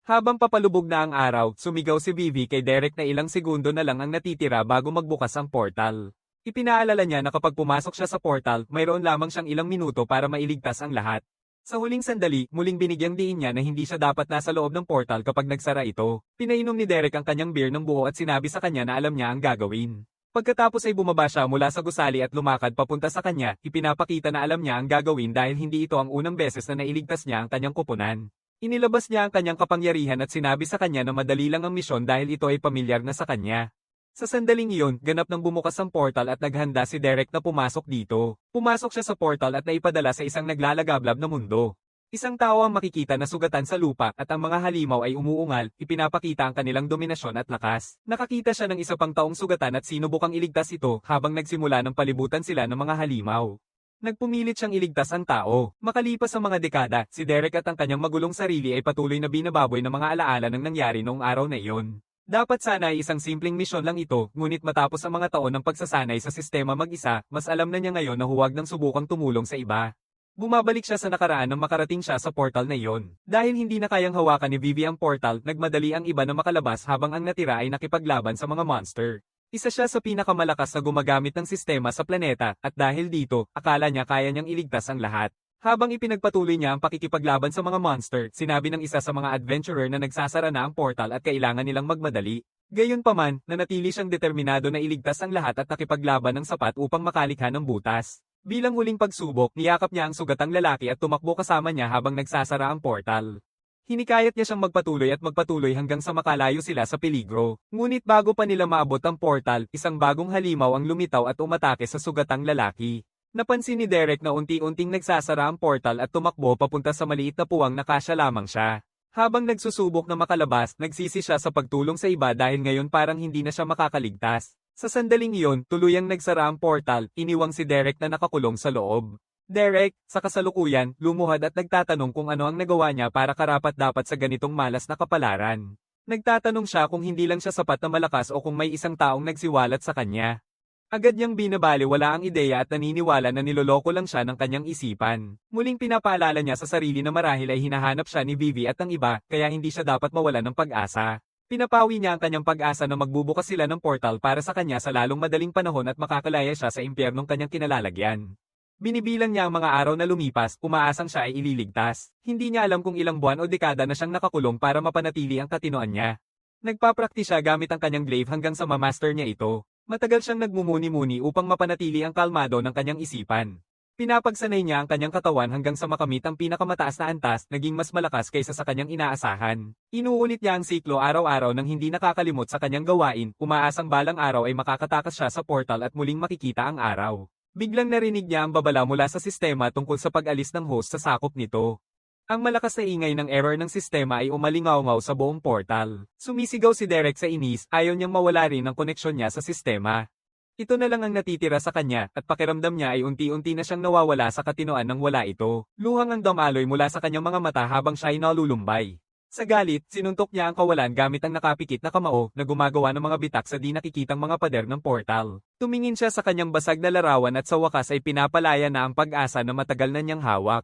Habang papalubog na ang araw, sumigaw si Vivi kay Derek na ilang segundo na lang ang natitira bago magbukas ang portal. Ipinaalala niya na kapag pumasok siya sa portal, mayroon lamang siyang ilang minuto para mailigtas ang lahat. Sa huling sandali, muling binigyang diin niya na hindi siya dapat nasa loob ng portal kapag nagsara ito. Pinainom ni Derek ang kanyang beer ng buo at sinabi sa kanya na alam niya ang gagawin. Pagkatapos ay bumaba siya mula sa gusali at lumakad papunta sa kanya, ipinapakita na alam niya ang gagawin dahil hindi ito ang unang beses na nailigtas niya ang kanyang koponan. Inilabas niya ang kanyang kapangyarihan at sinabi sa kanya na madali lang ang misyon dahil ito ay pamilyar na sa kanya. Sa sandaling iyon, ganap nang bumukas ang portal at naghanda si Derek na pumasok dito. Pumasok siya sa portal at naipadala sa isang naglalagablab na mundo. Isang tao ang makikita na sugatan sa lupa at ang mga halimaw ay umuungal, ipinapakita ang kanilang dominasyon at lakas. Nakakita siya ng isa pang taong sugatan at sinubukang iligtas ito habang nagsimula ng palibutan sila ng mga halimaw. Nagpumilit siyang iligtas ang tao. Makalipas ang mga dekada, si Derek at ang kanyang magulong sarili ay patuloy na binababoy ng mga alaala ng nangyari noong araw na iyon. Dapat sana ay isang simpleng misyon lang ito, ngunit matapos ang mga taon ng pagsasanay sa sistema mag-isa, mas alam na niya ngayon na huwag nang subukang tumulong sa iba. Bumabalik siya sa nakaraan nang makarating siya sa portal na iyon. Dahil hindi na kayang hawakan ni Vivi ang portal, nagmadali ang iba na makalabas habang ang natira ay nakipaglaban sa mga monster. Isa siya sa pinakamalakas na gumagamit ng sistema sa planeta, at dahil dito, akala niya kaya niyang iligtas ang lahat. Habang ipinagpatuloy niya ang pakikipaglaban sa mga monster, sinabi ng isa sa mga adventurer na nagsasara na ang portal at kailangan nilang magmadali. Gayunpaman, nanatili siyang determinado na iligtas ang lahat at nakipaglaban ng sapat upang makalikha ng butas. Bilang huling pagsubok, niyakap niya ang sugatang lalaki at tumakbo kasama niya habang nagsasara ang portal. Hinikayat niya siyang magpatuloy hanggang sa makalayo sila sa peligro. Ngunit bago pa nila maabot ang portal, isang bagong halimaw ang lumitaw at umatake sa sugatang lalaki. Napansin ni Derek na unti-unting nagsasara ang portal at tumakbo papunta sa maliit na puwang na kasya lamang siya. Habang nagsusubok na makalabas, nagsisi siya sa pagtulong sa iba dahil ngayon parang hindi na siya makakaligtas. Sa sandaling iyon, tuluyang nagsara ang portal, iniwang si Derek na nakakulong sa loob. Derek, sa kasalukuyan, lumuhad at nagtatanong kung ano ang nagawa niya para karapat-dapat sa ganitong malas na kapalaran. Nagtatanong siya kung hindi lang siya sapat na malakas o kung may isang taong nagsiwalat sa kanya. Agad niyang binabaliwala ang ideya at naniniwala na niloloko lang siya ng kanyang isipan. Muling pinapaalala niya sa sarili na marahil ay hinahanap siya ni Vivi at ng iba, kaya hindi siya dapat mawalan ng pag-asa. Pinapawi niya ang kanyang pag-asa na magbubukas sila ng portal para sa kanya sa lalong madaling panahon at makakalaya siya sa impyernong kanyang kinalalagyan. Binibilang niya ang mga araw na lumipas, umaasang siya ay ililigtas. Hindi niya alam kung ilang buwan o dekada na siyang nakakulong para mapanatili ang katinoan niya. Nagpapraktis siya gamit ang kanyang glaive hanggang sa mamaster niya ito. Matagal siyang nagmumuni-muni upang mapanatili ang kalmado ng kanyang isipan. Pinapagsanay niya ang kanyang katawan hanggang sa makamit ang pinakamataas na antas, naging mas malakas kaysa sa kanyang inaasahan. Inuulit niya ang siklo araw-araw nang hindi nakakalimot sa kanyang gawain, umaasang balang araw ay makakatakas siya sa portal at muling makikita ang araw. Biglang narinig niya ang babala mula sa sistema tungkol sa pag-alis ng host sa sakop nito. Ang malakas na ingay ng error ng sistema ay umalingaw-ngaw sa buong portal. Sumisigaw si Derek sa inis, ayaw niyang mawala rin ang koneksyon niya sa sistema. Ito na lang ang natitira sa kanya, at pakiramdam niya ay unti-unti na siyang nawawala sa katinoan ng wala ito. Luhang ang damaloy mula sa kanyang mga mata habang siya ay nalulumbay. Sa galit, sinuntok niya ang kawalan gamit ang nakapikit na kamao na gumagawa ng mga bitak sa di nakikitang mga pader ng portal. Tumingin siya sa kanyang basag na larawan at sa wakas ay pinapalaya na ang pag-asa na matagal na niyang hawak.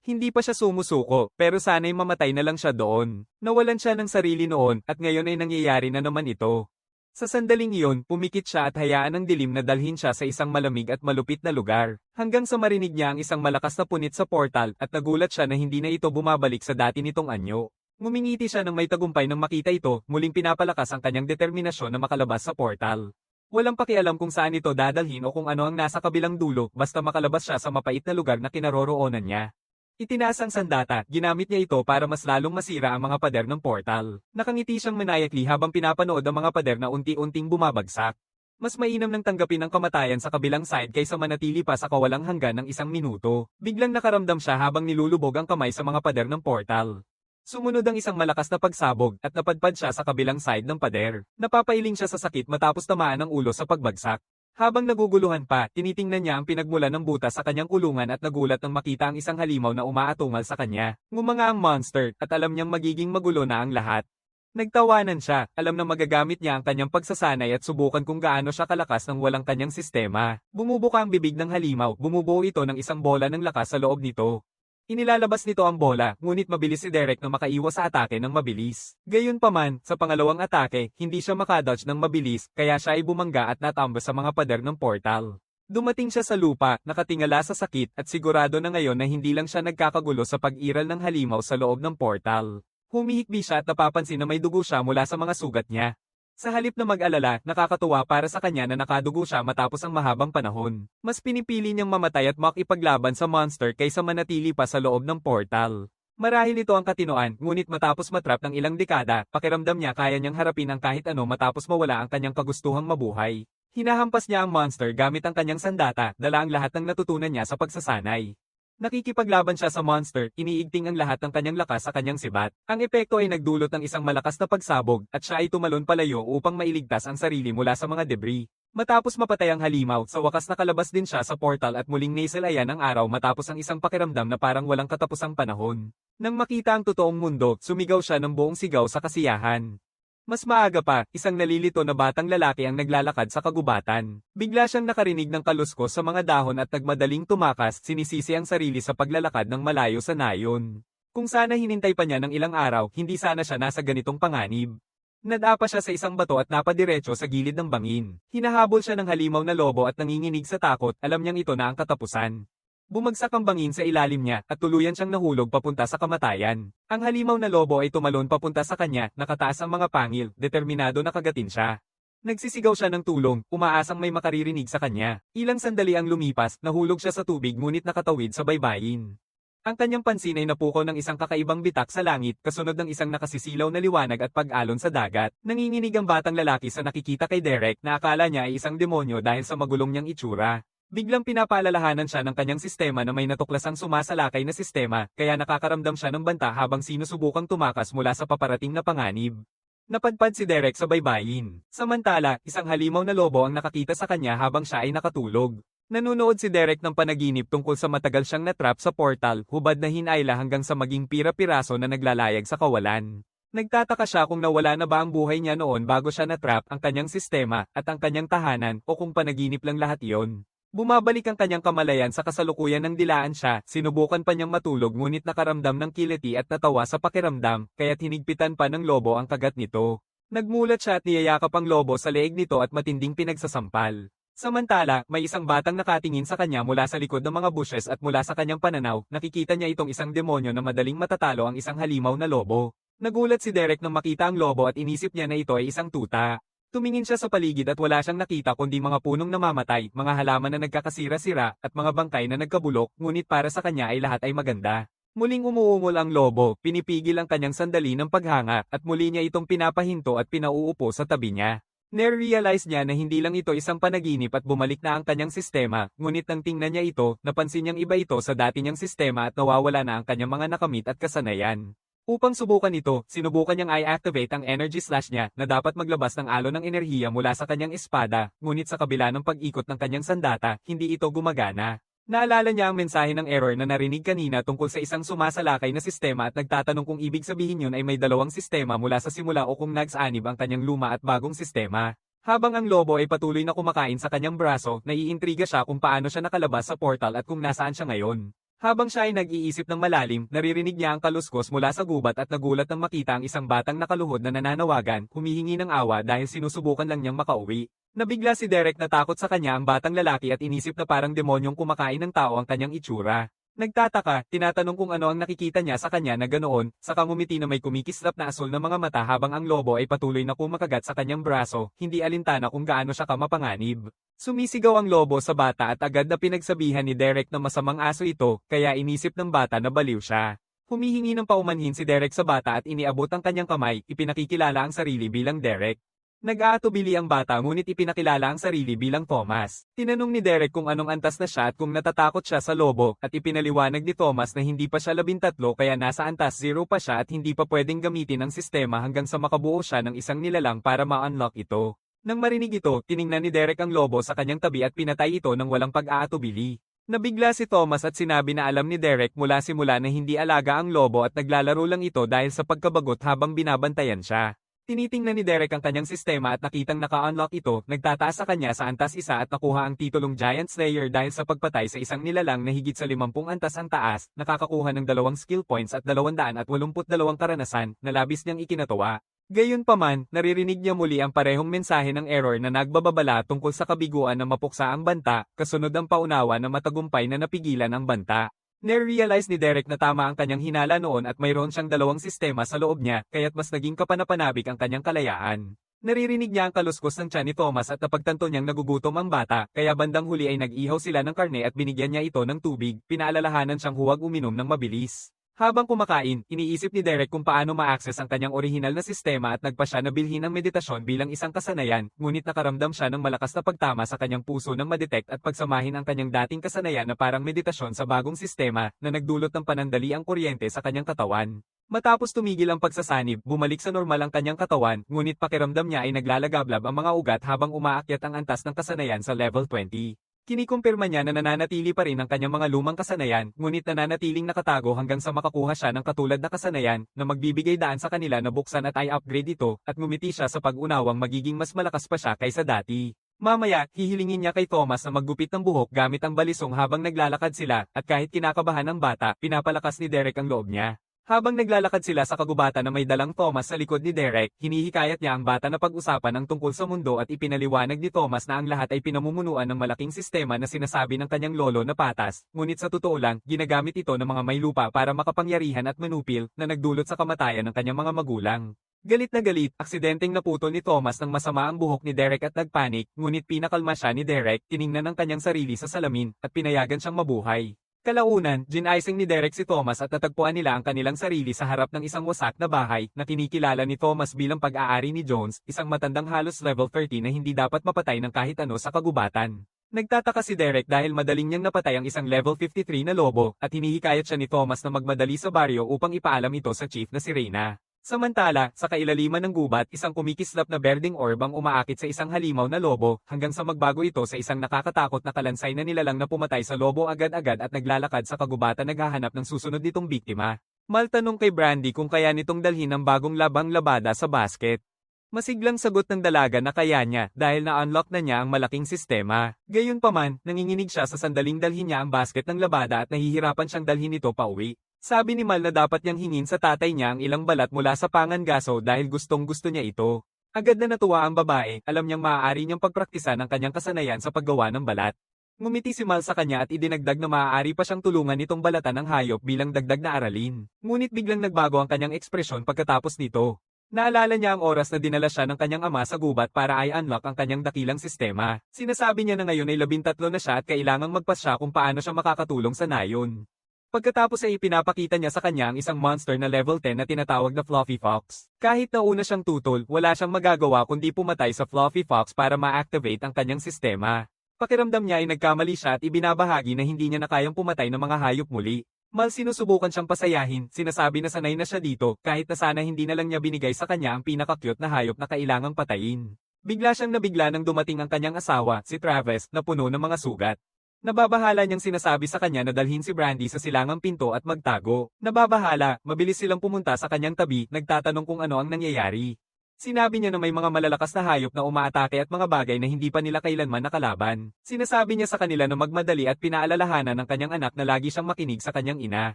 Hindi pa siya sumusuko, pero sana'y mamatay na lang siya doon. Nawalan siya ng sarili noon, at ngayon ay nangyayari na naman ito. Sa sandaling iyon, pumikit siya at hayaan ng dilim na dalhin siya sa isang malamig at malupit na lugar. Hanggang sa marinig niya ang isang malakas na punit sa portal, at nagulat siya na hindi na ito bumabalik sa dati nitong anyo. Ngumingiti siya nang may tagumpay nang makita ito, muling pinapalakas ang kanyang determinasyon na makalabas sa portal. Walang pakialam kung saan ito dadalhin o kung ano ang nasa kabilang dulo, basta makalabas siya sa mapait na lugar na kinaroroonan niya. Itinaas ang sandata, ginamit niya ito para mas lalong masira ang mga pader ng portal. Nakangiti siyang maniacally habang pinapanood ang mga pader na unti-unting bumabagsak. Mas mainam nang tanggapin ang kamatayan sa kabilang side kaysa manatili pa sa kawalang hanggan ng 1 minuto. Biglang nakaramdam siya habang nilulubog ang kamay sa mga pader ng portal. Sumunod ang isang malakas na pagsabog at napadpad siya sa kabilang side ng pader. Napapailing siya sa sakit matapos tamaan ng ulo sa pagbagsak. Habang naguguluhan pa, tinitingnan niya ang pinagmulan ng butas sa kanyang kulungan at nagulat nang makita ang isang halimaw na umaatungal sa kanya. Ngumanga ang monster, at alam niyang magiging magulo na ang lahat. Nagtawanan siya, alam na magagamit niya ang kanyang pagsasanay at subukan kung gaano siya kalakas ng walang kanyang sistema. Bumubuka ang bibig ng halimaw, bumubuo ito ng isang bola ng lakas sa loob nito. Inilalabas nito ang bola, ngunit mabilis si Derek na makaiwas sa atake ng mabilis. Gayunpaman, sa pangalawang atake, hindi siya makadodge ng mabilis, kaya siya ay bumangga at natamba sa mga pader ng portal. Dumating siya sa lupa, nakatingala sa sakit at sigurado na ngayon na hindi lang siya nagkakagulo sa pag-iral ng halimaw sa loob ng portal. Humihikbi siya at napapansin na may dugo siya mula sa mga sugat niya. Sa halip na mag-alala, nakakatuwa para sa kanya na nakadugo siya matapos ang mahabang panahon. Mas pinipili niyang mamatay at makipaglaban sa monster kaysa manatili pa sa loob ng portal. Marahil ito ang katinoan, ngunit matapos matrap ng ilang dekada, pakiramdam niya kaya niyang harapin ang kahit ano matapos mawala ang kanyang kagustuhang mabuhay. Hinahampas niya ang monster gamit ang kanyang sandata, dala ang lahat ng natutunan niya sa pagsasanay. Nakikipaglaban siya sa monster, iniigting ang lahat ng kanyang lakas sa kanyang sibat. Ang epekto ay nagdulot ng isang malakas na pagsabog, at siya ay tumalon palayo upang mailigtas ang sarili mula sa mga debris. Matapos mapatay ang halimaw, sa wakas nakalabas din siya sa portal at muling naisalayan ang araw matapos ang isang pakiramdam na parang walang katapusang panahon. Nang makita ang totoong mundo, sumigaw siya ng buong sigaw sa kasiyahan. Mas maaga pa, isang nalilito na batang lalaki ang naglalakad sa kagubatan. Bigla siyang nakarinig ng kaluskos sa mga dahon at nagmadaling tumakas, sinisisi ang sarili sa paglalakad ng malayo sa nayon. Kung sana hinintay pa niya ng ilang araw, hindi sana siya nasa ganitong panganib. Nadapa siya sa isang bato at napadiretso sa gilid ng bangin. Hinahabol siya ng halimaw na lobo at nanginginig sa takot, alam niyang ito na ang katapusan. Bumagsak ang bangin sa ilalim niya at tuluyan siyang nahulog papunta sa kamatayan. Ang halimaw na lobo ay tumalon papunta sa kanya, nakataas ang mga pangil, determinado na kagatin siya. Nagsisigaw siya ng tulong, umaasang may makaririnig sa kanya. Ilang sandali ang lumipas, nahulog siya sa tubig ngunit nakatawid sa baybayin. Ang kanyang pansin ay napukaw ng isang kakaibang bitak sa langit, kasunod ng isang nakasisilaw na liwanag at pag-alon sa dagat. Nanginginig ang batang lalaki sa nakikita kay Derek na akala niya ay isang demonyo dahil sa magulong niyang itsura. Biglang pinapaalalahanan siya ng kanyang sistema na may natuklasang sumasalakay na sistema, kaya nakakaramdam siya ng banta habang sinusubukang tumakas mula sa paparating na panganib. Napadpad si Derek sa baybayin. Samantala, isang halimaw na lobo ang nakakita sa kanya habang siya ay nakatulog. Nanunood si Derek ng panaginip tungkol sa matagal siyang natrap sa portal, hubad na hinayla hanggang sa maging pira-piraso na naglalayag sa kawalan. Nagtataka siya kung nawala na ba ang buhay niya noon bago siya natrap, ang kanyang sistema, at ang kanyang tahanan, o kung panaginip lang lahat iyon. Bumabalik ang kanyang kamalayan sa kasalukuyan ng dilaan siya, sinubukan pa niyang matulog ngunit nakaramdam ng kiliti at natawa sa pakiramdam, kaya't hinigpitan pa ng lobo ang kagat nito. Nagmulat siya at niyayakap ang lobo sa leeg nito at matinding pinagsasampal. Samantala, may isang batang nakatingin sa kanya mula sa likod ng mga bushes at mula sa kanyang pananaw, nakikita niya itong isang demonyo na madaling matatalo ang isang halimaw na lobo. Nagulat si Derek nang makita ang lobo at inisip niya na ito ay isang tuta. Tumingin siya sa paligid at wala siyang nakita kundi mga punong namamatay, mga halaman na nagkakasira-sira, at mga bangkay na nagkabulok, ngunit para sa kanya ay lahat ay maganda. Muling umuungol ang lobo, pinipigil ang kanyang sandali ng paghanga, at muli niya itong pinapahinto at pinauupo sa tabi niya. Narealize niya na hindi lang ito isang panaginip at bumalik na ang kanyang sistema, ngunit nang tingnan niya ito, napansin niyang iba ito sa dati niyang sistema at nawawala na ang kanyang mga nakamit at kasanayan. Upang subukan ito, sinubukan niyang i-activate ang energy slash niya na dapat maglabas ng alon ng enerhiya mula sa kanyang espada, ngunit sa kabila ng pag-ikot ng kanyang sandata, hindi ito gumagana. Naalala niya ang mensahe ng error na narinig kanina tungkol sa isang sumasalakay na sistema at nagtatanong kung ibig sabihin yun ay may dalawang sistema mula sa simula o kung nagsanib ang kanyang luma at bagong sistema. Habang ang lobo ay patuloy na kumakain sa kanyang braso, naiintriga siya kung paano siya nakalabas sa portal at kung nasaan siya ngayon. Habang siya ay nag-iisip ng malalim, naririnig niya ang kaluskos mula sa gubat at nagulat nang makita ang isang batang nakaluhod na nananawagan, humihingi ng awa dahil sinusubukan lang niyang makauwi. Nabigla si Derek na takot sa kanya ang batang lalaki at inisip na parang demonyong kumakain ng tao ang kanyang itsura. Nagtataka, tinatanong kung ano ang nakikita niya sa kanya na ganoon, saka ngumiti na may kumikislap na asul na mga mata habang ang lobo ay patuloy na kumakagat sa kanyang braso, hindi alintana kung gaano siya kamapanganib. Sumisigaw ang lobo sa bata at agad na pinagsabihan ni Derek na masamang aso ito, kaya inisip ng bata na baliw siya. Humihingi ng paumanhin si Derek sa bata at iniabot ang kanyang kamay, ipinakikilala ang sarili bilang Derek. Nag-aatubili ang bata ngunit ipinakilala ang sarili bilang Thomas. Tinanong ni Derek kung anong antas na siya at kung natatakot siya sa lobo, at ipinaliwanag ni Thomas na hindi pa siya 13 kaya nasa antas 0 pa siya at hindi pa pwedeng gamitin ang sistema hanggang sa makabuo siya ng isang nilalang para ma-unlock ito. Nang marinig ito, tiningnan ni Derek ang lobo sa kanyang tabi at pinatay ito ng walang pag-aatubili. Nabigla si Thomas at sinabi na alam ni Derek mula simula na hindi alaga ang lobo at naglalaro lang ito dahil sa pagkabagot habang binabantayan siya. Tinitingnan ni Derek ang kanyang sistema at nakitang naka-unlock ito, nagtataas sa kanya sa antas 1 at nakuha ang titulong Giant Slayer dahil sa pagpatay sa isang nilalang na higit sa 50 antas ang taas, nakakakuha ng 2 skill points at 282 karanasan, na labis niyang ikinatuwa. Gayunpaman, naririnig niya muli ang parehong mensahe ng error na nagbababala tungkol sa kabiguan na mapuksa ang banta, kasunod ang paunawa na matagumpay na napigilan ang banta. Narealize ni Derek na tama ang kanyang hinala noon at mayroon siyang 2 sistema sa loob niya, kaya't mas naging kapanapanabik ang kanyang kalayaan. Naririnig niya ang kaluskos ng tiyan ni Thomas at napagtanto niyang nagugutom ang bata, kaya bandang huli ay nag-ihaw sila ng karne at binigyan niya ito ng tubig, pinaalalahanan siyang huwag uminom ng mabilis. Habang kumakain, iniisip ni Derek kung paano ma-access ang kanyang orihinal na sistema at nagpa siya na bilhin ang meditasyon bilang isang kasanayan, ngunit nakaramdam siya ng malakas na pagtama sa kanyang puso nang madetect at pagsamahin ang kanyang dating kasanayan na parang meditasyon sa bagong sistema na nagdulot ng panandali ang kuryente sa kanyang katawan. Matapos tumigil ang pagsasanib, bumalik sa normal ang kanyang katawan, ngunit pakiramdam niya ay naglalagablab ang mga ugat habang umaakyat ang antas ng kasanayan sa level 20. Kinikumpirma niya na nananatili pa rin ang kanyang mga lumang kasanayan, ngunit nananatiling nakatago hanggang sa makakuha siya ng katulad na kasanayan, na magbibigay daan sa kanila na buksan at i-upgrade ito, at ngumiti siya sa pag-unawang magiging mas malakas pa siya kaysa dati. Mamaya, hihilingin niya kay Thomas na maggupit ng buhok gamit ang balisong habang naglalakad sila, at kahit kinakabahan ng bata, pinapalakas ni Derek ang loob niya. Habang naglalakad sila sa kagubatan na may dalang Thomas sa likod ni Derek, hinihikayat niya ang bata na pag-usapan ang tungkol sa mundo at ipinaliwanag ni Thomas na ang lahat ay pinamumunuan ng malaking sistema na sinasabi ng kanyang lolo na patas, ngunit sa totoo lang, ginagamit ito ng mga may lupa para makapangyarihan at manupil, na nagdulot sa kamatayan ng kanyang mga magulang. Galit na galit, aksidenteng naputol ni Thomas ng masama ang buhok ni Derek at nagpanik, ngunit pinakalma siya ni Derek, tiningnan ang kanyang sarili sa salamin, at pinayagan siyang mabuhay. Kalaunan, gin-icing ni Derek si Thomas at natagpuan nila ang kanilang sarili sa harap ng isang wasak na bahay na kinikilala ni Thomas bilang pag-aari ni Jones, isang matandang halos level 30 na hindi dapat mapatay ng kahit ano sa kagubatan. Nagtataka si Derek dahil madaling niyang napatay ang isang level 53 na lobo at hinihikayat siya ni Thomas na magmadali sa baryo upang ipaalam ito sa chief na si Reyna. Samantala, sa kailaliman ng gubat, isang kumikislap na berdeng orb ang umaakit sa isang halimaw na lobo, hanggang sa magbago ito sa isang nakakatakot na kalansay na nilalang na pumatay sa lobo agad-agad at naglalakad sa kagubatan naghahanap ng susunod nitong biktima. Mal tanong kay Brandy kung kaya nitong dalhin ang bagong labang labada sa basket. Masiglang sagot ng dalaga na kaya niya dahil na-unlock na niya ang malaking sistema. Gayunpaman, nanginginig siya sa sandaling dalhin niya ang basket ng labada at nahihirapan siyang dalhin ito pauwi. Sabi ni Mal na dapat niyang hingin sa tatay niya ang ilang balat mula sa pangangaso dahil gustong-gusto niya ito. Agad na natuwa ang babae, alam niyang maaari niyang pagpraktisan ang kanyang kasanayan sa paggawa ng balat. Ngumiti si Mal sa kanya at idinagdag na maaari pa siyang tulungan nitong balatan ng hayop bilang dagdag na aralin. Ngunit biglang nagbago ang kanyang ekspresyon pagkatapos nito. Naalala niya ang oras na dinala siya ng kanyang ama sa gubat para i-unlock ang kanyang dakilang sistema. Sinasabi niya na ngayon ay 13 na siya at kailangang magpasya kung paano siya makakatulong sa nayon. Pagkatapos ay ipinapakita niya sa kanya ang isang monster na level 10 na tinatawag na Fluffy Fox. Kahit nauna siyang tutol, wala siyang magagawa kundi pumatay sa Fluffy Fox para ma-activate ang kanyang sistema. Pakiramdam niya ay nagkamali siya at ibinabahagi na hindi niya na kayang pumatay ng mga hayop muli. Mal sinusubukan siyang pasayahin, sinasabi na sanay na siya dito, kahit na sana hindi na lang niya binigay sa kanya ang pinaka-cute na hayop na kailangang patayin. Bigla siyang nabigla nang dumating ang kanyang asawa, si Travis, na puno ng mga sugat. Nababahala niyang sinasabi sa kanya na dalhin si Brandy sa silangang pinto at magtago. Nababahala, mabilis silang pumunta sa kanyang tabi, nagtatanong kung ano ang nangyayari. Sinabi niya na may mga malalakas na hayop na umaatake at mga bagay na hindi pa nila kailanman nakalaban. Sinasabi niya sa kanila na magmadali at pinaalalahanan ng kanyang anak na lagi siyang makinig sa kanyang ina.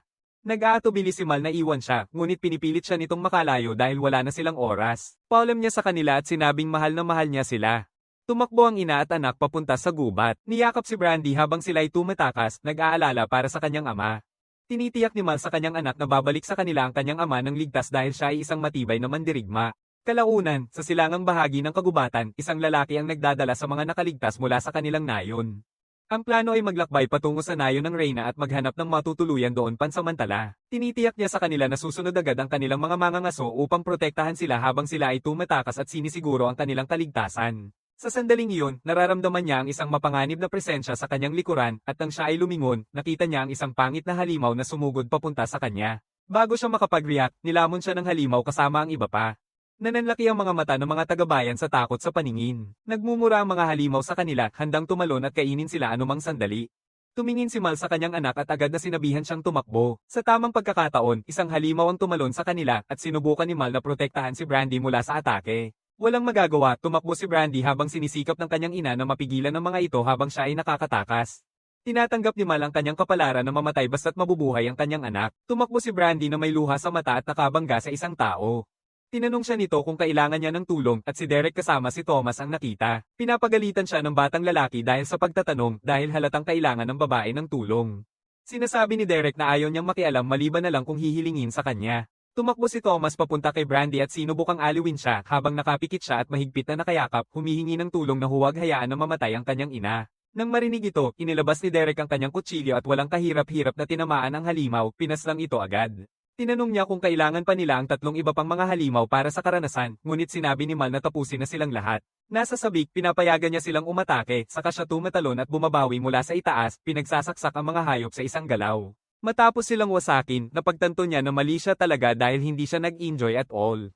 Nag-aatubili si Mal na iwan siya, ngunit pinipilit siya nitong makalayo dahil wala na silang oras. Paalam niya sa kanila at sinabing mahal na mahal niya sila. Tumakbo ang ina at anak papunta sa gubat. Niyakap si Brandy habang sila ay tumatakas, nag-aalala para sa kanyang ama. Tinitiyak ni Mal sa kanyang anak na babalik sa kanila ang kanyang ama ng ligtas dahil siya ay isang matibay na mandirigma. Kalaunan, sa silangang bahagi ng kagubatan, isang lalaki ang nagdadala sa mga nakaligtas mula sa kanilang nayon. Ang plano ay maglakbay patungo sa nayon ng Reyna at maghanap ng matutuluyan doon pansamantala. Tinitiyak niya sa kanila na susunod agad ang kanilang mga mangangaso upang protektahan sila habang sila ay tumatakas at sinisiguro ang kanilang kaligtasan. Sa sandaling iyon, nararamdaman niya ang isang mapanganib na presensya sa kanyang likuran at nang siya ay lumingon, nakita niya ang isang pangit na halimaw na sumugod papunta sa kanya. Bago siya makapag-react, nilamon siya ng halimaw kasama ang iba pa. Nananlaki ang mga mata ng mga tagabayan sa takot sa paningin. Nagmumura ang mga halimaw sa kanila, handang tumalon at kainin sila anumang sandali. Tumingin si Mal sa kanyang anak at agad na sinabihan siyang tumakbo. Sa tamang pagkakataon, isang halimaw ang tumalon sa kanila at sinubukan ni Mal na protektahan si Brandy mula sa atake. Walang magagawa, tumakbo si Brandy habang sinisikap ng kanyang ina na mapigilan ng mga ito habang siya ay nakakatakas. Tinatanggap ni Mal ang kanyang kapalaran na mamatay basta't mabubuhay ang kanyang anak. Tumakbo si Brandy na may luha sa mata at nakabangga sa isang tao. Tinanong siya nito kung kailangan niya ng tulong at si Derek kasama si Thomas ang nakita. Pinapagalitan siya ng batang lalaki dahil sa pagtatanong dahil halatang kailangan ng babae ng tulong. Sinasabi ni Derek na ayaw niyang makialam maliban na lang kung hihilingin sa kanya. Tumakbo si Thomas papunta kay Brandy at sinubukang aliwin siya habang nakapikit siya at mahigpit na nakayakap, humihingi ng tulong na huwag hayaan na mamatay ang kanyang ina. Nang marinig ito, inilabas ni Derek ang kanyang kutsilyo at walang kahirap-hirap na tinamaan ang halimaw, pinaslang ito agad. Tinanong niya kung kailangan pa nila ang tatlong iba pang mga halimaw para sa karanasan, ngunit sinabi ni Mal na tapusin na silang lahat. Nasa sabik, pinapayagan niya silang umatake, saka siya tumatalon at bumabawi mula sa itaas, pinagsasaksak ang mga hayop sa isang galaw. Matapos silang wasakin, napagtanto niya na mali siya talaga dahil hindi siya nag-enjoy at all.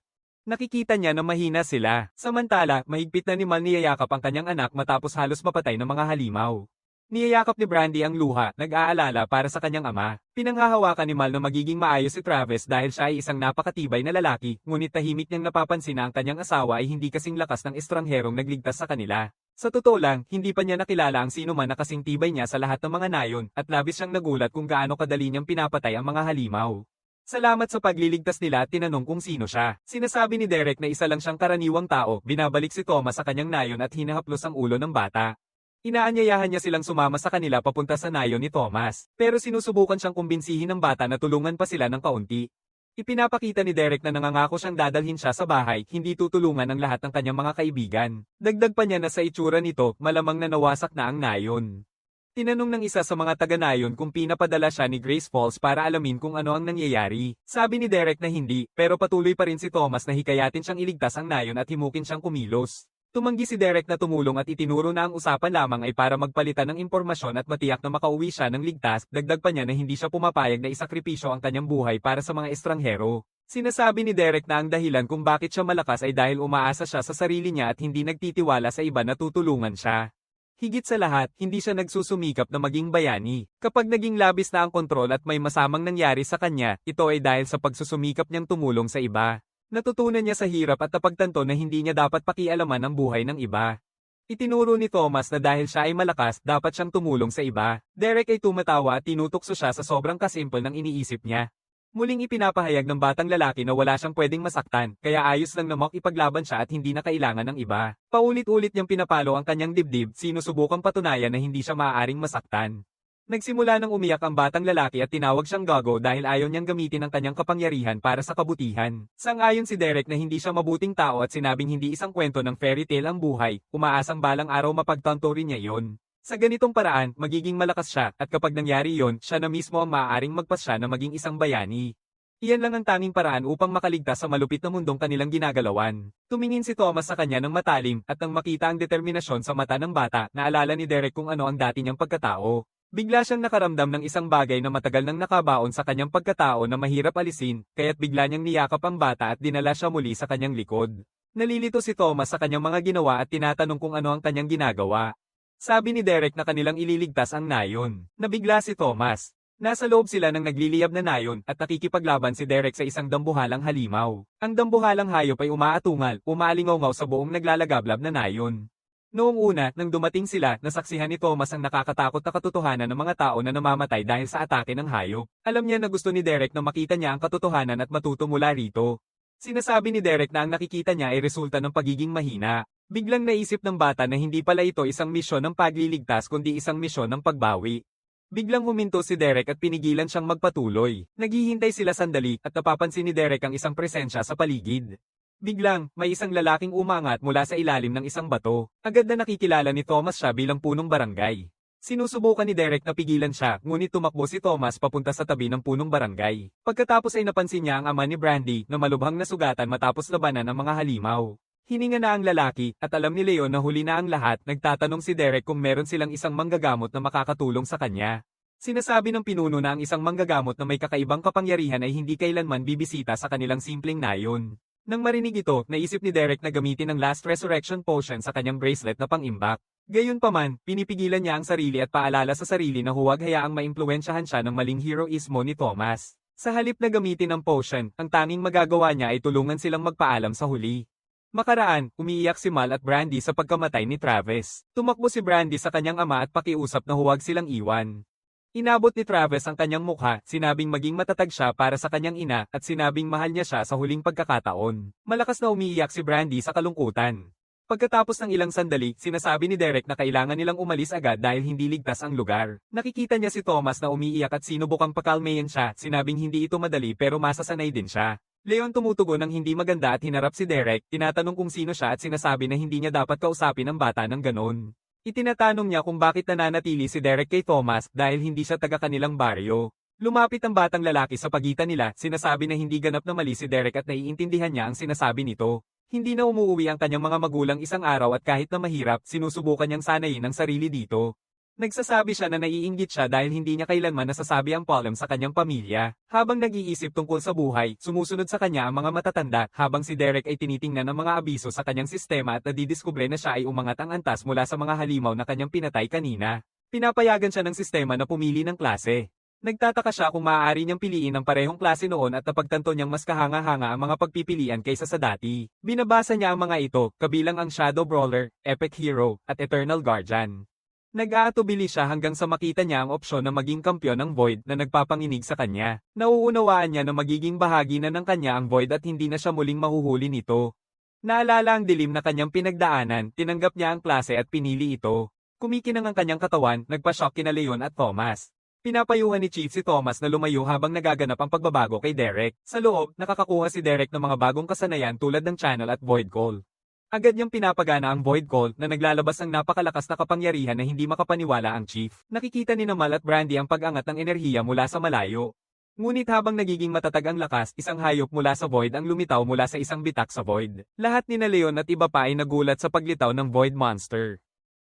Nakikita niya na mahina sila. Samantala, mahigpit na ni Mal niyayakap ang kanyang anak matapos halos mapatay ng mga halimaw. Niyayakap ni Brandy ang luha, nag-aalala para sa kanyang ama. Pinanghahawakan ni Mal na magiging maayos si Travis dahil siya ay isang napakatibay na lalaki, ngunit tahimik niyang napapansin na ang kanyang asawa ay hindi kasing lakas ng estrangherong nagligtas sa kanila. Sa totoo lang, hindi pa niya nakilala ang sino man na kasing tibay niya sa lahat ng mga nayon, at labis siyang nagulat kung gaano kadali niyang pinapatay ang mga halimaw. Salamat sa pagliligtas nila at tinanong kung sino siya. Sinasabi ni Derek na isa lang siyang karaniwang tao, binabalik si Thomas sa kanyang nayon at hinahaplos ang ulo ng bata. Inaanyayahan niya silang sumama sa kanila papunta sa nayon ni Thomas, pero sinusubukan siyang kumbinsihin ng bata na tulungan pa sila ng kaunti. Ipinapakita ni Derek na nangangako siyang dadalhin siya sa bahay, hindi tutulungan ang lahat ng kanyang mga kaibigan. Dagdag pa niya na sa itsura nito, malamang na nawasak na ang nayon. Tinanong ng isa sa mga taga-nayon kung pinapadala siya ni Grace Falls para alamin kung ano ang nangyayari. Sabi ni Derek na hindi, pero patuloy pa rin si Thomas na hikayatin siyang iligtas ang nayon at himukin siyang kumilos. Tumanggi si Derek na tumulong at itinuro na ang usapan lamang ay para magpalitan ng impormasyon at matiyak na makauwi siya ng ligtas, dagdag pa niya na hindi siya pumapayag na isakripisyo ang kanyang buhay para sa mga estranghero. Sinasabi ni Derek na ang dahilan kung bakit siya malakas ay dahil umaasa siya sa sarili niya at hindi nagtitiwala sa iba na tutulungan siya. Higit sa lahat, hindi siya nagsusumikap na maging bayani. Kapag naging labis na ang kontrol at may masamang nangyari sa kanya, ito ay dahil sa pagsusumikap niyang tumulong sa iba. Natutunan niya sa hirap at napagtanto na hindi niya dapat pakialaman ang buhay ng iba. Itinuro ni Thomas na dahil siya ay malakas, dapat siyang tumulong sa iba. Derek ay tumatawa at tinutukso siya sa sobrang kasimple ng iniisip niya. Muling ipinapahayag ng batang lalaki na wala siyang pwedeng masaktan, kaya ayos lang na makipaglaban siya at hindi na kailangan ng iba. Paulit-ulit niyang pinapalo ang kanyang dibdib, sinusubukang patunayan na hindi siya maaaring masaktan. Nagsimula nang umiyak ang batang lalaki at tinawag siyang gago dahil ayaw niyang gamitin ang kanyang kapangyarihan para sa kabutihan. Sang-ayon si Derek na hindi siya mabuting tao at sinabing hindi isang kwento ng fairy tale ang buhay, umaasang balang araw mapagtanto rin niya yon. Sa ganitong paraan, magiging malakas siya at kapag nangyari yon, siya na mismo ang maaaring magpasya na maging isang bayani. Iyan lang ang tanging paraan upang makaligtas sa malupit na mundong kanilang ginagalawan. Tumingin si Thomas sa kanya ng matalim at nang makita ang determinasyon sa mata ng bata, naalala ni Derek kung ano ang dati niyang pagkatao. Bigla siyang nakaramdam ng isang bagay na matagal nang nakabaon sa kanyang pagkatao na mahirap alisin, kaya't bigla niyang niyakap ang bata at dinala siya muli sa kanyang likod. Nalilito si Thomas sa kanyang mga ginawa at tinatanong kung ano ang kanyang ginagawa. Sabi ni Derek na kanilang ililigtas ang nayon. Nabigla si Thomas. Nasa loob sila ng nagliliyab na nayon at nakikipaglaban si Derek sa isang dambuhalang halimaw. Ang dambuhalang hayop ay umaatungal, umaalingaw sa buong naglalagablab na nayon. Noong una, nang dumating sila, nasaksihan ni Thomas ang nakakatakot na katotohanan ng mga tao na namamatay dahil sa atake ng hayop. Alam niya na gusto ni Derek na makita niya ang katotohanan at matuto mula rito. Sinasabi ni Derek na ang nakikita niya ay resulta ng pagiging mahina. Biglang naisip ng bata na hindi pala ito isang misyon ng pagliligtas kundi isang misyon ng pagbawi. Biglang huminto si Derek at pinigilan siyang magpatuloy. Naghihintay sila sandali at napapansin ni Derek ang isang presensya sa paligid. Biglang, may isang lalaking umangat mula sa ilalim ng isang bato. Agad na nakikilala ni Thomas siya bilang punong barangay. Sinusubukan ni Derek na pigilan siya, ngunit tumakbo si Thomas papunta sa tabi ng punong barangay. Pagkatapos ay napansin niya ang ama ni Brandy na malubhang nasugatan matapos labanan ng mga halimaw. Hininga na ang lalaki, at alam ni Leon na huli na ang lahat. Nagtatanong si Derek kung meron silang isang manggagamot na makakatulong sa kanya. Sinasabi ng pinuno na ang isang manggagamot na may kakaibang kapangyarihan ay hindi kailanman bibisita sa kanilang simpleng nayon. Nang marinig ito, naisip ni Derek na gamitin ang Last Resurrection Potion sa kanyang bracelet na pang-imbak. Gayunpaman, pinipigilan niya ang sarili at paalala sa sarili na huwag hayaang maimpluwensyahan siya ng maling heroismo ni Thomas. Sa halip na gamitin ang potion, ang tanging magagawa niya ay tulungan silang magpaalam sa huli. Makaraan, umiiyak si Mal at Brandy sa pagkamatay ni Travis. Tumakbo si Brandy sa kanyang ama at pakiusap na huwag silang iwan. Inabot ni Travis ang kanyang mukha, sinabing maging matatag siya para sa kanyang ina at sinabing mahal niya siya sa huling pagkakataon. Malakas na umiiyak si Brandy sa kalungkutan. Pagkatapos ng ilang sandali, sinasabi ni Derek na kailangan nilang umalis agad dahil hindi ligtas ang lugar. Nakikita niya si Thomas na umiiyak at sinubukang pakalmayan siya, sinabing hindi ito madali pero masasanay din siya. Leon tumutugon ng hindi maganda at hinarap si Derek, tinatanong kung sino siya at sinasabi na hindi niya dapat kausapin ang bata ng ganon. Itinatanong niya kung bakit nananatili si Derek kay Thomas dahil hindi siya taga kanilang baryo. Lumapit ang batang lalaki sa pagitan nila, sinasabi na hindi ganap na mali si Derek at naiintindihan niya ang sinasabi nito. Hindi na umuuwi ang kanyang mga magulang isang araw at kahit na mahirap, sinusubukan niyang sanayin ang sarili dito. Nagsasabi siya na naiinggit siya dahil hindi niya kailanman nasasabi ang problem sa kanyang pamilya. Habang nag-iisip tungkol sa buhay, sumusunod sa kanya ang mga matatanda, habang si Derek ay tinitingnan ang mga abiso sa kanyang sistema at nadidiskubre na siya ay umangat ang antas mula sa mga halimaw na kanyang pinatay kanina. Pinapayagan siya ng sistema na pumili ng klase. Nagtataka siya kung maaari niyang piliin ang parehong klase noon at napagtanto niyang mas kahanga-hanga ang mga pagpipilian kaysa sa dati. Binabasa niya ang mga ito, kabilang ang Shadow Brawler, Epic Hero, at Eternal Guardian. Nag-aatubili siya hanggang sa makita niya ang opsyon na maging kampyon ng Void na nagpapanginig sa kanya. Nauunawaan niya na magiging bahagi na ng kanya ang Void at hindi na siya muling mahuhuli nito. Naalala ang dilim na kanyang pinagdaanan, tinanggap niya ang klase at pinili ito. Kumikinang ang kanyang katawan, nagpa-shock kina Leon at Thomas. Pinapayuhan ni Chief si Thomas na lumayo habang nagaganap ang pagbabago kay Derek. Sa loob, nakakakuha si Derek ng mga bagong kasanayan tulad ng Channel at Void Call. Agad niyang pinapagana ang Void Call na naglalabas ng napakalakas na kapangyarihan na hindi makapaniwala ang Chief. Nakikita ni Mal at Brandy ang pag-angat ng enerhiya mula sa malayo. Ngunit habang nagiging matatag ang lakas, isang hayop mula sa Void ang lumitaw mula sa isang bitak sa Void. Lahat ni Leon at iba pa ay nagulat sa paglitaw ng Void Monster.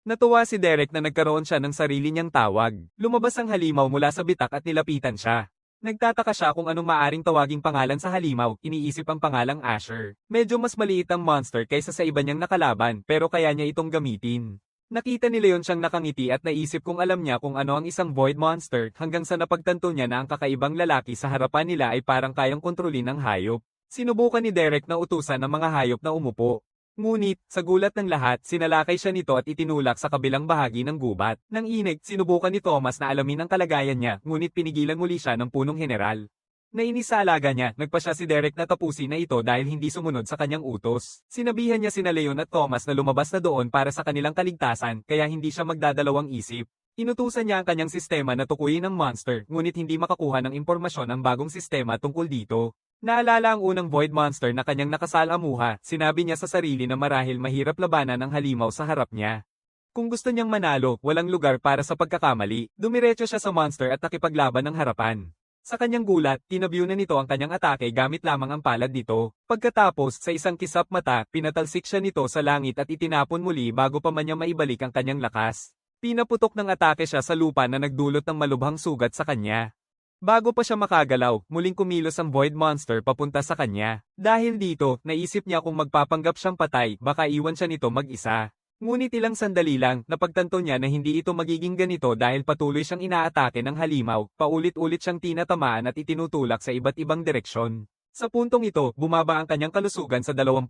Natuwa si Derek na nagkaroon siya ng sarili niyang tawag. Lumabas ang halimaw mula sa bitak at nilapitan siya. Nagtataka siya kung anong maaring tawaging pangalan sa halimaw, iniisip ang pangalang Asher. Medyo mas maliit ang monster kaysa sa iba niyang nakalaban, pero kaya niya itong gamitin. Nakita ni Leon siyang nakangiti at naisip kung alam niya kung ano ang isang Void Monster hanggang sa napagtanto niya na ang kakaibang lalaki sa harapan nila ay parang kayang kontrolin ng hayop. Sinubukan ni Derek na utusan ang mga hayop na umupo. Ngunit, sa gulat ng lahat, sinalakay siya nito at itinulak sa kabilang bahagi ng gubat. Nang inig, sinubukan ni Thomas na alamin ang kalagayan niya, ngunit pinigilan muli siya ng punong general. Nainis sa alaga niya, nagpa siya si Derek na tapusin na ito dahil hindi sumunod sa kanyang utos. Sinabihan niya sina Leon at Thomas na lumabas na doon para sa kanilang kaligtasan, kaya hindi siya magdadalawang isip. Inutusan niya ang kanyang sistema na tukuyin ang monster, ngunit hindi makakuha ng impormasyon ang bagong sistema tungkol dito. Naalala ang unang Void Monster na kanyang nakasalamuha, sinabi niya sa sarili na marahil mahirap labanan ang halimaw sa harap niya. Kung gusto niyang manalo, walang lugar para sa pagkakamali, dumiretso siya sa monster at nakipaglaban ng harapan. Sa kanyang gulat, tinabyo na nito ang kanyang atake gamit lamang ang palad nito. Pagkatapos, sa isang kisap mata, pinatalsik siya nito sa langit at itinapon muli bago pa man niya maibalik ang kanyang lakas. Pinaputok ng atake siya sa lupa na nagdulot ng malubhang sugat sa kanya. Bago pa siya makagalaw, muling kumilos ang Void Monster papunta sa kanya. Dahil dito, naisip niya kung magpapanggap siyang patay, baka iwan siya nito mag-isa. Ngunit ilang sandali lang, napagtanto niya na hindi ito magiging ganito dahil patuloy siyang inaatake ng halimaw, paulit-ulit siyang tinatamaan at itinutulak sa iba't ibang direksyon. Sa puntong ito, bumaba ang kanyang kalusugan sa 20%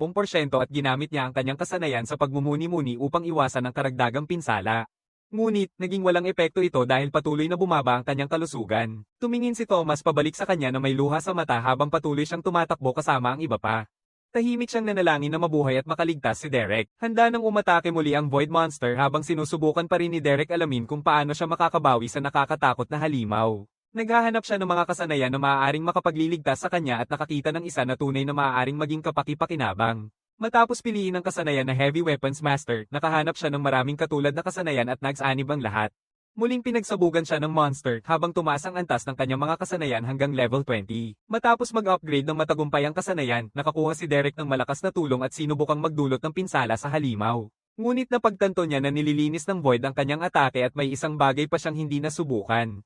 at ginamit niya ang kanyang kasanayan sa pagmumuni-muni upang iwasan ang karagdagang pinsala. Ngunit, naging walang epekto ito dahil patuloy na bumaba ang kanyang kalusugan. Tumingin si Thomas pabalik sa kanya na may luha sa mata habang patuloy siyang tumatakbo kasama ang iba pa. Tahimik siyang nanalangin na mabuhay at makaligtas si Derek. Handa nang umatake muli ang Void Monster habang sinusubukan pa rin ni Derek alamin kung paano siya makakabawi sa nakakatakot na halimaw. Naghahanap siya ng mga kasanayan na maaaring makapagliligtas sa kanya at nakakita ng isa na tunay na maaaring maging kapaki-pakinabang. Matapos piliin ang kasanayan na Heavy Weapons Master, nakahanap siya ng maraming katulad na kasanayan at nags-anib ang lahat. Muling pinagsabugan siya ng monster habang tumaas ang antas ng kanyang mga kasanayan hanggang level 20. Matapos mag-upgrade ng matagumpay ang kasanayan, nakakuha si Derek ng malakas na tulong at sinubukang magdulot ng pinsala sa halimaw. Ngunit napagtanto niya na nililinis ng Void ang kanyang atake at may isang bagay pa siyang hindi nasubukan.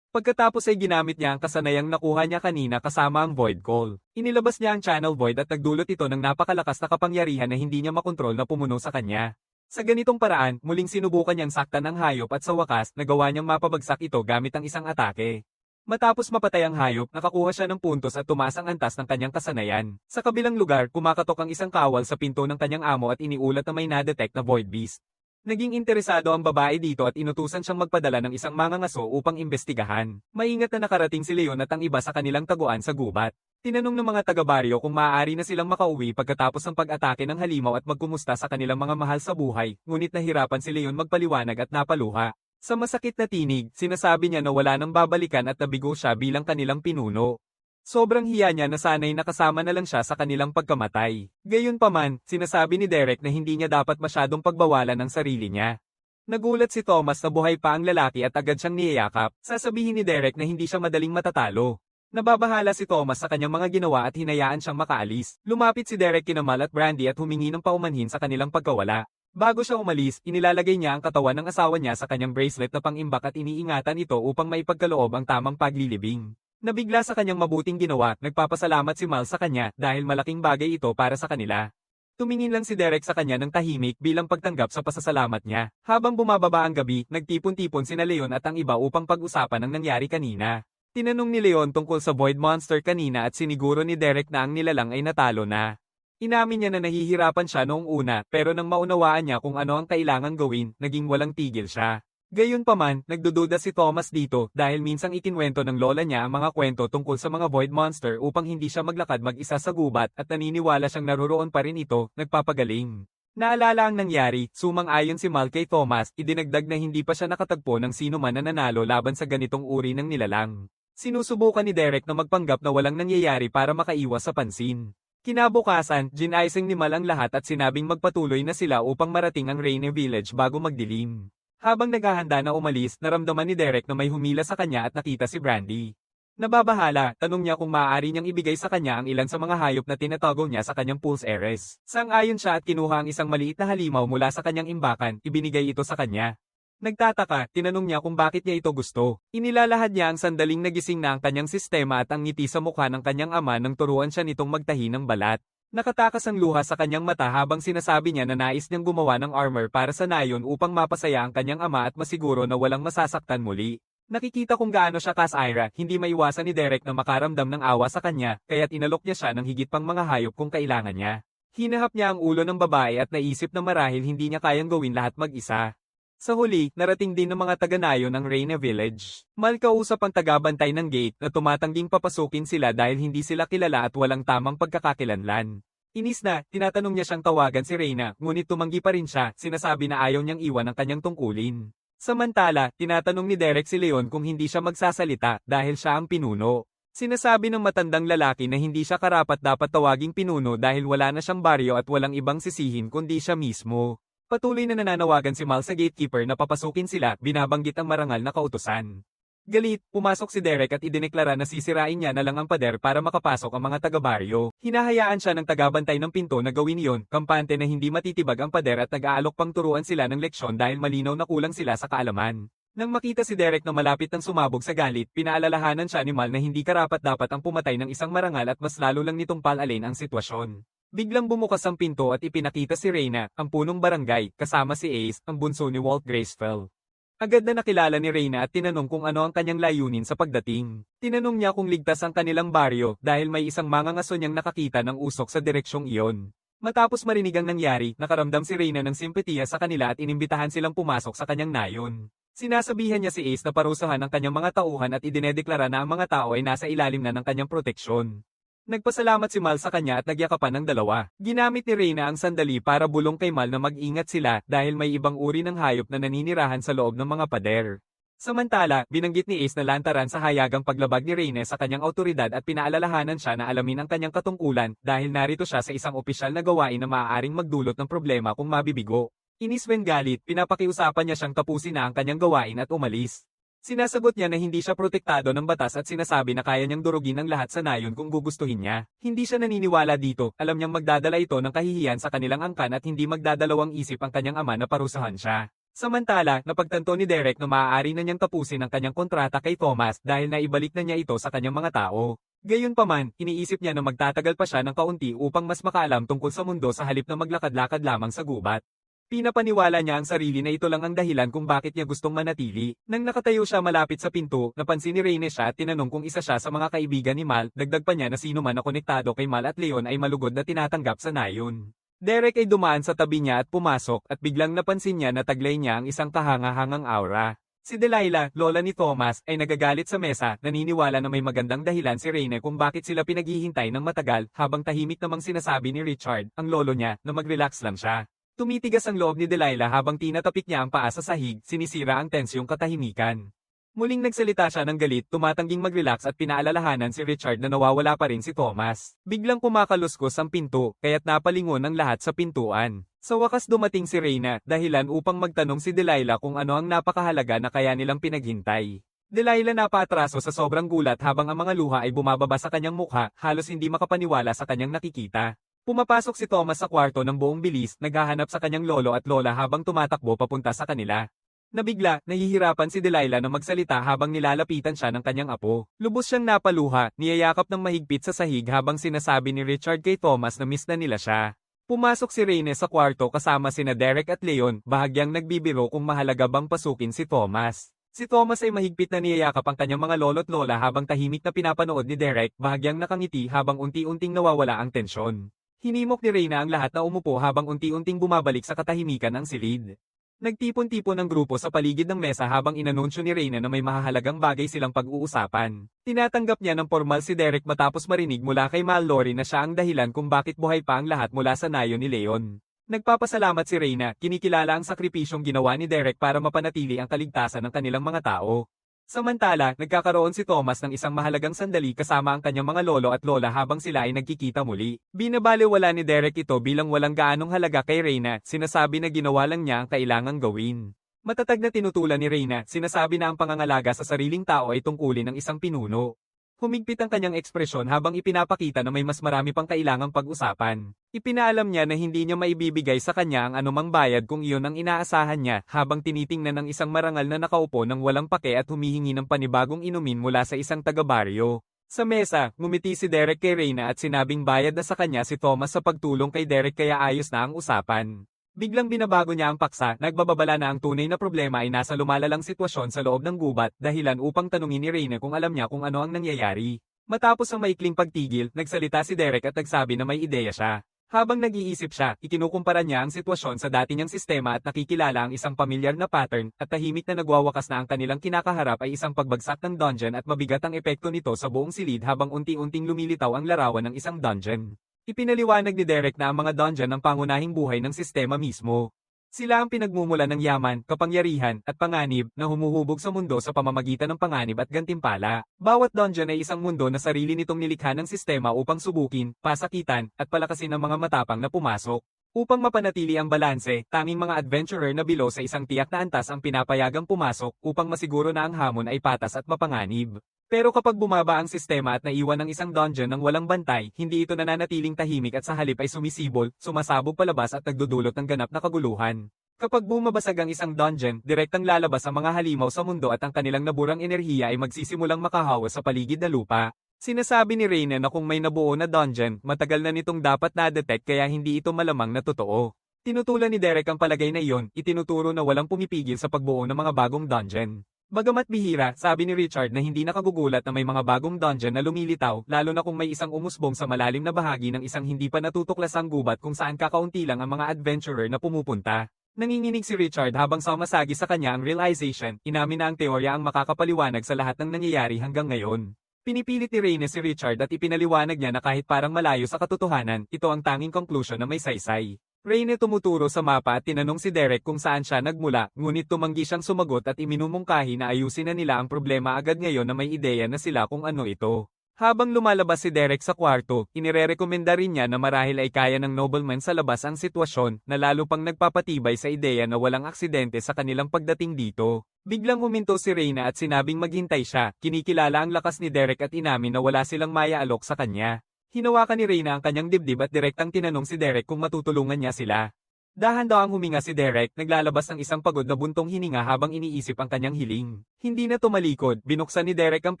Pagkatapos ay ginamit niya ang kasanayang nakuha niya kanina kasama ang Void Call. Inilabas niya ang Channel Void at nagdulot ito ng napakalakas na kapangyarihan na hindi niya makontrol na pumuno sa kanya. Sa ganitong paraan, muling sinubukan niyang saktan ang hayop at sa wakas, nagawa niyang mapabagsak ito gamit ang isang atake. Matapos mapatay ang hayop, nakakuha siya ng puntos at tumaas ang antas ng kanyang kasanayan. Sa kabilang lugar, kumakatok ang isang kawal sa pinto ng kanyang amo at iniulat na may na-detect na void beast. Naging interesado ang babae dito at inutusan siyang magpadala ng isang mangangaso upang imbestigahan. Maingat na nakarating si Leon at ang iba sa kanilang taguan sa gubat. Tinanong ng mga taga-baryo kung maaari na silang makauwi pagkatapos ng pag-atake ng halimaw at magkumusta sa kanilang mga mahal sa buhay, ngunit nahirapan si Leon magpaliwanag at napaluha. Sa masakit na tinig, sinasabi niya na wala nang babalikan at nabigo siya bilang kanilang pinuno. Sobrang hiya niya na sana'y nakasama na lang siya sa kanilang pagkamatay. Gayunpaman, sinasabi ni Derek na hindi niya dapat masyadong pagbawalan ang sarili niya. Nagulat si Thomas na buhay pa ang lalaki at agad siyang niyayakap. Sasabihin ni Derek na hindi siya madaling matatalo. Nababahala si Thomas sa kanyang mga ginawa at hinayaan siyang makaalis. Lumapit si Derek kina Mal at Brandy at humingi ng paumanhin sa kanilang pagkawala. Bago siya umalis, inilalagay niya ang katawan ng asawa niya sa kanyang bracelet na pang-imbak at iniingatan ito upang maipagkaloob ang tamang paglilibing. Nabigla sa kanyang mabuting ginawa, nagpapasalamat si Mal sa kanya dahil malaking bagay ito para sa kanila. Tumingin lang si Derek sa kanya ng tahimik bilang pagtanggap sa pasasalamat niya. Habang bumababa ang gabi, nagtipon-tipon sina Leon at ang iba upang pag-usapan ang nangyari kanina. Tinanong ni Leon tungkol sa Void Monster kanina at siniguro ni Derek na ang nilalang ay natalo na. Inamin niya na nahihirapan siya noong una pero nang maunawaan niya kung ano ang kailangang gawin, naging walang tigil siya. Gayunpaman, nagdududa si Thomas dito dahil minsang ikinwento ng lola niya ang mga kwento tungkol sa mga Void Monster upang hindi siya maglakad mag-isa sa gubat at naniniwala siyang naroroon pa rin ito, nagpapagaling. Naalala ang nangyari, sumang-ayon si Mal kay Thomas, idinagdag na hindi pa siya nakatagpo ng sino man na nanalo laban sa ganitong uri ng nilalang. Sinusubukan ni Derek na magpanggap na walang nangyayari para makaiwas sa pansin. Kinabukasan, ginaising ni Mal ang lahat at sinabing magpatuloy na sila upang marating ang Rainy Village bago magdilim. Habang naghahanda na umalis, naramdaman ni Derek na may humila sa kanya at nakita si Brandy. Nababahala, tanong niya kung maaari niyang ibigay sa kanya ang ilan sa mga hayop na tinatago niya sa kanyang pulse heiress. Sang-ayon siya at kinuha ang isang maliit na halimaw mula sa kanyang imbakan, ibinigay ito sa kanya. Nagtataka, tinanong niya kung bakit niya ito gusto. Inilalahad niya ang sandaling nagising na ang kanyang sistema at ang ngiti sa mukha ng kanyang ama nang turuan siya nitong magtahi ng balat. Nakatakas ang luha sa kanyang mata habang sinasabi niya na nais niyang gumawa ng armor para sa nayon upang mapasaya ang kanyang ama at masiguro na walang masasaktan muli. Nakikita kung gaano siya kas-Ira, hindi maiwasan ni Derek na makaramdam ng awa sa kanya, kaya't inalok niya siya ng higit pang mga hayop kung kailangan niya. Hinahap niya ang ulo ng babae at naisip na marahil hindi niya kayang gawin lahat mag-isa. Sa huli, narating din ng mga taga-nayon ng Rainy Village. Mal kausap ang tagabantay ng gate na tumatangging papasukin sila dahil hindi sila kilala at walang tamang pagkakakilanlan. Inis na, tinatanong niya siyang tawagan si Reyna, ngunit tumanggi pa rin siya, sinasabi na ayaw niyang iwan ang kanyang tungkulin. Samantala, tinatanong ni Derek si Leon kung hindi siya magsasalita dahil siya ang pinuno. Sinasabi ng matandang lalaki na hindi siya karapat dapat tawaging pinuno dahil wala na siyang baryo at walang ibang sisihin kundi siya mismo. Patuloy na nananawagan si Mal sa gatekeeper na papasukin sila, binabanggit ang marangal na kautusan. Galit, pumasok si Derek at idineklara na sisirain niya na lang ang pader para makapasok ang mga taga-baryo. Hinahayaan siya ng tagabantay ng pinto na gawin iyon, kampante na hindi matitibag ang pader at nag-aalok pang turuan sila ng leksyon dahil malinaw na kulang sila sa kaalaman. Nang makita si Derek na malapit ng sumabog sa galit, pinaalalahanan siya ni Mal na hindi karapat-dapat ang pumatay ng isang marangal at mas lalo lang nitong palalin ang sitwasyon. Biglang bumukas ang pinto at ipinakita si Reyna, ang punong barangay, kasama si Ace, ang bunso ni Walt Gracefell. Agad na nakilala ni Reyna at tinanong kung ano ang kanyang layunin sa pagdating. Tinanong niya kung ligtas ang kanilang baryo dahil may isang mangangaso niyang nakakita ng usok sa direksyong iyon. Matapos marinig ang nangyari, nakaramdam si Reyna ng simpatiya sa kanila at inimbitahan silang pumasok sa kanyang nayon. Sinasabihan niya si Ace na parusahan ang kanyang mga tauhan at idinedeklara na ang mga tao ay nasa ilalim na ng kanyang proteksyon. Nagpasalamat si Mal sa kanya at nagyakapan ng dalawa. Ginamit ni Reyna ang sandali para bulong kay Mal na mag-ingat sila dahil may ibang uri ng hayop na naninirahan sa loob ng mga pader. Samantala, binanggit ni Ace na lantaran sa hayagang paglabag ni Reyna sa kanyang autoridad at pinaalalahanan siya na alamin ang kanyang katungkulan dahil narito siya sa isang opisyal na gawain na maaaring magdulot ng problema kung mabibigo. Inis when galit, pinapakiusapan niya siyang tapusin na ang kanyang gawain at umalis. Sinasagot niya na hindi siya protektado ng batas at sinasabi na kaya niyang durugin ang lahat sa nayon kung gugustuhin niya. Hindi siya naniniwala dito, alam niyang magdadala ito ng kahihiyan sa kanilang angkan at hindi magdadalawang isip ang kanyang ama na parusahan siya. Samantala, napagtanto ni Derek na maaari na niyang tapusin ang kanyang kontrata kay Thomas dahil naibalik na niya ito sa kanyang mga tao. Gayunpaman, iniisip niya na magtatagal pa siya ng kaunti upang mas makaalam tungkol sa mundo sa halip na maglakad-lakad lamang sa gubat. Pinapaniwala niya ang sarili na ito lang ang dahilan kung bakit niya gustong manatili. Nang nakatayo siya malapit sa pinto, napansin ni Reyne siya at tinanong kung isa siya sa mga kaibigan ni Mal, dagdag pa niya na sino man na konektado kay Mal at Leon ay malugod na tinatanggap sa nayon. Derek ay dumaan sa tabi niya at pumasok at biglang napansin niya na taglay niya ang isang kahanga-hangang aura. Si Delilah, lola ni Thomas, ay nagagalit sa mesa, naniniwala na may magandang dahilan si Reyne kung bakit sila pinaghihintay ng matagal, habang tahimik namang sinasabi ni Richard, ang lolo niya, na mag-relax lang siya. Tumitigas ang loob ni Delilah habang tinatapik niya ang paa sa sahig, sinisira ang tensyong katahimikan. Muling nagsalita siya ng galit, tumatangging mag-relax at pinaalalahanan si Richard na nawawala pa rin si Thomas. Biglang kumakaluskos ang pinto, kaya't napalingon ang lahat sa pintuan. Sa wakas dumating si Reyna, dahilan upang magtanong si Delilah kung ano ang napakahalaga na kaya nilang pinaghintay. Delilah napaatraso sa sobrang gulat habang ang mga luha ay bumababa sa kanyang mukha, halos hindi makapaniwala sa kanyang nakikita. Pumapasok si Thomas sa kwarto ng buong bilis, naghahanap sa kanyang lolo at lola habang tumatakbo papunta sa kanila. Nabigla, nahihirapan si Delilah na magsalita habang nilalapitan siya ng kanyang apo. Lubos siyang napaluha, niyayakap ng mahigpit sa sahig habang sinasabi ni Richard kay Thomas na miss na nila siya. Pumasok si Reyne sa kwarto kasama sina Derek at Leon, bahagyang nagbibiro kung mahalaga bang pasukin si Thomas. Si Thomas ay mahigpit na niyayakap ang kanyang mga lolo't lola habang tahimik na pinapanood ni Derek, bahagyang nakangiti habang unti-unting nawawala ang tensyon. Hinimok ni Reyna ang lahat na umupo habang unti-unting bumabalik sa katahimikan ang silid. Nagtipon-tipon ang grupo sa paligid ng mesa habang inanunsyo ni Reyna na may mahahalagang bagay silang pag-uusapan. Tinatanggap niya ng formal si Derek matapos marinig mula kay Mallory na siya ang dahilan kung bakit buhay pa ang lahat mula sa nayon ni Leon. Nagpapasalamat si Reyna, kinikilala ang sakripisyong ginawa ni Derek para mapanatili ang kaligtasan ng kanilang mga tao. Samantala, nagkakaroon si Thomas ng isang mahalagang sandali kasama ang kanyang mga lolo at lola habang sila ay nagkikita muli. Binabalewala ni Derek ito bilang walang gaanong halaga kay Reyna, sinasabi na ginawa lang niya ang kailangang gawin. Matatag na tinutulan ni Reyna, sinasabi na ang pangangalaga sa sariling tao ay tungkulin ng isang pinuno. Humigpit ang kanyang ekspresyon habang ipinapakita na may mas marami pang kailangang pag-usapan. Ipinaalam niya na hindi niya maibibigay sa kanya ang anumang bayad kung iyon ang inaasahan niya habang tinitingnan ng isang marangal na nakaupo ng walang pake at humihingi ng panibagong inumin mula sa isang taga-baryo. Sa mesa, ngumiti si Derek kay Reyna at sinabing bayad na sa kanya si Thomas sa pagtulong kay Derek kaya ayos na ang usapan. Biglang binabago niya ang paksa, nagbababala na ang tunay na problema ay nasa lumalalang sitwasyon sa loob ng gubat, dahilan upang tanungin ni Reyna kung alam niya kung ano ang nangyayari. Matapos ang maikling pagtigil, nagsalita si Derek at nagsabi na may ideya siya. Habang nag-iisip siya, ikinukumpara niya ang sitwasyon sa dati niyang sistema at nakikilala ang isang pamilyar na pattern, at tahimik na nagwawakas na ang kanilang kinakaharap ay isang pagbagsak ng dungeon at mabigat ang epekto nito sa buong silid habang unti-unting lumilitaw ang larawan ng isang dungeon. Ipinaliwanag ni Derek na ang mga dungeon ang pangunahing buhay ng sistema mismo. Sila ang pinagmumula ng yaman, kapangyarihan, at panganib na humuhubog sa mundo sa pamamagitan ng panganib at gantimpala. Bawat dungeon ay isang mundo na sarili nitong nilikha ng sistema upang subukin, pasakitan, at palakasin ang mga matapang na pumasok. Upang mapanatili ang balanse, tanging mga adventurer na below sa isang tiyak na antas ang pinapayagang pumasok upang masiguro na ang hamon ay patas at mapanganib. Pero kapag bumaba ang sistema at naiwan ng isang dungeon ng walang bantay, hindi ito nananatiling tahimik at sa halip ay sumisibol, sumasabog palabas at nagdudulot ng ganap na kaguluhan. Kapag bumabasag ang isang dungeon, direktang lalabas ang mga halimaw sa mundo at ang kanilang naburang enerhiya ay magsisimulang makahawa sa paligid na lupa. Sinasabi ni Reyna na kung may nabuo na dungeon, matagal na nitong dapat na-detect kaya hindi ito malamang na totoo. Tinutulan ni Derek ang palagay na iyon, itinuturo na walang pumipigil sa pagbuo ng mga bagong dungeon. Bagamat bihira, sabi ni Richard na hindi nakagugulat na may mga bagong dungeon na lumilitaw, lalo na kung may isang umusbong sa malalim na bahagi ng isang hindi pa natutuklasang gubat kung saan kakaunti lang ang mga adventurer na pumupunta. Nanginginig si Richard habang sumasagi sa kanya ang realization, inamin na ang teorya ang makakapaliwanag sa lahat ng nangyayari hanggang ngayon. Pinipilit ni Reyna si Richard at ipinaliwanag niya na kahit parang malayo sa katotohanan, ito ang tanging conclusion na may saysay. Reyna tumuturo sa mapa at tinanong si Derek kung saan siya nagmula, ngunit tumanggi siyang sumagot at iminumungkahi na ayusin na nila ang problema agad ngayon na may ideya na sila kung ano ito. Habang lumalabas si Derek sa kwarto, inirerekomenda rin niya na marahil ay kaya ng nobleman sa labas ang sitwasyon, na lalo pang nagpapatibay sa ideya na walang aksidente sa kanilang pagdating dito. Biglang huminto si Reyna at sinabing maghintay siya, kinikilala ang lakas ni Derek at inamin na wala silang maya-alok sa kanya. Hinawakan ni Reyna ang kanyang dibdib at direktang tinanong si Derek kung matutulungan niya sila. Dahan-dahang huminga si Derek, naglalabas ng isang pagod na buntong hininga habang iniisip ang kanyang hiling. Hindi na tumalikod, binuksan ni Derek ang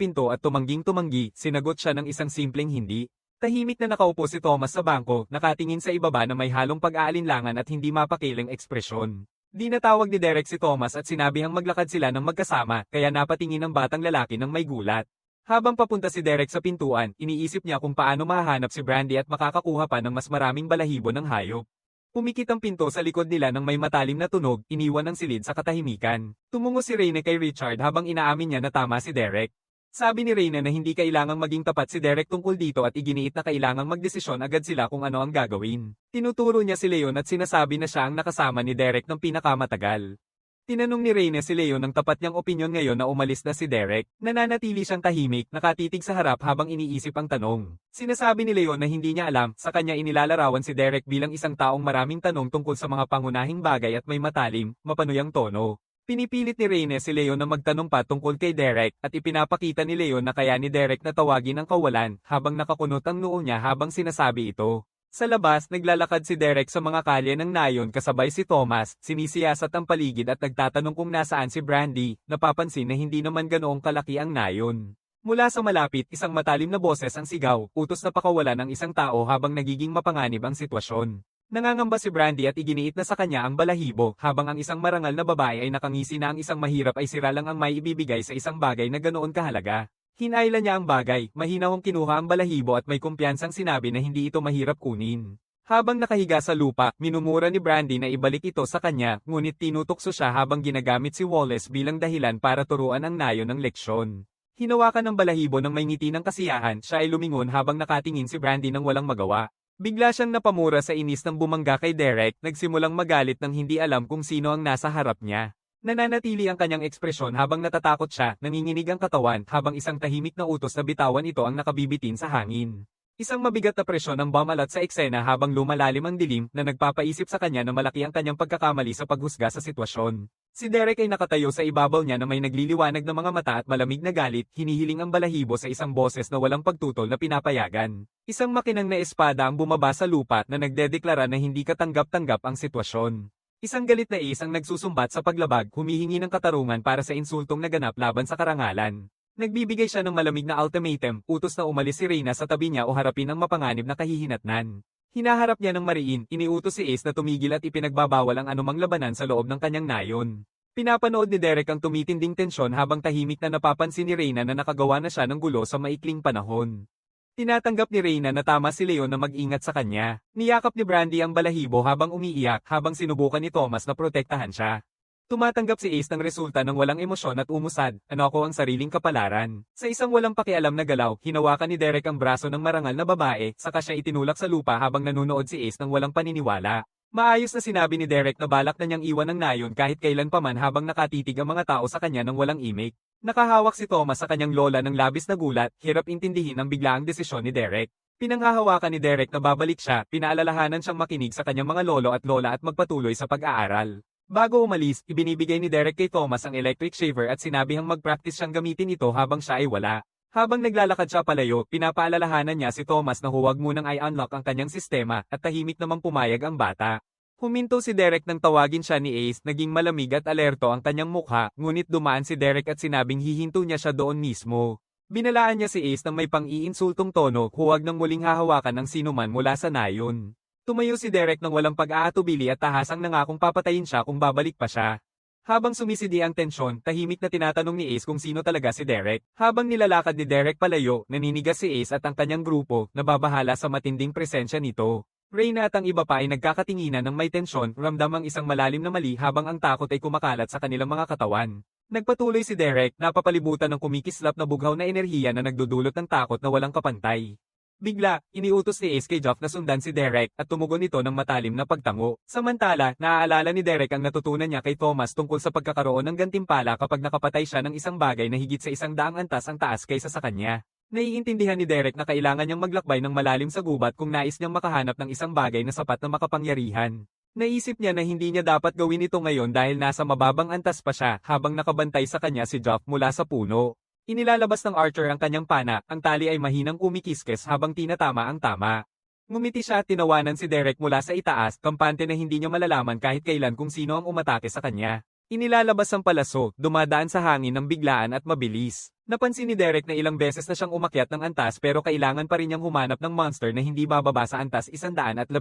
pinto at tumangging-tumanggi, sinagot siya ng isang simpleng hindi. Tahimik na nakaupo si Thomas sa bangko, nakatingin sa ibaba na may halong pag-aalinlangan at hindi mapakiling ekspresyon. Di natawag ni Derek si Thomas at sinabihang maglakad sila ng magkasama, kaya napatingin ang batang lalaki ng may gulat. Habang papunta si Derek sa pintuan, iniisip niya kung paano mahahanap si Brandy at makakakuha pa ng mas maraming balahibo ng hayop. Pumikit ang pinto sa likod nila ng may matalim na tunog, iniwan ang silid sa katahimikan. Tumungo si Reyna kay Richard habang inaamin niya na tama si Derek. Sabi ni Reyna na hindi kailangang maging tapat si Derek tungkol dito at iginiit na kailangang magdesisyon agad sila kung ano ang gagawin. Tinuturo niya si Leon at sinasabi na siya ang nakasama ni Derek ng pinakamatagal. Tinanong ni Reyna si Leon ng tapat niyang opinyon ngayon na umalis na si Derek. Nananatili siyang tahimik, nakatitig sa harap habang iniisip ang tanong. Sinasabi ni Leon na hindi niya alam, sa kanya inilalarawan si Derek bilang isang taong maraming tanong tungkol sa mga pangunahing bagay at may matalim, mapanuyang tono. Pinipilit ni Reyna si Leon na magtanong pa tungkol kay Derek at ipinapakita ni Leon na kaya ni Derek na tawagin ang kawalan habang nakakunot ang noo niya habang sinasabi ito. Sa labas, naglalakad si Derek sa mga kalye ng nayon kasabay si Thomas, sinisiyasat ang paligid at nagtatanong kung nasaan si Brandy, napapansin na hindi naman ganoong kalaki ang nayon. Mula sa malapit, isang matalim na boses ang sigaw, utos na pakawalan ng isang tao habang nagiging mapanganib ang sitwasyon. Nangangamba si Brandy at iginiit na sa kanya ang balahibo, habang ang isang marangal na babae ay nakangisi na ang isang mahirap ay sira lang ang may ibibigay sa isang bagay na ganoon kahalaga. Hinailan niya ang bagay, mahinahong kinuha ang balahibo at may kumpiyansang sinabi na hindi ito mahirap kunin. Habang nakahiga sa lupa, minumura ni Brandy na ibalik ito sa kanya, ngunit tinutokso siya habang ginagamit si Wallace bilang dahilan para turuan ang nayon ng leksyon. Hinawakan ng balahibo ng may ngiti ng kasiyahan, siya ay lumingon habang nakatingin si Brandy ng walang magawa. Bigla siyang napamura sa inis ng bumangga kay Derek, nagsimulang magalit nang hindi alam kung sino ang nasa harap niya. Nananatili ang kanyang ekspresyon habang natatakot siya, nanginginig ang katawan habang isang tahimik na utos na bitawan ito ang nakabibitin sa hangin. Isang mabigat na presyon ang bumalat sa eksena habang lumalalim ang dilim na nagpapaisip sa kanya na malaki ang kanyang pagkakamali sa paghusga sa sitwasyon. Si Derek ay nakatayo sa ibabaw niya na may nagliliwanag na mga mata at malamig na galit, hinihiling ang balahibo sa isang boses na walang pagtutol na pinapayagan. Isang makinang na espada ang bumaba sa lupa na nagdedeklara na hindi katanggap-tanggap ang sitwasyon. Isang galit na ang nagsusumbat sa paglabag, humihingi ng katarungan para sa insultong naganap laban sa karangalan. Nagbibigay siya ng malamig na ultimatum, utos na umalis si Reyna sa tabi niya o harapin ang mapanganib na kahihinatnan. Hinaharap niya ng mariin, iniutos si Ace na tumigil at ipinagbabawal ang anumang labanan sa loob ng kanyang nayon. Pinapanood ni Derek ang tumitinding tensyon habang tahimik na napapansin ni Reyna na nakagawa na siya ng gulo sa maikling panahon. Tinatanggap ni Reyna na tama si Leon na mag-ingat sa kanya. Niyakap ni Brandy ang balahibo habang umiiyak habang sinubukan ni Thomas na protektahan siya. Tumatanggap si Ace ng resulta ng walang emosyon at umusad, anoko ang sariling kapalaran. Sa isang walang pakialam na galaw, hinawakan ni Derek ang braso ng marangal na babae, saka siya itinulak sa lupa habang nanunood si Ace ng walang paniniwala. Maayos na sinabi ni Derek na balak na niyang iwan ang nayon kahit kailan paman habang nakatitig ang mga tao sa kanya ng walang imik. Nakahawak si Thomas sa kanyang lola ng labis na gulat, hirap intindihin ang biglaang desisyon ni Derek. Pinanghahawakan ni Derek na babalik siya, pinaalalahanan siyang makinig sa kanyang mga lolo at lola at magpatuloy sa pag-aaral. Bago umalis, ibinibigay ni Derek kay Thomas ang electric shaver at sinabihang mag-practice siyang gamitin ito habang siya ay wala. Habang naglalakad siya palayo, pinapaalalahanan niya si Thomas na huwag munang i-unlock ang kanyang sistema at tahimik namang pumayag ang bata. Huminto si Derek nang tawagin siya ni Ace, naging malamig at alerto ang kanyang mukha, ngunit dumaan si Derek at sinabing hihinto niya siya doon mismo. Binalaan niya si Ace ng may pang-iinsultong tono, huwag nang muling hahawakan ng sinuman mula sa nayon. Tumayo si Derek ng walang pag-aatubili at tahasang nangakong papatayin siya kung babalik pa siya. Habang sumisidi ang tensyon, tahimik na tinatanong ni Ace kung sino talaga si Derek. Habang nilalakad ni Derek palayo, naninigas si Ace at ang kanyang grupo, nababahala sa matinding presensya nito. Reyna at ang iba pa ay nagkakatinginan ng may tensyon, ramdam ang isang malalim na mali habang ang takot ay kumakalat sa kanilang mga katawan. Nagpatuloy si Derek, napapalibutan ng kumikislap na bughaw na enerhiya na nagdudulot ng takot na walang kapantay. Bigla, iniutos ni Ace kay Geoff na sundan si Derek at tumugon ito ng matalim na pagtango. Samantala, naaalala ni Derek ang natutunan niya kay Thomas tungkol sa pagkakaroon ng gantimpala kapag nakapatay siya ng isang bagay na higit sa 100 antas ang taas kaysa sa kanya. Naiintindihan ni Derek na kailangan niyang maglakbay ng malalim sa gubat kung nais niyang makahanap ng isang bagay na sapat na makapangyarihan. Naisip niya na hindi niya dapat gawin ito ngayon dahil nasa mababang antas pa siya habang nakabantay sa kanya si Geoff mula sa puno. Inilalabas ng Archer ang kanyang pana, ang tali ay mahinang kumikiskes habang tinatama ang tama. Ngumiti siya at tinawanan si Derek mula sa itaas, kampante na hindi niya malalaman kahit kailan kung sino ang umatake sa kanya. Inilalabas ang palaso, dumadaan sa hangin ng biglaan at mabilis. Napansin ni Derek na ilang beses na siyang umakyat ng antas pero kailangan pa rin niyang humanap ng monster na hindi bababa sa antas 112.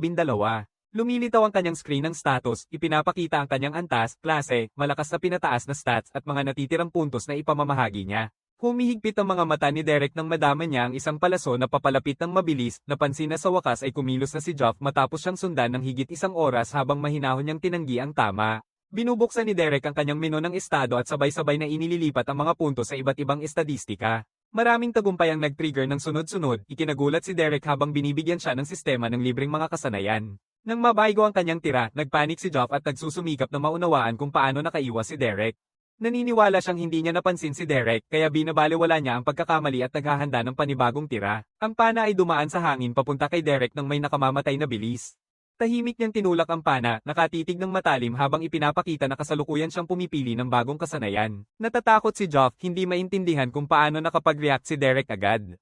Lumilitaw ang kanyang screen ng status, ipinapakita ang kanyang antas, klase, malakas na pinataas na stats at mga natitirang puntos na ipamamahagi niya. Humihigpit ang mga mata ni Derek nang madama niya ang isang palaso na papalapit ng mabilis, napansin na sa wakas ay kumilos na si Geoff matapos siyang sundan ng higit 1 oras habang mahinahon niyang tinanggi ang tama. Binubuksan ni Derek ang kanyang menu ng estado at sabay-sabay na inililipat ang mga puntos sa iba't ibang estadistika. Maraming tagumpay ang nag-trigger ng sunod-sunod, ikinagulat si Derek habang binibigyan siya ng sistema ng libreng mga kasanayan. Nang mabago ang kanyang tira, nagpanik si Geoff at nagsusumikap na maunawaan kung paano nakaiwas si Derek. Naniniwala siyang hindi niya napansin si Derek, kaya binabalewala niya ang pagkakamali at naghahanda ng panibagong tira. Ang pana ay dumaan sa hangin papunta kay Derek nang may nakamamatay na bilis. Tahimik niyang tinulak ang pana, nakatitig ng matalim habang ipinapakita na kasalukuyan siyang pumipili ng bagong kasanayan. Natatakot si Geoff, hindi maintindihan kung paano nakapag-react si Derek agad.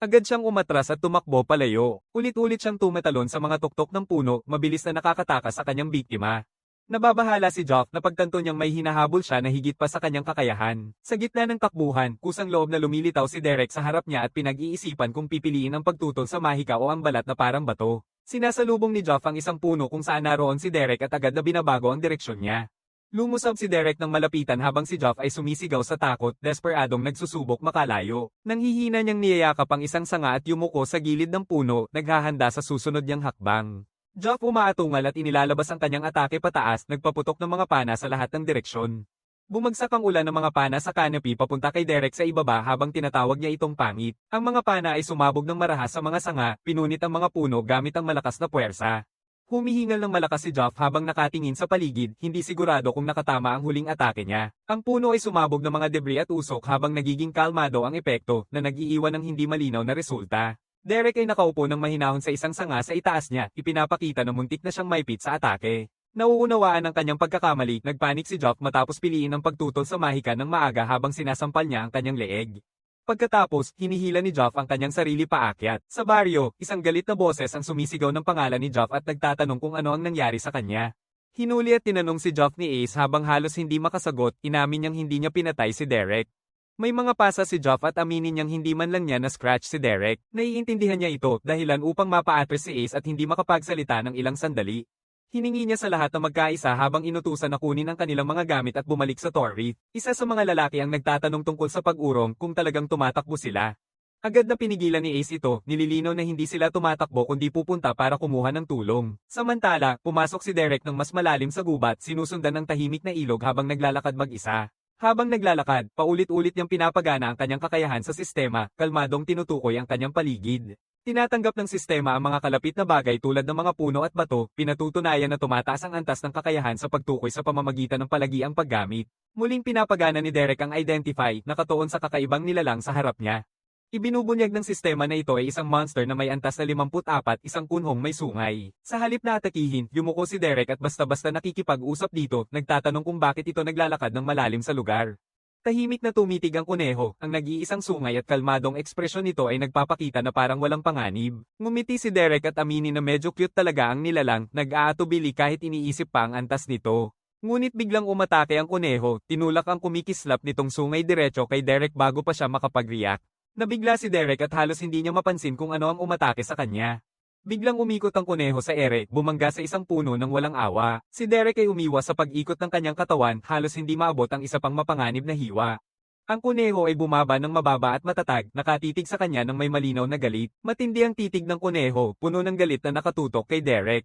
Agad siyang umatras at tumakbo palayo. Ulit-ulit siyang tumatalon sa mga tuktok ng puno, mabilis na nakakatakas sa kanyang biktima. Nababahala si Geoff na pagtanto niyang may hinahabol siya na higit pa sa kanyang kakayahan. Sa gitna ng takbuhan, kusang loob na lumilitaw si Derek sa harap niya at pinag-iisipan kung pipiliin ang pagtutol sa mahika o ang balat na parang bato. Sinasalubong ni Geoff ang isang puno kung saan naroon si Derek at agad na binabago ang direksyon niya. Lumusab si Derek ng malapitan habang si Geoff ay sumisigaw sa takot, desperadong nagsusubok makalayo. Nanghihina niyang niyayakap ang isang sanga at yumuko sa gilid ng puno, naghahanda sa susunod niyang hakbang. Geoff umaatungal at inilalabas ang kanyang atake pataas, nagpaputok ng mga pana sa lahat ng direksyon. Bumagsak ang ulan ng mga pana sa canopy papunta kay Derek sa ibaba habang tinatawag niya itong pangit. Ang mga pana ay sumabog ng marahas sa mga sanga, pinunit ang mga puno gamit ang malakas na puwersa. Humihingal ng malakas si Geoff habang nakatingin sa paligid, hindi sigurado kung nakatama ang huling atake niya. Ang puno ay sumabog ng mga debris at usok habang nagiging kalmado ang epekto na nag-iiwan ng hindi malinaw na resulta. Derek ay nakaupo ng mahinahon sa isang sanga sa itaas niya, ipinapakita na muntik na siyang maipit sa atake. Nauunawaan ang kanyang pagkakamali, nagpanik si Geoff matapos piliin ang pagtutol sa mahika ng maaga habang sinasampal niya ang kanyang leeg. Pagkatapos, hinihila ni Geoff ang kanyang sarili paakyat. Sa baryo, isang galit na boses ang sumisigaw ng pangalan ni Geoff at nagtatanong kung ano ang nangyari sa kanya. Hinuli at tinanong si Geoff ni Ace habang halos hindi makasagot, inamin niyang hindi niya pinatay si Derek. May mga pasa si Geoff at aminin niyang hindi man lang niya na-scratch si Derek. Naiintindihan niya ito, dahilan upang mapa-address si Ace at hindi makapagsalita ng ilang sandali. Hiningi niya sa lahat na magkaisa habang inutusan na kunin ang kanilang mga gamit at bumalik sa Torreith. Isa sa mga lalaki ang nagtatanong tungkol sa pag-urong kung talagang tumatakbo sila. Agad na pinigilan ni Ace ito, nililinaw na hindi sila tumatakbo kundi pupunta para kumuha ng tulong. Samantala, pumasok si Derek ng mas malalim sa gubat, sinusundan ng tahimik na ilog habang naglalakad mag-isa. Habang naglalakad, paulit-ulit niyang pinapagana ang kanyang kakayahan sa sistema, kalmadong tinutukoy ang kanyang paligid. Tinatanggap ng sistema ang mga kalapit na bagay tulad ng mga puno at bato, pinatutunayan na tumataas ang antas ng kakayahan sa pagtukoy sa pamamagitan ng palagiang paggamit. Muling pinapagana ni Derek ang Identify, nakatuon sa kakaibang nilalang sa harap niya. Ibinubunyag ng sistema na ito ay isang monster na may antas na 54, isang kunhong may sungay. Sa halip na atakihin, yumuko si Derek at basta-basta nakikipag-usap dito, nagtatanong kung bakit ito naglalakad ng malalim sa lugar. Tahimik na tumitig ang kuneho, ang nag-iisang sungay at kalmadong ekspresyon nito ay nagpapakita na parang walang panganib. Ngumiti si Derek at aminin na medyo cute talaga ang nilalang, nag-aatubili kahit iniisip pa ang antas nito. Ngunit biglang umatake ang kuneho, tinulak ang kumikislap nitong sungay diretso kay Derek bago pa siya makapag-react. Nabigla si Derek at halos hindi niya mapansin kung ano ang umatake sa kanya. Biglang umikot ang kuneho sa ere, bumangga sa isang puno ng walang awa. Si Derek ay umiwas sa pag-ikot ng kanyang katawan, halos hindi maabot ang isa pang mapanganib na hiwa. Ang kuneho ay bumaba ng mababa at matatag, nakatitig sa kanya ng may malinaw na galit. Matindi ang titig ng kuneho, puno ng galit na nakatutok kay Derek.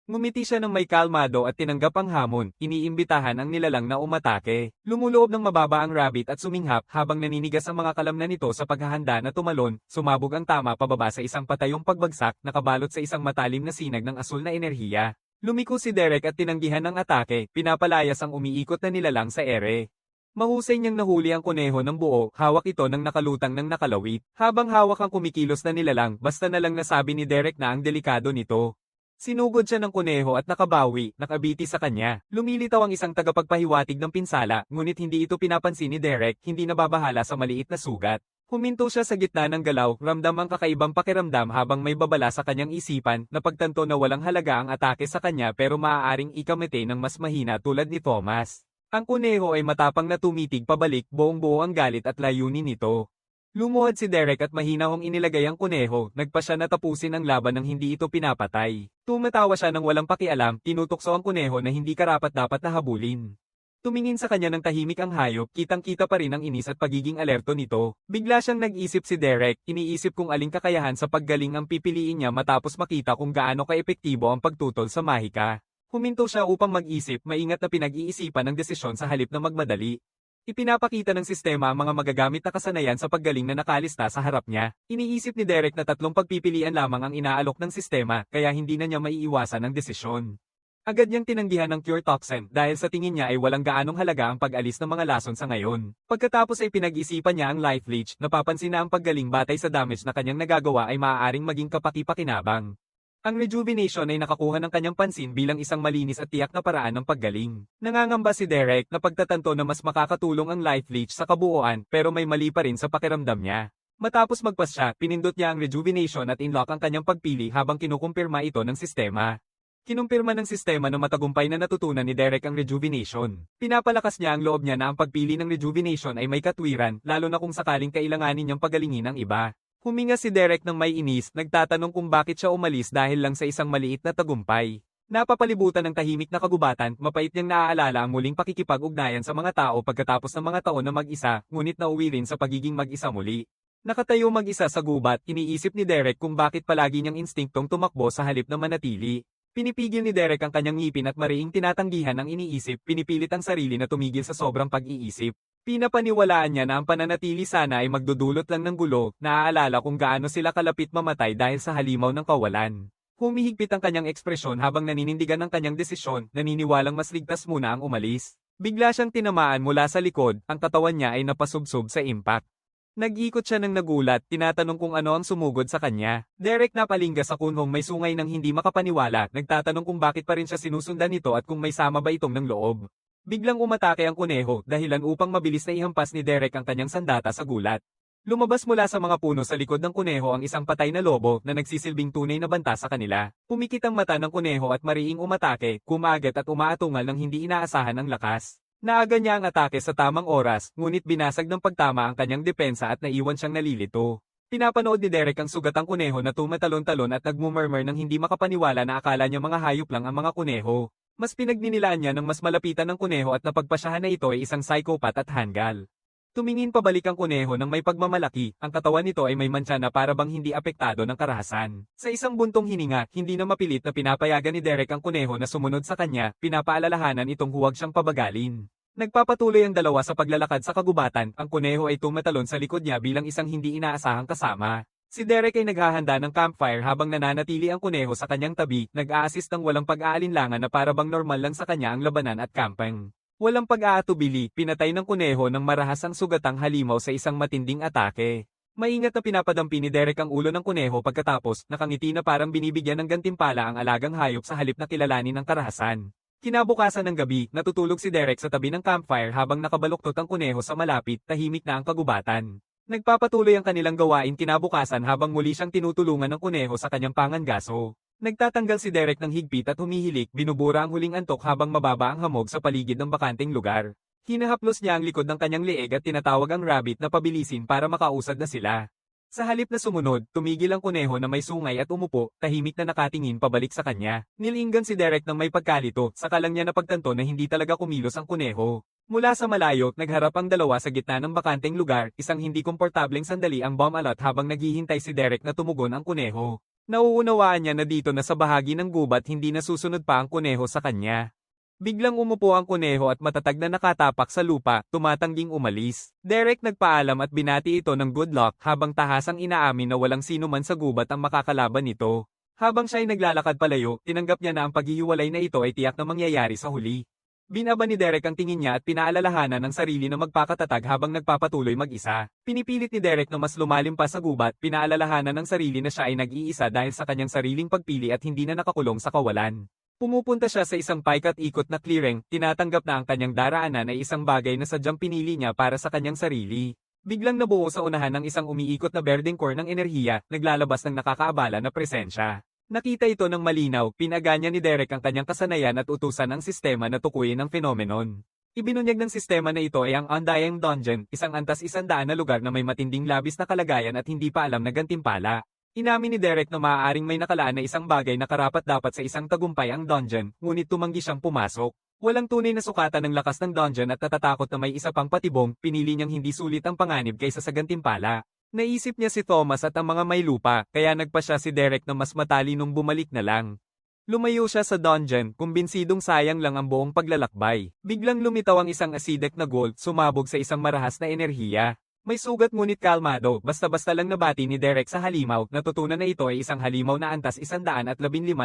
Ngumiti siya ng may kalmado at tinanggap ang hamon, iniimbitahan ang nilalang na umatake. Lumuloob ng mababa ang rabbit at suminghap habang naninigas ang mga kalamnan nito sa paghahanda na tumalon, sumabog ang tama pababa sa isang patayong pagbagsak, nakabalot sa isang matalim na sinag ng asul na enerhiya. Lumiko si Derek at tinanggihan ng atake, pinapalayas ang umiikot na nilalang sa ere. Mahusay niyang nahuli ang kuneho ng buo, hawak ito ng nakalutang ng nakalawit. Habang hawak ang kumikilos na nilalang, basta na lang nasabi ni Derek na ang delikado nito. Sinugod siya ng kuneho at nakabawi, nakabiti sa kanya. Lumilitaw ang isang tagapagpahiwatig ng pinsala, ngunit hindi ito pinapansin ni Derek, hindi nababahala sa maliit na sugat. Huminto siya sa gitna ng galaw, ramdam ang kakaibang pakiramdam habang may babala sa kanyang isipan, napagtanto na walang halaga ang atake sa kanya pero maaaring ikamete ng mas mahina tulad ni Thomas. Ang kuneho ay matapang na tumitig pabalik, buong-buo ang galit at layunin nito. Lumuhod si Derek at mahinahong inilagay ang kuneho, nagpa siya na tapusin ang laban nang hindi ito pinapatay. Tumatawa siya ng walang pakialam, tinutukso ang kuneho na hindi karapat-dapat na habulin. Tumingin sa kanya ng tahimik ang hayop, kitang-kita pa rin ang inis at pagiging alerto nito. Bigla siyang nag-isip si Derek, iniisip kung aling kakayahan sa paggaling ang pipiliin niya matapos makita kung gaano kaepektibo ang pagtutol sa mahika. Huminto siya upang mag-isip, maingat na pinag-iisipan ang desisyon sa halip na magmadali. Ipinapakita ng sistema ang mga magagamit na kasanayan sa paggaling na nakalista sa harap niya. Iniisip ni Derek na 3 pagpipilian lamang ang inaalok ng sistema, kaya hindi na niya maiiwasan ang desisyon. Agad niyang tinanggihan ng cure toxin dahil sa tingin niya ay walang gaanong halaga ang pag-alis ng mga lason sa ngayon. Pagkatapos ay pinag-isipan niya ang life leech, napapansin na ang paggaling batay sa damage na kanyang nagagawa ay maaaring maging kapaki-pakinabang. Ang rejuvenation ay nakakuha ng kanyang pansin bilang isang malinis at tiyak na paraan ng paggaling. Nangangamba si Derek na pagtatanto na mas makakatulong ang life leech sa kabuuan pero may mali pa rin sa pakiramdam niya. Matapos magpas siya, pinindot niya ang rejuvenation at inlock ang kanyang pagpili habang kinukumpirma ito ng sistema. Kinumpirma ng sistema na matagumpay na natutunan ni Derek ang rejuvenation. Pinapalakas niya ang loob niya na ang pagpili ng rejuvenation ay may katwiran, lalo na kung sakaling kailanganin niyang pagalingin ang iba. Huminga si Derek ng may inis, nagtatanong kung bakit siya umalis dahil lang sa isang maliit na tagumpay. Napapalibutan ng tahimik na kagubatan, mapait niyang naaalala ang muling pakikipag-ugnayan sa mga tao pagkatapos ng mga taon na mag-isa, ngunit nauwi rin sa pagiging mag-isa muli. Nakatayo mag-isa sa gubat, iniisip ni Derek kung bakit palagi niyang instinktong tumakbo sa halip na manatili. Pinipigil ni Derek ang kanyang ngipin at mariing tinatanggihan ang iniisip, pinipilit ang sarili na tumigil sa sobrang pag-iisip. Pinapaniwalaan niya na ang pananatili sana ay magdudulot lang ng gulo, naaalala kung gaano sila kalapit mamatay dahil sa halimaw ng kawalan. Humihigpit ang kanyang ekspresyon habang naninindigan ng kanyang desisyon, naniniwalang mas ligtas muna ang umalis. Bigla siyang tinamaan mula sa likod, ang katawan niya ay napasubsob sa impact. Nag-ikot siya ng nagulat, tinatanong kung ano ang sumugod sa kanya. Derek napalinga sa kunhong may sungay ng hindi makapaniwala, nagtatanong kung bakit pa rin siya sinusundan nito at kung may sama ba itong ng loob. Biglang umatake ang kuneho, dahilan upang mabilis na ihampas ni Derek ang kanyang sandata sa gulat. Lumabas mula sa mga puno sa likod ng kuneho ang isang patay na lobo na nagsisilbing tunay na banta sa kanila. Pumikit ang mata ng kuneho at mariing umatake, kumagat at umaatungal ng hindi inaasahan ang lakas. Naaga niya ang atake sa tamang oras, ngunit binasag ng pagtama ang kanyang depensa at naiwan siyang nalilito. Pinapanood ni Derek ang sugatang kuneho na tumatalon-talon at nagmumurmur ng hindi makapaniwala na akala niya mga hayop lang ang mga kuneho. Mas pinagninilaan niya ng mas malapitan ng kuneho at napagpasyahan na ito ay isang psychopath at hanggal. Tumingin pabalik ang kuneho ng may pagmamalaki, ang katawan nito ay may mantsa na para bang hindi apektado ng karahasan. Sa isang buntong hininga, hindi na mapilit na pinapayagan ni Derek ang kuneho na sumunod sa kanya, pinapaalalahanan itong huwag siyang pabagalin. Nagpapatuloy ang dalawa sa paglalakad sa kagubatan, ang kuneho ay tumatalon sa likod niya bilang isang hindi inaasahang kasama. Si Derek ay naghahanda ng campfire habang nananatili ang kuneho sa kanyang tabi, nag-a-assist ng walang pag-aalinlangan na para bang normal lang sa kanya ang labanan at camping. Walang pag-aatubili, pinatay ng kuneho ng marahas ang sugatang halimaw sa isang matinding atake. Maingat na pinapadampi ni Derek ang ulo ng kuneho pagkatapos, nakangiti na parang binibigyan ng gantimpala ang alagang hayop sa halip na kilalanin ng karahasan. Kinabukasan ng gabi, natutulog si Derek sa tabi ng campfire habang nakabaluktot ang kuneho sa malapit, tahimik na ang kagubatan. Nagpapatuloy ang kanilang gawain kinabukasan habang muli siyang tinutulungan ng kuneho sa kanyang pangangaso. Nagtatanggal si Derek ng higpit at humihilik, binubura ang huling antok habang mababa ang hamog sa paligid ng bakanteng lugar. Hinahaplos niya ang likod ng kanyang leeg at tinatawag ang rabbit na pabilisin para makausad na sila. Sa halip na sumunod, tumigil ang kuneho na may sungay at umupo, tahimik na nakatingin pabalik sa kanya. Nilinggan si Derek ng may pagkalito, saka lang niya napagtanto na hindi talaga kumilos ang kuneho. Mula sa malayo, nagharap ang dalawa sa gitna ng bakanteng lugar, isang hindi komportableng sandali ang bomb-alot habang naghihintay si Derek na tumugon ang kuneho. Nauunawaan niya na dito na sa bahagi ng gubat hindi nasusunod pa ang kuneho sa kanya. Biglang umupo ang kuneho at matatag na nakatapak sa lupa, tumatangging umalis. Derek nagpaalam at binati ito ng good luck habang tahasang inaamin na walang sino man sa gubat ang makakalaban nito. Habang siya'y naglalakad palayo, tinanggap niya na ang paghihiwalay na ito ay tiyak na mangyayari sa huli. Binaba ni Derek ang tingin niya at pinaalalahanan ng sarili na magpakatatag habang nagpapatuloy mag-isa. Pinipilit ni Derek na mas lumalim pa sa gubat, pinaalalahanan ng sarili na siya ay nag-iisa dahil sa kanyang sariling pagpili at hindi na nakakulong sa kawalan. Pumupunta siya sa isang paikat-ikot na clearing, tinatanggap na ang kanyang daraanan ay isang bagay na sadyang pinili niya para sa kanyang sarili. Biglang nabuo sa unahan ng isang umiikot na berdeng core ng enerhiya, naglalabas ng nakakaabala na presensya. Nakita ito ng malinaw, pinaganya ni Derek ang kanyang kasanayan at utusan ang sistema na tukuyin ang phenomenon. Ibinunyag ng sistema na ito ay ang Undying Dungeon, isang antas 100 na lugar na may matinding labis na kalagayan at hindi pa alam na gantimpala. Inamin ni Derek na maaaring may nakalaan na isang bagay na karapat-dapat sa isang tagumpay ang dungeon, ngunit tumanggi siyang pumasok. Walang tunay na sukatan ng lakas ng dungeon at natatakot na may isa pang patibong, pinili niyang hindi sulit ang panganib kaysa sa gantimpala. Naisip niya si Thomas at ang mga may lupa, kaya nagpa siya si Derek na mas matalinong bumalik na lang. Lumayo siya sa dungeon, kumbinsidong sayang lang ang buong paglalakbay. Biglang lumitaw ang isang acidic na gold, sumabog sa isang marahas na enerhiya. May sugat ngunit kalmado, basta-basta lang nabati ni Derek sa halimaw, natutunan na ito ay isang halimaw na antas 115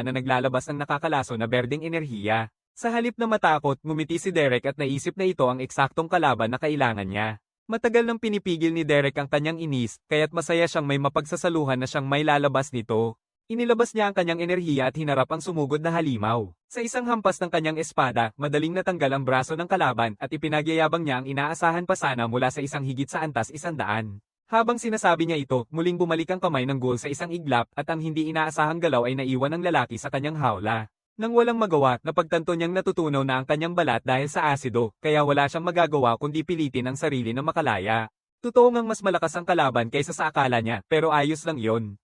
na naglalabas ng nakakalaso na berdeng enerhiya. Sa halip na matakot, ngumiti si Derek at naisip na ito ang eksaktong kalaban na kailangan niya. Matagal nang pinipigil ni Derek ang kanyang inis, kaya't masaya siyang may mapagsasaluhan na siyang may lalabas nito. Inilabas niya ang kanyang enerhiya at hinarap ang sumugod na halimaw. Sa isang hampas ng kanyang espada, madaling natanggal ang braso ng kalaban at ipinagyayabang niya ang inaasahan pa sana mula sa isang higit sa antas 100. Habang sinasabi niya ito, muling bumalik ang kamay ng ghoul sa isang iglap at ang hindi inaasahang galaw ay naiwan ng lalaki sa kanyang hawla. Nang walang magawa, napagtanto niyang natutunaw na ang kanyang balat dahil sa asido, kaya wala siyang magagawa kundi pilitin ang sarili na makalaya. Totoo ngang mas malakas ang kalaban kaysa sa akala niya, pero ayos lang yon.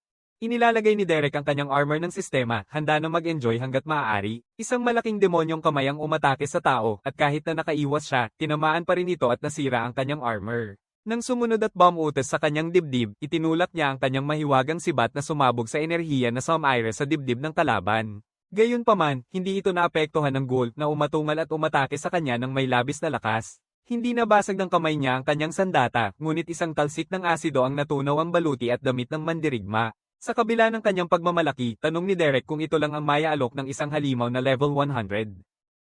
Inilalagay ni Derek ang kanyang armor ng sistema, handa na mag-enjoy hanggat maaari. Isang malaking demonyong kamay ang umatake sa tao, at kahit na nakaiwas siya, tinamaan pa rin ito at nasira ang kanyang armor. Nang sumunod at bomb-utos sa kanyang dibdib, itinulak niya ang kanyang mahiwagang sibat na sumabog sa enerhiya na sumaire sa dibdib ng kalaban. Gayunpaman, hindi ito naapektuhan ng ghoul na umatungal at umatake sa kanya ng may labis na lakas. Hindi nabasag ng kamay niya ang kanyang sandata, ngunit isang talsik ng asido ang natunaw ang baluti at damit ng mandirigma. Sa kabila ng kanyang pagmamalaki, tanong ni Derek kung ito lang ang maya-alok ng isang halimaw na level 100.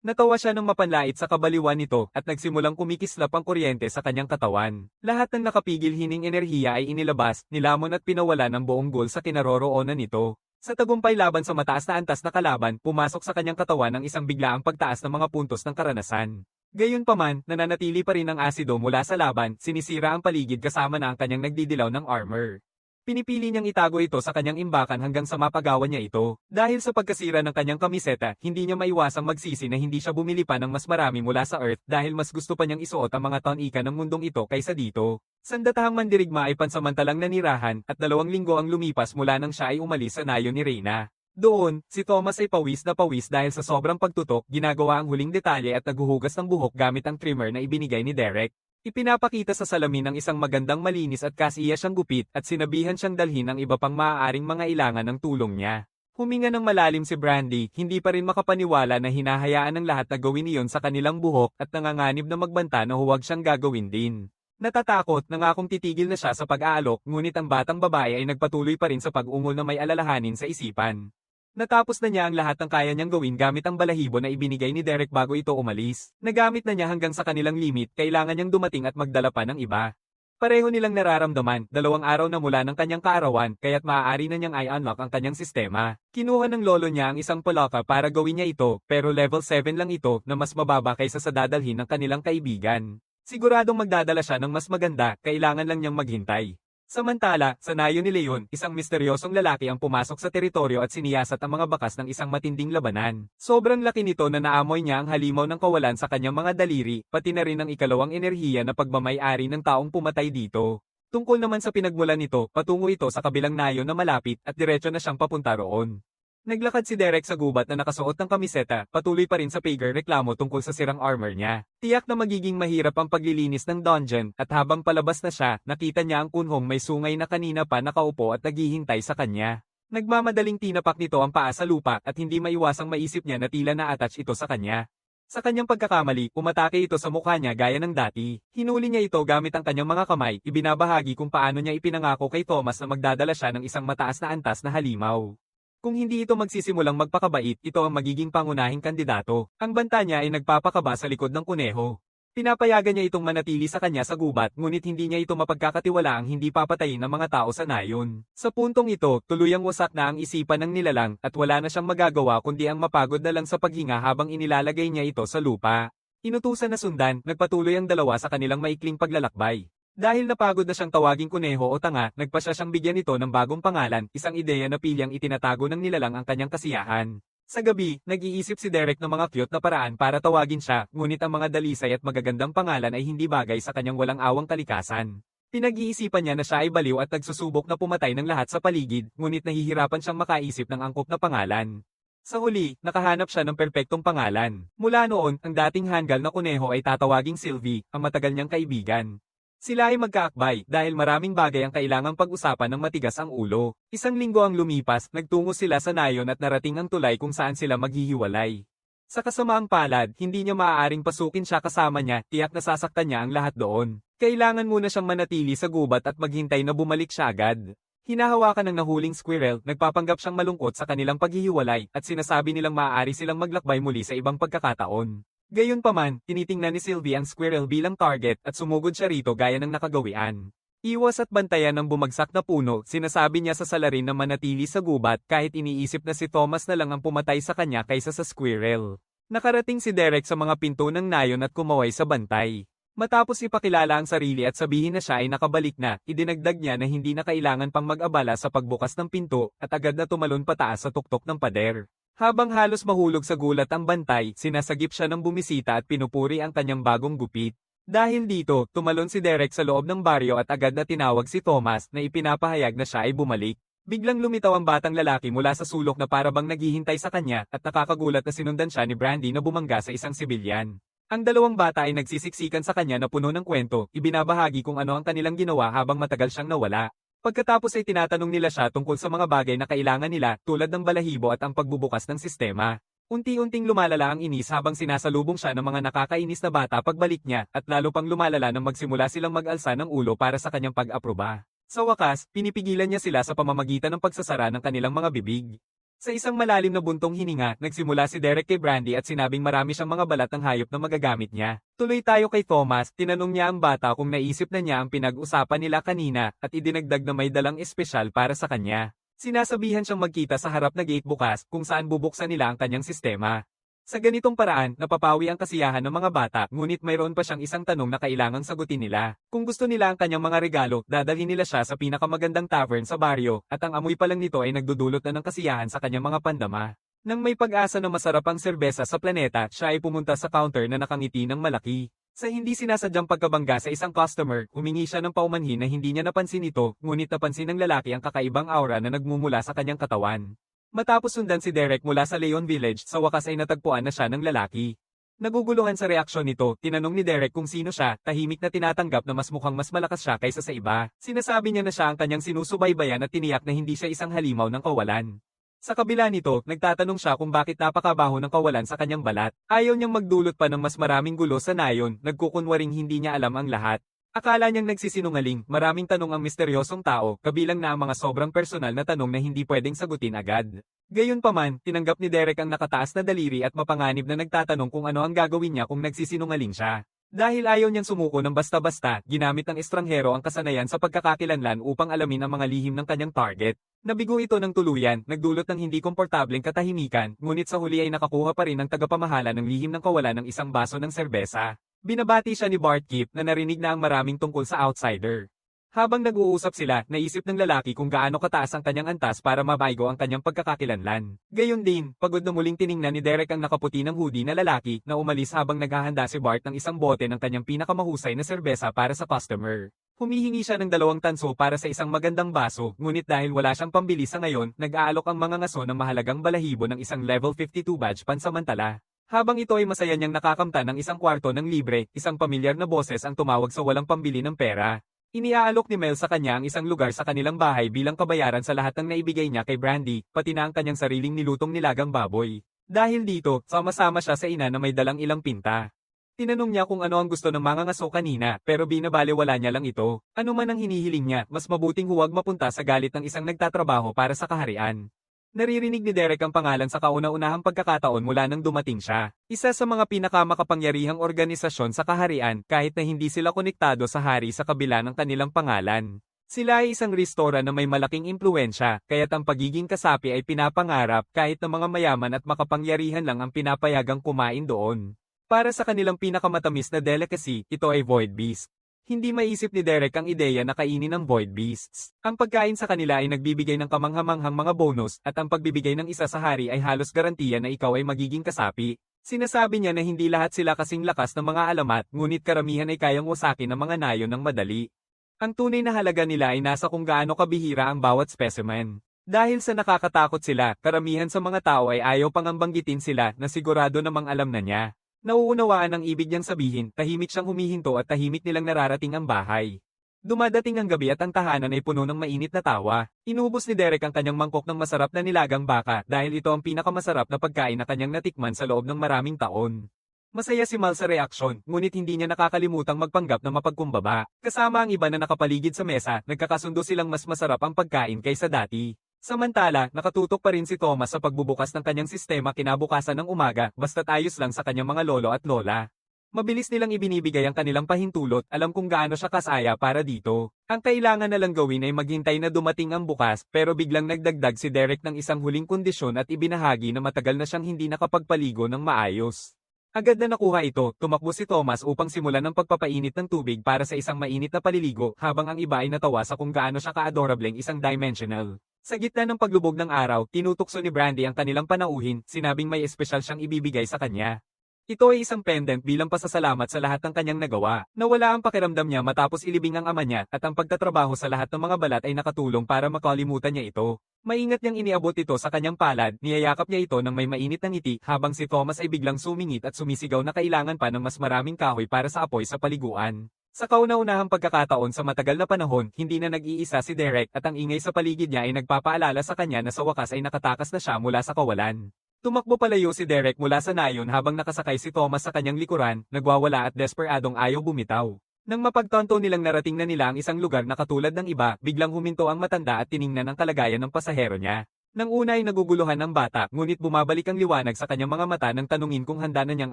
Natawa siya nang mapanlait sa kabaliwan nito at nagsimulang kumikislap ang kuryente sa kanyang katawan. Lahat ng nakapigil hining enerhiya ay inilabas, nilamon at pinawala ng buong ghoul sa kinaroroonan nito. Sa tagumpay laban sa mataas na antas na kalaban, pumasok sa kanyang katawan ang isang biglaang pagtaas ng mga puntos ng karanasan. Gayunpaman, nananatili pa rin ang asido mula sa laban, sinisira ang paligid kasama na ang kanyang nagdidilaw ng armor. Pinipili niyang itago ito sa kanyang imbakan hanggang sa mapagawa niya ito. Dahil sa pagkasira ng kanyang kamiseta, hindi niya maiwasang magsisi na hindi siya bumili pa ng mas marami mula sa Earth dahil mas gusto pa niyang isuot ang mga taon-ika ng mundong ito kaysa dito. Sandatahang mandirigma ay pansamantalang nanirahan at 2 linggo ang lumipas mula nang siya ay umalis sa nayo ni Reyna. Doon, si Thomas ay pawis na pawis dahil sa sobrang pagtutok, ginagawa ang huling detalye at naghuhugas ng buhok gamit ang trimmer na ibinigay ni Derek. Ipinapakita sa salamin ng isang magandang malinis at kasiya siyang gupit at sinabihan siyang dalhin ang iba pang maaaring mga ilangan ng tulong niya. Huminga ng malalim si Brandy, hindi pa rin makapaniwala na hinahayaan ng lahat na gawin iyon sa kanilang buhok at nanganganib na magbanta na huwag siyang gagawin din. Natatakot, nangakong titigil na siya sa pag-aalok, ngunit ang batang babae ay nagpatuloy pa rin sa pag-ungol na may alalahanin sa isipan. Natapos na niya ang lahat ng kaya niyang gawin gamit ang balahibo na ibinigay ni Derek bago ito umalis. Nagamit na niya hanggang sa kanilang limit, kailangan niyang dumating at magdala pa ng iba. Pareho nilang nararamdaman, 2 araw na mula ng kanyang kaarawan, kaya't maaari na niyang i-unlock ang kanyang sistema. Kinuha ng lolo niya ang isang palaka para gawin niya ito, pero level 7 lang ito na mas mababa kaysa sa dadalhin ng kanilang kaibigan. Siguradong magdadala siya ng mas maganda, kailangan lang niyang maghintay. Samantala, sa nayo ni Leon, isang misteryosong lalaki ang pumasok sa teritoryo at siniyasat ang mga bakas ng isang matinding labanan. Sobrang laki nito na naamoy niya ang halimaw ng kawalan sa kanyang mga daliri, pati na rin ang ikalawang enerhiya na pagmamay-ari ng taong pumatay dito. Tungkol naman sa pinagmulan nito, patungo ito sa kabilang nayo na malapit at diretso na siyang papunta roon. Naglakad si Derek sa gubat na nakasuot ng kamiseta, patuloy pa rin sa pager reklamo tungkol sa sirang armor niya. Tiyak na magiging mahirap ang paglilinis ng dungeon, at habang palabas na siya, nakita niya ang kunhong may sungay na kanina pa nakaupo at naghihintay sa kanya. Nagmamadaling tinapak nito ang paa sa lupa at hindi maiwasang maisip niya na tila na-attach ito sa kanya. Sa kanyang pagkakamali, umatake ito sa mukha niya gaya ng dati. Hinuli niya ito gamit ang kanyang mga kamay, ibinabahagi kung paano niya ipinangako kay Thomas na magdadala siya ng isang mataas na antas na halimaw. Kung hindi ito magsisimulang magpakabait, ito ang magiging pangunahing kandidato. Ang banta niya ay nagpapakaba sa likod ng kuneho. Pinapayagan niya itong manatili sa kanya sa gubat, ngunit hindi niya ito mapagkakatiwalaang hindi papatayin ng mga tao sa nayon. Sa puntong ito, tuluyang wasak na ang isipan ng nilalang at wala na siyang magagawa kundi ang mapagod na lang sa paghinga habang inilalagay niya ito sa lupa. Inutusan na sundan, nagpatuloy ang dalawa sa kanilang maikling paglalakbay. Dahil napagod na siyang tawaging kuneho o tanga, nagpa siya siyang bigyan nito ng bagong pangalan, isang ideya na pilyang itinatago ng nilalang ang kanyang kasiyahan. Sa gabi, nag-iisip si Derek ng mga cute na paraan para tawagin siya, ngunit ang mga dalisay at magagandang pangalan ay hindi bagay sa kanyang walang awang kalikasan. Pinag-iisipan niya na siya ay baliw at nagsusubok na pumatay ng lahat sa paligid, ngunit nahihirapan siyang makaisip ng angkop na pangalan. Sa huli, nakahanap siya ng perpektong pangalan. Mula noon, ang dating hanggal na kuneho ay tatawaging Sylvie, ang matagal niyang kaibigan. Sila ay magkaakbay dahil maraming bagay ang kailangang pag-usapan ng matigas ang ulo. Isang linggo ang lumipas, nagtungo sila sa nayon at narating ang tulay kung saan sila maghihiwalay. Sa kasamaang palad, hindi niya maaaring pasukin siya kasama niya, tiyak nasasaktan niya ang lahat doon. Kailangan muna siyang manatili sa gubat at maghintay na bumalik siya agad. Hinahawakan ng nahuling squirrel, nagpapanggap siyang malungkot sa kanilang paghihiwalay at sinasabi nilang maaari silang maglakbay muli sa ibang pagkakataon. Gayunpaman, tinitingnan ni Sylvie ang squirrel bilang target at sumugod siya rito gaya ng nakagawian. Iwas at bantayan ng bumagsak na puno, sinasabi niya sa salarin na manatili sa gubat kahit iniisip na si Thomas na lang ang pumatay sa kanya kaysa sa squirrel. Nakarating si Derek sa mga pinto ng nayon at kumaway sa bantay. Matapos ipakilala ang sarili at sabihin na siya ay nakabalik na, idinagdag niya na hindi na kailangan pang mag-abala sa pagbukas ng pinto at agad na tumalon pataas sa tuktok ng pader. Habang halos mahulog sa gulat ang bantay, sinasagip siya ng bumisita at pinupuri ang kanyang bagong gupit. Dahil dito, tumalon si Derek sa loob ng baryo at agad na tinawag si Thomas na ipinapahayag na siya ay bumalik. Biglang lumitaw ang batang lalaki mula sa sulok na parabang naghihintay sa kanya at nakakagulat na sinundan siya ni Brandy na bumangga sa isang sibilyan. Ang dalawang bata ay nagsisiksikan sa kanya na puno ng kwento, ibinabahagi kung ano ang kanilang ginawa habang matagal siyang nawala. Pagkatapos ay tinatanong nila siya tungkol sa mga bagay na kailangan nila tulad ng balahibo at ang pagbubukas ng sistema. Unti-unting lumalala ang inis habang sinasalubong siya ng mga nakakainis na bata pagbalik niya at lalo pang lumalala nang magsimula silang mag-alsa ng ulo para sa kanyang pag-aproba. Sa wakas, pinipigilan niya sila sa pamamagitan ng pagsasara ng kanilang mga bibig. Sa isang malalim na buntong hininga, nagsimula si Derek kay Brandy at sinabing marami siyang mga balat ng hayop na magagamit niya. Tuloy tayo kay Thomas, tinanong niya ang bata kung naisip na niya ang pinag-usapan nila kanina at idinagdag na may dalang espesyal para sa kanya. Sinasabihan siyang magkita sa harap na gate bukas kung saan bubuksan nila ang kanyang sistema. Sa ganitong paraan, napapawi ang kasiyahan ng mga bata, ngunit mayroon pa siyang isang tanong na kailangang sagutin nila. Kung gusto nila ang kanyang mga regalo, dadalhin nila siya sa pinakamagandang tavern sa baryo, at ang amoy pa lang nito ay nagdudulot na ng kasiyahan sa kanyang mga pandama. Nang may pag-asa na masarap ang serbesa sa planeta, siya ay pumunta sa counter na nakangiti ng malaki. Sa hindi sinasadyang pagkabangga sa isang customer, humingi siya ng paumanhin na hindi niya napansin ito, ngunit napansin ng lalaki ang kakaibang aura na nagmumula sa kanyang katawan. Matapos sundan si Derek mula sa Leon Village, sa wakas ay natagpuan na siya ng lalaki. Naguguluhan sa reaksyon nito, tinanong ni Derek kung sino siya, tahimik na tinatanggap na mas mukhang mas malakas siya kaysa sa iba. Sinasabi niya na siya ang kanyang sinusubaybayan at tiniyak na hindi siya isang halimaw ng kawalan. Sa kabila nito, nagtatanong siya kung bakit napakabaho ng kawalan sa kanyang balat. Ayaw niyang magdulot pa ng mas maraming gulo sa nayon, nagkukunwaring hindi niya alam ang lahat. Akala niyang nagsisinungaling, maraming tanong ang misteryosong tao, kabilang na ang mga sobrang personal na tanong na hindi pwedeng sagutin agad. Gayunpaman, tinanggap ni Derek ang nakataas na daliri at mapanganib na nagtatanong kung ano ang gagawin niya kung nagsisinungaling siya. Dahil ayaw niyang sumuko ng basta-basta, ginamit ng estranghero ang kasanayan sa pagkakakilanlan upang alamin ang mga lihim ng kanyang target. Nabigo ito ng tuluyan, nagdulot ng hindi komportableng katahimikan, ngunit sa huli ay nakakuha pa rin ng tagapamahala ng lihim ng kawalan ng isang baso ng serbesa. Binabati siya ni Bart Kip na narinig na ang maraming tungkol sa outsider. Habang nag-uusap sila, naisip ng lalaki kung gaano kataas ang kanyang antas para mabaigo ang kanyang pagkakakilanlan. Gayon din, pagod na muling tiningnan ni Derek ang nakaputi ng hoodie na lalaki na umalis habang naghahanda si Bart ng isang bote ng kanyang pinakamahusay na serbesa para sa customer. Humihingi siya ng 2 tanso para sa isang magandang baso, ngunit dahil wala siyang pambili sa ngayon, nag-aalok ang mga ngaso ng mahalagang balahibo ng isang level 52 badge pansamantala. Habang ito ay masaya niyang nakakamtan ng isang kwarto ng libre, isang pamilyar na boses ang tumawag sa walang pambili ng pera. Iniaalok ni Mel sa kanya ang isang lugar sa kanilang bahay bilang kabayaran sa lahat ng naibigay niya kay Brandy, pati na ang kanyang sariling nilutong nilagang baboy. Dahil dito, sama-sama siya sa ina na may dalang ilang pinta. Tinanong niya kung ano ang gusto ng mga ngaso kanina, pero binabalewala niya lang ito. Ano man ang hinihiling niya, mas mabuting huwag mapunta sa galit ng isang nagtatrabaho para sa kaharian. Naririnig ni Derek ang pangalan sa kauna-unahang pagkakataon mula nang dumating siya. Isa sa mga pinakamakapangyarihang organisasyon sa kaharian kahit na hindi sila konektado sa hari sa kabila ng kanilang pangalan. Sila ay isang restora na may malaking impluensya, kaya't ang pagiging kasapi ay pinapangarap kahit na mga mayaman at makapangyarihan lang ang pinapayagang kumain doon. Para sa kanilang pinakamatamis na delicacy, ito ay Void Beast. Hindi maisip ni Derek ang ideya na kainin ng Void Beasts. Ang pagkain sa kanila ay nagbibigay ng kamanghamanghang mga bonus at ang pagbibigay ng isa sa hari ay halos garantiya na ikaw ay magiging kasapi. Sinasabi niya na hindi lahat sila kasing lakas ng mga alamat, ngunit karamihan ay kayang wasakin ng mga nayon ng madali. Ang tunay na halaga nila ay nasa kung gaano kabihira ang bawat specimen. Dahil sa nakakatakot sila, karamihan sa mga tao ay ayaw pang banggitin sila na sigurado namang alam na niya. Nauunawaan ang ibig niyang sabihin, tahimik siyang humihinto at tahimik nilang nararating ang bahay. Dumadating ang gabi at ang tahanan ay puno ng mainit na tawa. Inubos ni Derek ang kanyang mangkok ng masarap na nilagang baka dahil ito ang pinakamasarap na pagkain na kanyang natikman sa loob ng maraming taon. Masaya si Mal sa reaksyon, ngunit hindi niya nakakalimutang magpanggap na mapagkumbaba. Kasama ang iba na nakapaligid sa mesa, nagkakasundo silang mas masarap ang pagkain kaysa dati. Samantala, nakatutok pa rin si Thomas sa pagbubukas ng kanyang sistema kinabukasan ng umaga, basta't ayos lang sa kanyang mga lolo at lola. Mabilis nilang ibinibigay ang kanilang pahintulot, alam kung gaano siya kasaya para dito. Ang kailangan na lang gawin ay maghintay na dumating ang bukas, pero biglang nagdagdag si Derek ng isang huling kondisyon at ibinahagi na matagal na siyang hindi nakapagpaligo ng maayos. Agad na nakuha ito, tumakbo si Thomas upang simulan ang pagpapainit ng tubig para sa isang mainit na paliligo, habang ang iba ay natawa sa kung gaano siya ka-adorableng isang dimensional. Sa gitna ng paglubog ng araw, tinutukso ni Brandy ang kanilang panauhin, sinabing may espesyal siyang ibibigay sa kanya. Ito ay isang pendant bilang pasasalamat sa lahat ng kanyang nagawa. Nawala ang pakiramdam niya matapos ilibing ang ama niya at ang pagtatrabaho sa lahat ng mga balat ay nakatulong para makalimutan niya ito. Maingat niyang iniabot ito sa kanyang palad, niyayakap niya ito ng may mainit na ngiti habang si Thomas ay biglang sumingit at sumisigaw na kailangan pa ng mas maraming kahoy para sa apoy sa paliguan. Sa kauna-unahang pagkakataon sa matagal na panahon, hindi na nag-iisa si Derek at ang ingay sa paligid niya ay nagpapaalala sa kanya na sa wakas ay nakatakas na siya mula sa kawalan. Tumakbo palayo si Derek mula sa nayon habang nakasakay si Thomas sa kanyang likuran, nagwawala at desperadong ayaw bumitaw. Nang mapagtanto nilang narating na nila ang isang lugar na katulad ng iba, biglang huminto ang matanda at tiningnan ang kalagayan ng pasahero niya. Nang una ay naguguluhan ang bata, ngunit bumabalik ang liwanag sa kanyang mga mata nang tanungin kung handa na niyang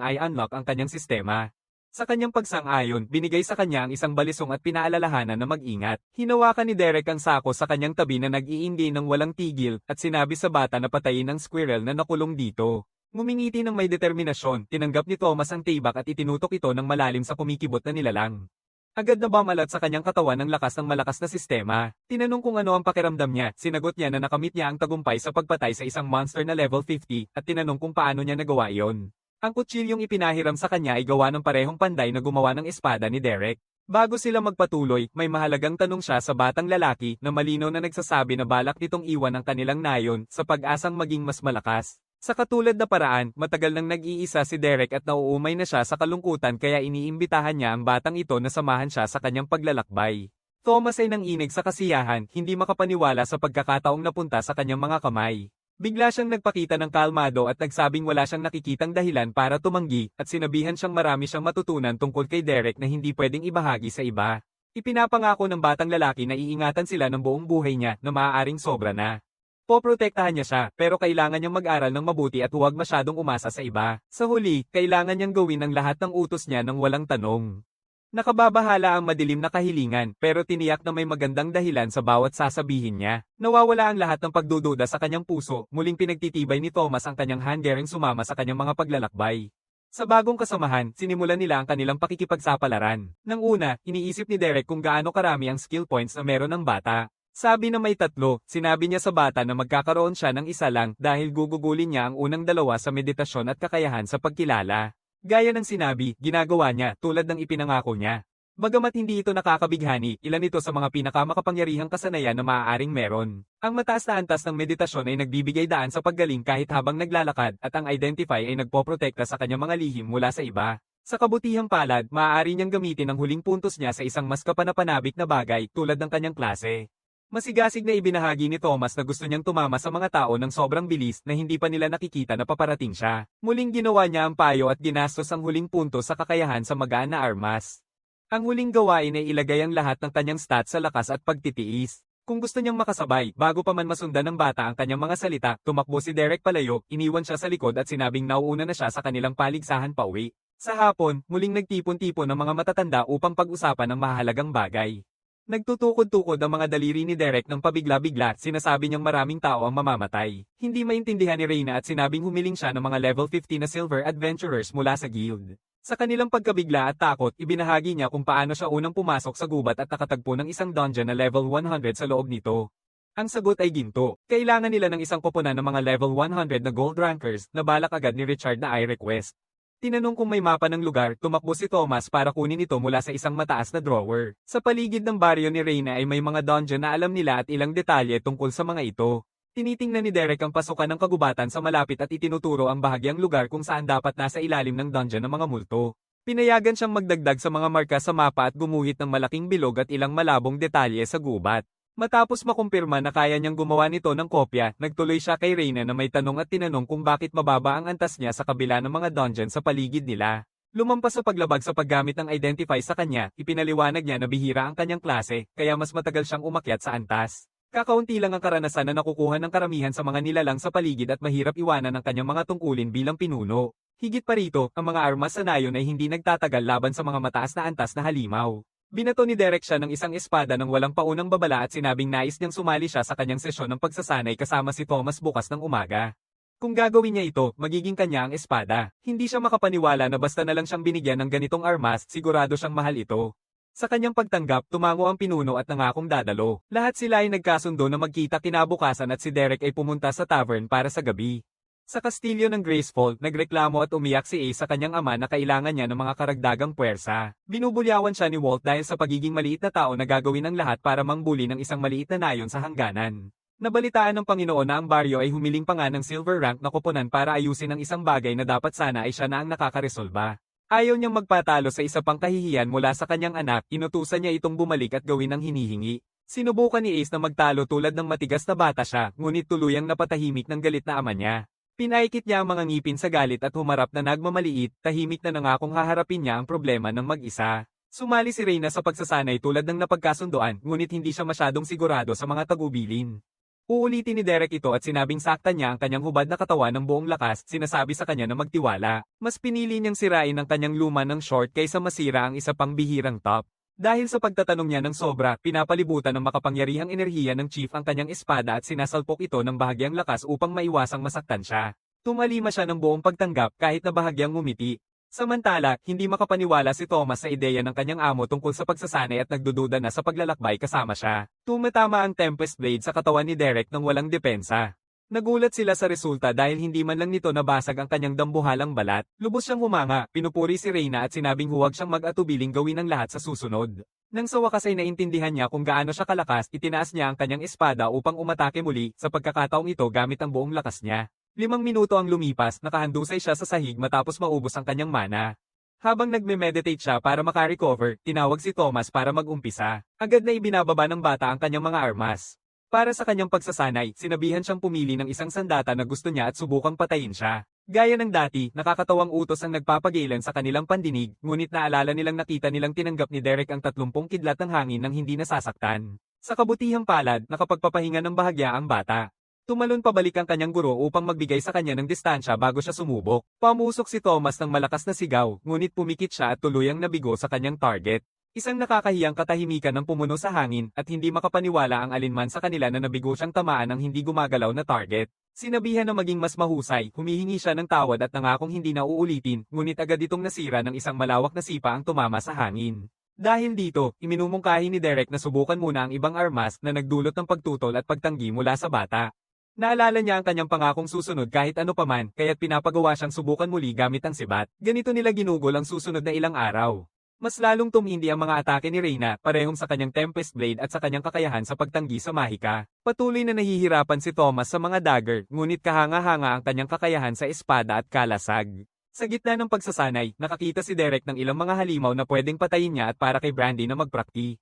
i-unlock ang kanyang sistema. Sa kanyang pagsang-ayon, binigay sa kanya ang isang balisong at pinaalalahanan na mag-ingat. Hinawakan ni Derek ang sako sa kanyang tabi na nag-iingay ng walang tigil at sinabi sa bata na patayin ang squirrel na nakulong dito. Ngumingiti ng may determinasyon, tinanggap ni Thomas ang tibak at itinutok ito ng malalim sa kumikibot na nilalang. Agad na bumalat sa kanyang katawan ang lakas ng malakas na sistema. Tinanong kung ano ang pakiramdam niya, sinagot niya na nakamit niya ang tagumpay sa pagpatay sa isang monster na level 50 at tinanong kung paano niya nagawa iyon. Ang kutsilyong ipinahiram sa kanya ay gawa ng parehong panday na gumawa ng espada ni Derek. Bago sila magpatuloy, may mahalagang tanong siya sa batang lalaki na malinaw na nagsasabi na balak nitong iwan ang kanilang nayon sa pag-asang maging mas malakas. Sa katulad na paraan, matagal nang nag-iisa si Derek at nauumay na siya sa kalungkutan kaya iniimbitahan niya ang batang ito na samahan siya sa kanyang paglalakbay. Thomas ay nanginig sa kasiyahan, hindi makapaniwala sa pagkakataong napunta sa kanyang mga kamay. Bigla siyang nagpakita ng kalmado at nagsabing wala siyang nakikitang dahilan para tumanggi at sinabihan siyang marami siyang matutunan tungkol kay Derek na hindi pwedeng ibahagi sa iba. Ipinapangako ng batang lalaki na iingatan sila ng buong buhay niya na maaaring sobra na. Poprotektahan niya siya pero kailangan niyang mag-aral ng mabuti at huwag masyadong umasa sa iba. Sa huli, kailangan niyang gawin ang lahat ng utos niya ng walang tanong. Nakababahala ang madilim na kahilingan pero tiniyak na may magandang dahilan sa bawat sasabihin niya. Nawawala ang lahat ng pagdududa sa kanyang puso, muling pinagtitibay ni Thomas ang kanyang hangering sumama sa kanyang mga paglalakbay. Sa bagong kasamahan, sinimulan nila ang kanilang pakikipagsapalaran. Nang una, iniisip ni Derek kung gaano karami ang skill points na meron ng bata. Sabi na may 3, sinabi niya sa bata na magkakaroon siya ng isa lang dahil gugugulin niya ang unang 2 sa meditasyon at kakayahan sa pagkilala. Gaya ng sinabi, ginagawa niya tulad ng ipinangako niya. Bagamat hindi ito nakakabighani, ilan ito sa mga pinakamakapangyarihang kasanayan na maaaring meron. Ang mataas na antas ng meditasyon ay nagbibigay daan sa paggaling kahit habang naglalakad at ang Identify ay nagpoprotekta sa kanyang mga lihim mula sa iba. Sa kabutihang palad, maaari niyang gamitin ang huling puntos niya sa isang mas kapanapanabik na bagay tulad ng kanyang klase. Masigasig na ibinahagi ni Thomas na gusto niyang tumama sa mga tao ng sobrang bilis na hindi pa nila nakikita na paparating siya. Muling ginawa niya ang payo at ginastos ang huling punto sa kakayahan sa magaan na armas. Ang huling gawain ay ilagay ang lahat ng kanyang stats sa lakas at pagtitiis. Kung gusto niyang makasabay, bago pa man masundan ng bata ang kanyang mga salita, tumakbo si Derek palayo, iniwan siya sa likod at sinabing nauuna na siya sa kanilang paligsahan pauwi. Sa hapon, muling nagtipon-tipon ng mga matatanda upang pag-usapan ang mahalagang bagay. Nagtutukod-tukod ang mga daliri ni Derek ng pabigla-bigla, sinasabi niyang maraming tao ang mamamatay. Hindi maintindihan ni Reyna at sinabing humiling siya ng mga level 50 na silver adventurers mula sa guild. Sa kanilang pagkabigla at takot, ibinahagi niya kung paano siya unang pumasok sa gubat at nakatagpo ng isang dungeon na level 100 sa loob nito. Ang sagot ay ginto. Kailangan nila ng isang koponan ng mga level 100 na gold rankers na balak agad ni Richard na i-request. Tinanong kung may mapa ng lugar, tumakbo si Thomas para kunin ito mula sa isang mataas na drawer. Sa paligid ng baryo ni Reyna ay may mga dungeon na alam nila at ilang detalye tungkol sa mga ito. Tinitingnan ni Derek ang pasukan ng kagubatan sa malapit at itinuturo ang bahagyang lugar kung saan dapat nasa ilalim ng dungeon ng mga multo. Pinayagan siyang magdagdag sa mga marka sa mapa at gumuhit ng malaking bilog at ilang malabong detalye sa gubat. Matapos makumpirma na kaya niyang gumawa nito ng kopya, nagtuloy siya kay Reyna na may tanong at tinanong kung bakit mababa ang antas niya sa kabila ng mga dungeon sa paligid nila. Lumampas sa paglabag sa paggamit ng identify sa kanya, ipinaliwanag niya na bihira ang kanyang klase, kaya mas matagal siyang umakyat sa antas. Kakaunti lang ang karanasan na nakukuha ng karamihan sa mga nilalang sa paligid at mahirap iwanan ang kanyang mga tungkulin bilang pinuno. Higit pa rito, ang mga armas sa nayon ay hindi nagtatagal laban sa mga mataas na antas na halimaw. Binato ni Derek siya ng isang espada ng walang paunang babala at sinabing nais niyang sumali siya sa kanyang sesyon ng pagsasanay kasama si Thomas bukas ng umaga. Kung gagawin niya ito, magiging kanya ang espada. Hindi siya makapaniwala na basta na lang siyang binigyan ng ganitong armas, sigurado siyang mahal ito. Sa kanyang pagtanggap, tumango ang pinuno at nangakong dadalo. Lahat sila ay nagkasundo na magkita kinabukasan at si Derek ay pumunta sa tavern para sa gabi. Sa kastilyo ng Graceful, nagreklamo at umiyak si Ace sa kanyang ama na kailangan niya ng mga karagdagang puwersa. Binubulyawan siya ni Walt dahil sa pagiging maliit na tao na gagawin ang lahat para mangbuli ng isang maliit na nayon sa hangganan. Nabalitaan ng Panginoon na ang baryo ay humiling pa nga ng silver rank na koponan para ayusin ang isang bagay na dapat sana ay siya na ang nakakaresolba. Ayaw niyang magpatalo sa isa pang kahihiyan mula sa kanyang anak, inutusan niya itong bumalik at gawin ang hinihingi. Sinubukan ni Ace na magtalo tulad ng matigas na bata siya, ngunit tuluyang napatahimik ng galit na ama niya. Pinaikit niya ang mga ngipin sa galit at humarap na nagmamaliit, tahimik na nangakong haharapin niya ang problema ng mag-isa. Sumali si Reyna sa pagsasanay tulad ng napagkasundoan, ngunit hindi siya masyadong sigurado sa mga tagubilin. Uulitin ni Derek ito at sinabing saktan niya ang kanyang hubad na katawan ng buong lakas, sinasabi sa kanya na magtiwala. Mas pinili niyang sirain ang kanyang luma ng short kaysa masira ang isa pang bihirang top. Dahil sa pagtatanong niya ng sobra, pinapalibutan ng makapangyarihang enerhiya ng chief ang kanyang espada at sinasalpok ito ng bahagyang lakas upang maiwasang masaktan siya. Tumalima siya ng buong pagtanggap kahit na bahagyang ngumiti. Samantala, hindi makapaniwala si Thomas sa ideya ng kanyang amo tungkol sa pagsasanay at nagdududa na sa paglalakbay kasama siya. Tumatama ang Tempest Blade sa katawan ni Derek nang walang depensa. Nagulat sila sa resulta dahil hindi man lang nito nabasag ang kanyang dambuhalang balat. Lubos siyang humanga, pinupuri si Reyna at sinabing huwag siyang mag-atubiling gawin ang lahat sa susunod. Nang sa wakas ay naintindihan niya kung gaano siya kalakas, itinaas niya ang kanyang espada upang umatake muli, sa pagkakataong ito gamit ang buong lakas niya. 5 minuto ang lumipas, nakahandusay siya sa sahig matapos maubos ang kanyang mana. Habang nagme-meditate siya para makarecover, tinawag si Thomas para mag-umpisa. Agad na ibinababa ng bata ang kanyang mga armas. Para sa kanyang pagsasanay, sinabihan siyang pumili ng isang sandata na gusto niya at subukang patayin siya. Gaya ng dati, nakakatawang utos ang nagpapagilan sa kanilang pandinig, ngunit naalala nilang nakita nilang tinanggap ni Derek ang 30 kidlat ng hangin nang hindi nasasaktan. Sa kabutihang palad, nakapagpapahinga ng bahagya ang bata. Tumalon pabalik ang kanyang guro upang magbigay sa kanya ng distansya bago siya sumubok. Pamusok si Thomas ng malakas na sigaw, ngunit pumikit siya at tuluyang nabigo sa kanyang target. Isang nakakahiyang katahimikan ng pumuno sa hangin at hindi makapaniwala ang alinman sa kanila na nabigo siyang tamaan ng hindi gumagalaw na target. Sinabihan na maging mas mahusay, humihingi siya ng tawad at nangakong hindi na uulitin, ngunit agad itong nasira ng isang malawak na sipa ang tumama sa hangin. Dahil dito, iminumungkahi ni Derek na subukan muna ang ibang armas na nagdulot ng pagtutol at pagtanggi mula sa bata. Naalala niya ang kanyang pangakong susunod kahit ano paman, kaya't pinapagawa siyang subukan muli gamit ang sibat. Ganito nila ginugol ang susunod na ilang araw. Mas lalong tumindi ang mga atake ni Reyna, parehong sa kanyang Tempest Blade at sa kanyang kakayahan sa pagtanggi sa mahika. Patuloy na nahihirapan si Thomas sa mga dagger, ngunit kahanga-hanga ang kanyang kakayahan sa espada at kalasag. Sa gitna ng pagsasanay, nakakita si Derek ng ilang mga halimaw na pwedeng patayin niya at para kay Brandy na magprakti.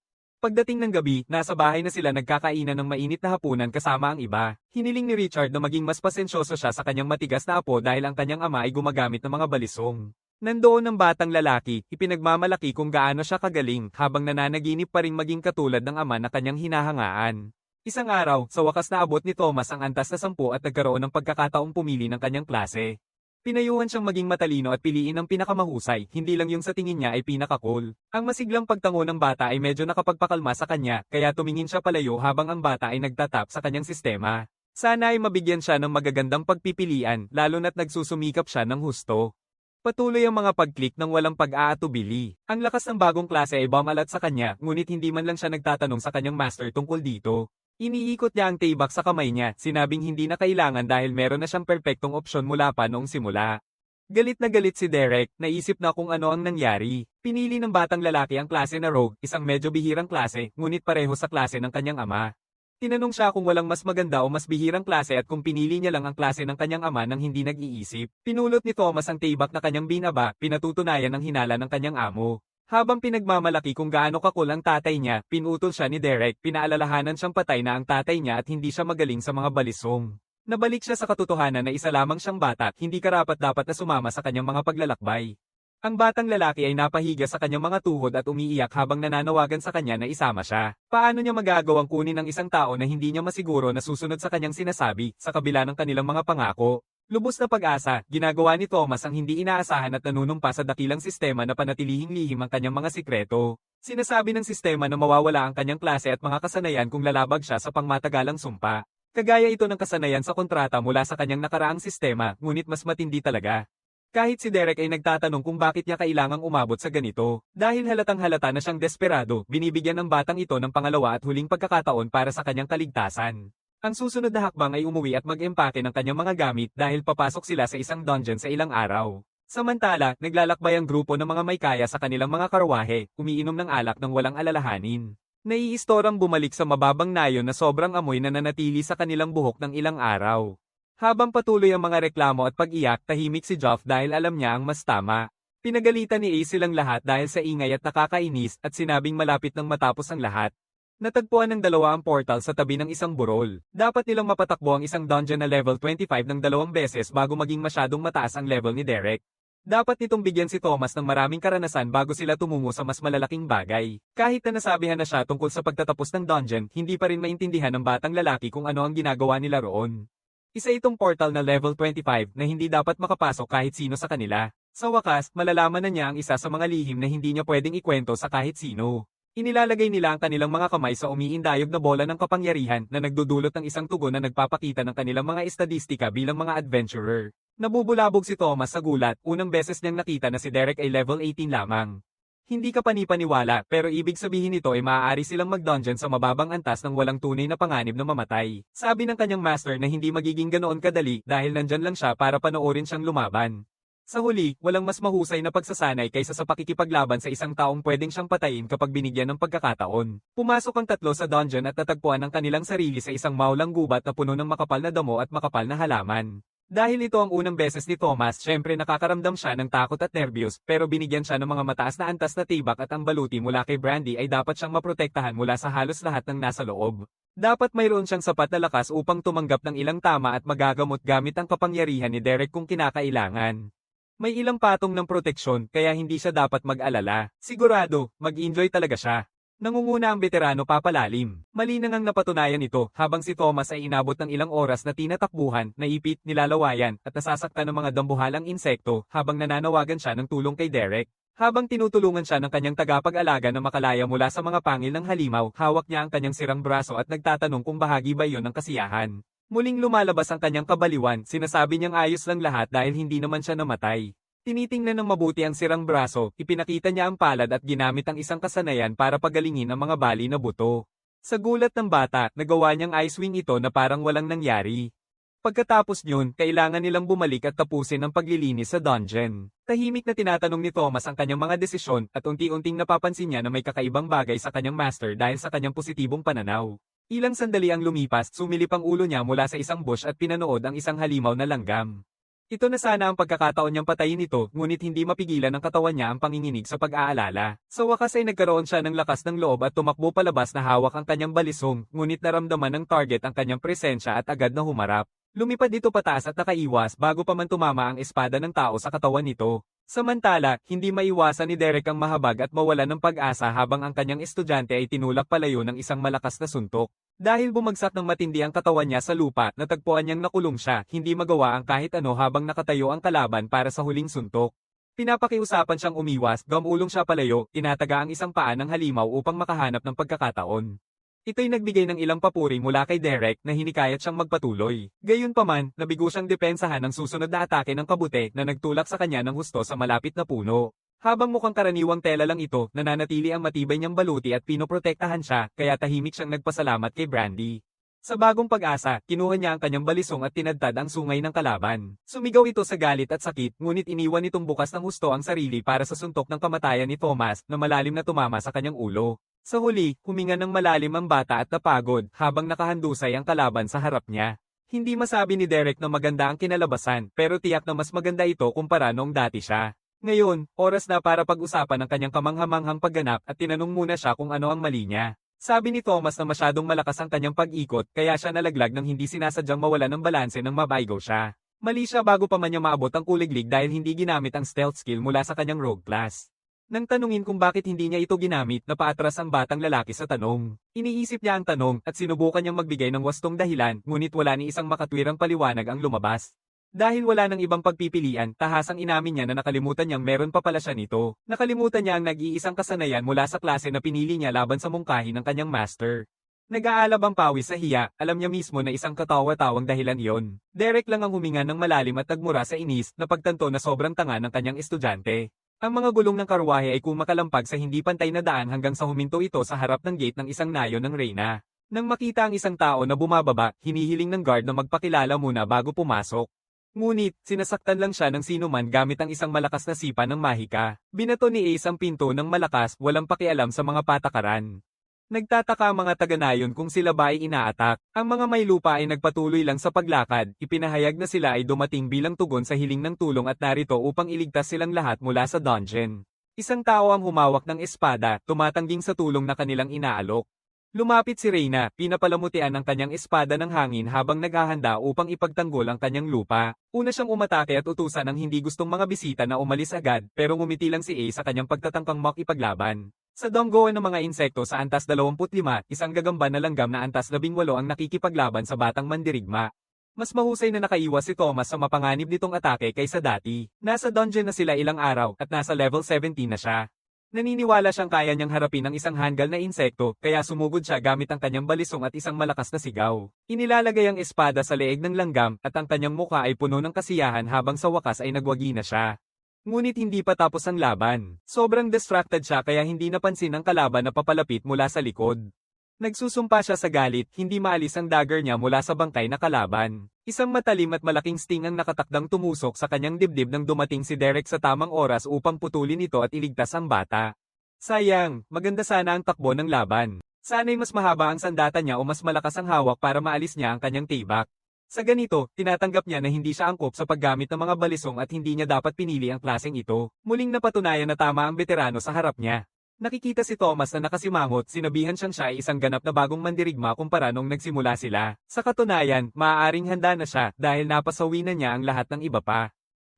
Pagdating ng gabi, nasa bahay na sila nagkakainan ng mainit na hapunan kasama ang iba. Hiniling ni Richard na maging mas pasensyoso siya sa kanyang matigas na apo dahil ang kanyang ama ay gumagamit ng mga balisong. Nandoon ang batang lalaki, ipinagmamalaki kung gaano siya kagaling habang nananaginip pa ring maging katulad ng ama na kanyang hinahangaan. Isang araw, sa wakas na abot ni Thomas ang antas na 10 at nagkaroon ng pagkakataong pumili ng kanyang klase. Pinayuhan siyang maging matalino at piliin ang pinakamahusay, hindi lang yung sa tingin niya ay pinaka-cool. Ang masiglang pagtango ng bata ay medyo nakapagpakalma sa kanya, kaya tumingin siya palayo habang ang bata ay nagtatap sa kanyang sistema. Sana ay mabigyan siya ng magagandang pagpipilian, lalo na't nagsusumikap siya ng husto. Patuloy ang mga pag-click ng walang pag-aatubili. Ang lakas ng bagong klase ay bumalat sa kanya, ngunit hindi man lang siya nagtatanong sa kanyang master tungkol dito. Iniikot niya ang taybak sa kamay niya, sinabing hindi na kailangan dahil meron na siyang perpektong opsyon mula pa noong simula. Galit na galit si Derek, naisip na kung ano ang nangyari. Pinili ng batang lalaki ang klase na Rogue, isang medyo bihirang klase, ngunit pareho sa klase ng kanyang ama. Tinanong siya kung walang mas maganda o mas bihirang klase at kung pinili niya lang ang klase ng kanyang ama nang hindi nag-iisip. Pinulot ni Thomas ang taybak na kanyang binaba, pinatutunayan ang hinala ng kanyang amo. Habang pinagmamalaki kung gaano kakul ang tatay niya, pinutol siya ni Derek, pinaalalahanan siyang patay na ang tatay niya at hindi siya magaling sa mga balisong. Nabalik siya sa katotohanan na isa lamang siyang bata, hindi karapat-dapat na sumama sa kanyang mga paglalakbay. Ang batang lalaki ay napahiga sa kanyang mga tuhod at umiiyak habang nananawagan sa kanya na isama siya. Paano niya magagawang kunin ang isang tao na hindi niya masiguro na susunod sa kanyang sinasabi, sa kabila ng kanilang mga pangako? Lubos na pag-asa, ginagawa ni Thomas ang hindi inaasahan at nanunumpa sa dakilang sistema na panatilihing lihim ang kanyang mga sikreto. Sinasabi ng sistema na mawawala ang kanyang klase at mga kasanayan kung lalabag siya sa pangmatagalang sumpa. Kagaya ito ng kasanayan sa kontrata mula sa kanyang nakaraang sistema, ngunit mas matindi talaga. Kahit si Derek ay nagtatanong kung bakit niya kailangang umabot sa ganito, dahil halatang halata na siyang desperado, binibigyan ng batang ito ng pangalawa at huling pagkakataon para sa kanyang kaligtasan. Ang susunod na hakbang ay umuwi at mag-empake ng kanyang mga gamit dahil papasok sila sa isang dungeon sa ilang araw. Samantala, naglalakbay ang grupo ng mga may kaya sa kanilang mga karwahe, umiinom ng alak ng walang alalahanin. Naiistorang bumalik sa mababang nayon na sobrang amoy na nanatili sa kanilang buhok ng ilang araw. Habang patuloy ang mga reklamo at pag-iyak, tahimik si Joff dahil alam niya ang mas tama. Pinagalitan ni Ace silang lahat dahil sa ingay at nakakainis at sinabing malapit nang matapos ang lahat. Natagpuan ng dalawa ang portal sa tabi ng isang burol. Dapat nilang mapatakbo ang isang dungeon na level 25 ng 2 beses bago maging masyadong mataas ang level ni Derek. Dapat nitong bigyan si Thomas ng maraming karanasan bago sila tumungo sa mas malalaking bagay. Kahit na nasabihan na siya tungkol sa pagtatapos ng dungeon, hindi pa rin maintindihan ng batang lalaki kung ano ang ginagawa nila roon. Isa itong portal na level 25 na hindi dapat makapasok kahit sino sa kanila. Sa wakas, malalaman na niya ang isa sa mga lihim na hindi niya pwedeng ikwento sa kahit sino. Inilalagay nila ang kanilang mga kamay sa umiindayog na bola ng kapangyarihan na nagdudulot ng isang tugon na nagpapakita ng kanilang mga estadistika bilang mga adventurer. Nabubulabog si Thomas sa gulat, unang beses niyang nakita na si Derek ay level 18 lamang. Hindi ka panipaniwala, pero ibig sabihin nito ay maaari silang mag-dungeon sa mababang antas ng walang tunay na panganib na mamatay. Sabi ng kanyang master na hindi magiging ganoon kadali dahil nandyan lang siya para panoorin siyang lumaban. Sa huli, walang mas mahusay na pagsasanay kaysa sa pakikipaglaban sa isang taong pwedeng siyang patayin kapag binigyan ng pagkakataon. Pumasok ang tatlo sa dungeon at natagpuan ang kanilang sarili sa isang maulang gubat na puno ng makapal na damo at makapal na halaman. Dahil ito ang unang beses ni Thomas, syempre nakakaramdam siya ng takot at nervyos, pero binigyan siya ng mga mataas na antas na tibak at ang baluti mula kay Brandy ay dapat siyang maprotektahan mula sa halos lahat ng nasa loob. Dapat mayroon siyang sapat na lakas upang tumanggap ng ilang tama at magagamot gamit ang kapangyarihan ni Derek kung kinakailangan. May ilang patong ng proteksyon, kaya hindi siya dapat mag-alala. Sigurado, mag-enjoy talaga siya. Nangunguna ang veterano papalalim. Malinang ang napatunayan ito, habang si Thomas ay inabot ng ilang oras na tinatakbuhan, naipit, nilalawayan, at nasasaktan ng mga dambuhalang insekto, habang nananawagan siya ng tulong kay Derek. Habang tinutulungan siya ng kanyang tagapag-alaga na makalaya mula sa mga pangil ng halimaw, hawak niya ang kanyang sirang braso at nagtatanong kung bahagi ba iyon ng kasiyahan. Muling lumalabas ang kanyang kabaliwan, sinasabi niyang ayos lang lahat dahil hindi naman siya namatay. Tinitingnan ng mabuti ang sirang braso, ipinakita niya ang palad at ginamit ang isang kasanayan para pagalingin ang mga bali na buto. Sa gulat ng bata, nagawa niyang ice wing ito na parang walang nangyari. Pagkatapos niyon, kailangan nilang bumalik at tapusin ang paglilinis sa dungeon. Tahimik na tinatanong ni Thomas ang kanyang mga desisyon at unti-unting napapansin niya na may kakaibang bagay sa kanyang master dahil sa kanyang positibong pananaw. Ilang sandali ang lumipas, sumilip ang ulo niya mula sa isang bush at pinanood ang isang halimaw na langgam. Ito na sana ang pagkakataon niyang patayin ito, ngunit hindi mapigilan ng katawan niya ang panginginig sa pag-aalala. Sa wakas ay nagkaroon siya ng lakas ng loob at tumakbo palabas na hawak ang kanyang balisong, ngunit naramdaman ng target ang kanyang presensya at agad na humarap. Lumipad dito pataas at nakaiwas bago pa man tumama ang espada ng tao sa katawan nito. Samantala, hindi maiwasan ni Derek ang mahabag at mawalan ng pag-asa habang ang kanyang estudyante ay tinulak palayo ng isang malakas na suntok. Dahil bumagsak ng matindi ang katawan niya sa lupa, natagpuan niyang nakulong siya, hindi magawa ang kahit ano habang nakatayo ang kalaban para sa huling suntok. Pinapakiusapan siyang umiwas, gamulong siya palayo, tinataga ang isang paa ng halimaw upang makahanap ng pagkakataon. Ito'y nagbigay ng ilang papuri mula kay Derek na hinikayat siyang magpatuloy. Gayunpaman, nabigo siyang depensahan ng susunod na atake ng kabute na nagtulak sa kanya ng husto sa malapit na puno. Habang mukhang karaniwang tela lang ito, nananatili ang matibay niyang baluti at pinoprotektahan siya, kaya tahimik siyang nagpasalamat kay Brandy. Sa bagong pag-asa, kinuha niya ang kanyang balisong at tinadtad ang sungay ng kalaban. Sumigaw ito sa galit at sakit, ngunit iniwan nitong bukas ng husto ang sarili para sa suntok ng kamatayan ni Thomas na malalim na tumama sa kanyang ulo. Sa huli, huminga ng malalim ang bata at napagod habang nakahandusay ang kalaban sa harap niya. Hindi masabi ni Derek na maganda ang kinalabasan, pero tiyak na mas maganda ito kumpara noong dati siya. Ngayon, oras na para pag-usapan ang kanyang kamanghamanghang pagganap at tinanong muna siya kung ano ang mali niya. Sabi ni Thomas na masyadong malakas ang kanyang pag-ikot kaya siya nalaglag ng hindi sinasadyang mawala ng balanse nang mabaigaw siya. Mali siya bago pa man niya maabot ang kuliglig dahil hindi ginamit ang stealth skill mula sa kanyang rogue class. Nang tanungin kung bakit hindi niya ito ginamit, napaatras ang batang lalaki sa tanong. Iniisip niya ang tanong at sinubukan niyang magbigay ng wastong dahilan, ngunit wala ni isang makatwirang paliwanag ang lumabas. Dahil wala nang ibang pagpipilian, tahasang inamin niya na nakalimutan niyang meron pa pala siya nito. Nakalimutan niya ang nag-iisang kasanayan mula sa klase na pinili niya laban sa mungkahi ng kanyang master. Nag-aalab ang pawis sa hiya, alam niya mismo na isang katawa-tawang dahilan iyon. Derek lang ang huminga ng malalim at nagmura sa inis na pagtanto na sobrang tanga ng kanyang estudyante. Ang mga gulong ng karwahe ay kumakalampag sa hindi pantay na daan hanggang sa huminto ito sa harap ng gate ng isang nayo ng reyna. Nang makita ang isang tao na bumababa, hinihiling ng guard na magpakilala muna bago pumasok. Ngunit, sinasaktan lang siya ng sinuman gamit ang isang malakas na sipa ng mahika. Binato ni Ace ang pinto ng malakas, walang pakialam sa mga patakaran. Nagtataka ang mga taga-nayon kung sila ba ay inaatak. Ang mga may lupa ay nagpatuloy lang sa paglakad, ipinahayag na sila ay dumating bilang tugon sa hiling ng tulong at narito upang iligtas silang lahat mula sa dungeon. Isang tao ang humawak ng espada, tumatangging sa tulong na kanilang inaalok. Lumapit si Reyna, pinapalamutian ang kanyang espada ng hangin habang naghahanda upang ipagtanggol ang kanyang lupa. Una siyang umatake at utusan ng hindi gustong mga bisita na umalis agad, pero ngumiti lang si Ace sa kanyang pagtatangkang makipaglaban. Sa donggoan ng mga insekto sa antas 25, isang gagamba na langgam na antas 18 ang nakikipaglaban sa batang mandirigma. Mas mahusay na nakaiwas si Thomas sa mapanganib nitong atake kaysa dati. Nasa dungeon na sila ilang araw at nasa level 17 na siya. Naniniwala siyang kaya niyang harapin ang isang hanggal na insekto kaya sumugod siya gamit ang kanyang balisong at isang malakas na sigaw. Inilalagay ang espada sa leeg ng langgam at ang kanyang mukha ay puno ng kasiyahan habang sa wakas ay nagwagi na siya. Ngunit hindi pa tapos ang laban. Sobrang distracted siya kaya hindi napansin ang kalaban na papalapit mula sa likod. Nagsusumpa siya sa galit, hindi maalis ang dagger niya mula sa bangkay na kalaban. Isang matalim at malaking sting ang nakatakdang tumusok sa kanyang dibdib nang dumating si Derek sa tamang oras upang putulin ito at iligtas ang bata. Sayang, maganda sana ang takbo ng laban. Sana'y mas mahaba ang sandata niya o mas malakas ang hawak para maalis niya ang kanyang tibak. Sa ganito, tinatanggap niya na hindi siya angkop sa paggamit ng mga balisong at hindi niya dapat pinili ang klaseng ito. Muling napatunayan na tama ang veterano sa harap niya. Nakikita si Thomas na nakasimangot, sinabihan siyang siya ay isang ganap na bagong mandirigma kumpara nung nagsimula sila. Sa katunayan, maaaring handa na siya dahil napasawi na niya ang lahat ng iba pa.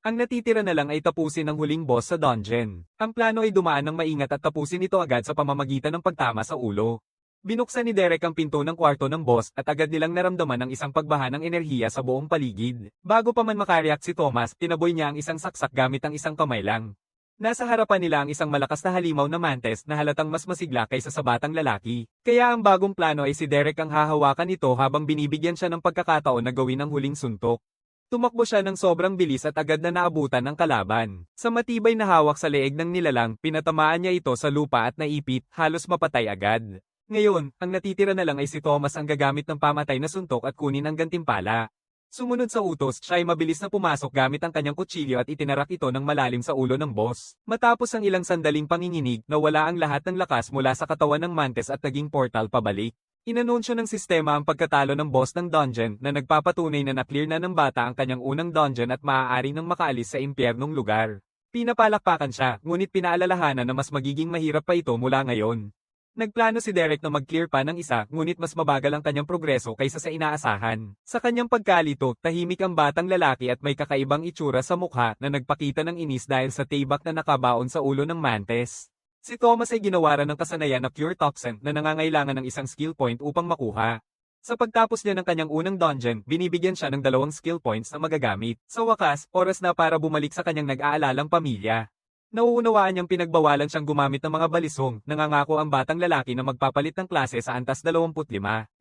Ang natitira na lang ay tapusin ang huling boss sa dungeon. Ang plano ay dumaan ng maingat at tapusin ito agad sa pamamagitan ng pagtama sa ulo. Binuksan ni Derek ang pinto ng kwarto ng boss at agad nilang naramdaman ang isang pagbaha ng enerhiya sa buong paligid. Bago pa man makareact si Thomas, tinaboy niya ang isang saksak gamit ang isang kamay lang. Nasa harapan nila ang isang malakas na halimaw na mantis na halatang mas masigla kaysa sa batang lalaki. Kaya ang bagong plano ay si Derek ang hahawakan ito habang binibigyan siya ng pagkakataon na gawin ang huling suntok. Tumakbo siya ng sobrang bilis at agad na naabutan ng kalaban. Sa matibay na hawak sa leeg ng nilalang, pinatamaan niya ito sa lupa at naipit, halos mapatay agad. Ngayon, ang natitira na lang ay si Thomas ang gagamit ng pamatay na suntok at kunin ang gantimpala. Sumunod sa utos, siya ay mabilis na pumasok gamit ang kanyang kutsilyo at itinarak ito ng malalim sa ulo ng boss. Matapos ang ilang sandaling panginginig, nawala ang lahat ng lakas mula sa katawan ng mantis at naging portal pabalik. Inanunsyo ng sistema ang pagkatalo ng boss ng dungeon na nagpapatunay na na-clear na ng bata ang kanyang unang dungeon at maaari nang makaalis sa impyernong lugar. Pinapalakpakan siya, ngunit pinaalalahanan na mas magiging mahirap pa ito mula ngayon. Nagplano si Derek na mag-clear pa ng isa, ngunit mas mabagal ang kanyang progreso kaysa sa inaasahan. Sa kanyang pagkalito, tahimik ang batang lalaki at may kakaibang itsura sa mukha na nagpakita ng inis dahil sa tibak na nakabaon sa ulo ng mantis. Si Thomas ay ginawaran ng kasanayan na pure toxin na nangangailangan ng isang skill point upang makuha. Sa pagtapos niya ng kanyang unang dungeon, binibigyan siya ng 2 skill points na magagamit. Sa wakas, oras na para bumalik sa kanyang nag-aalalang pamilya. Nauunawaan niyang pinagbawalan siyang gumamit ng mga balisong, nangangako ang batang lalaki na magpapalit ng klase sa antas 25.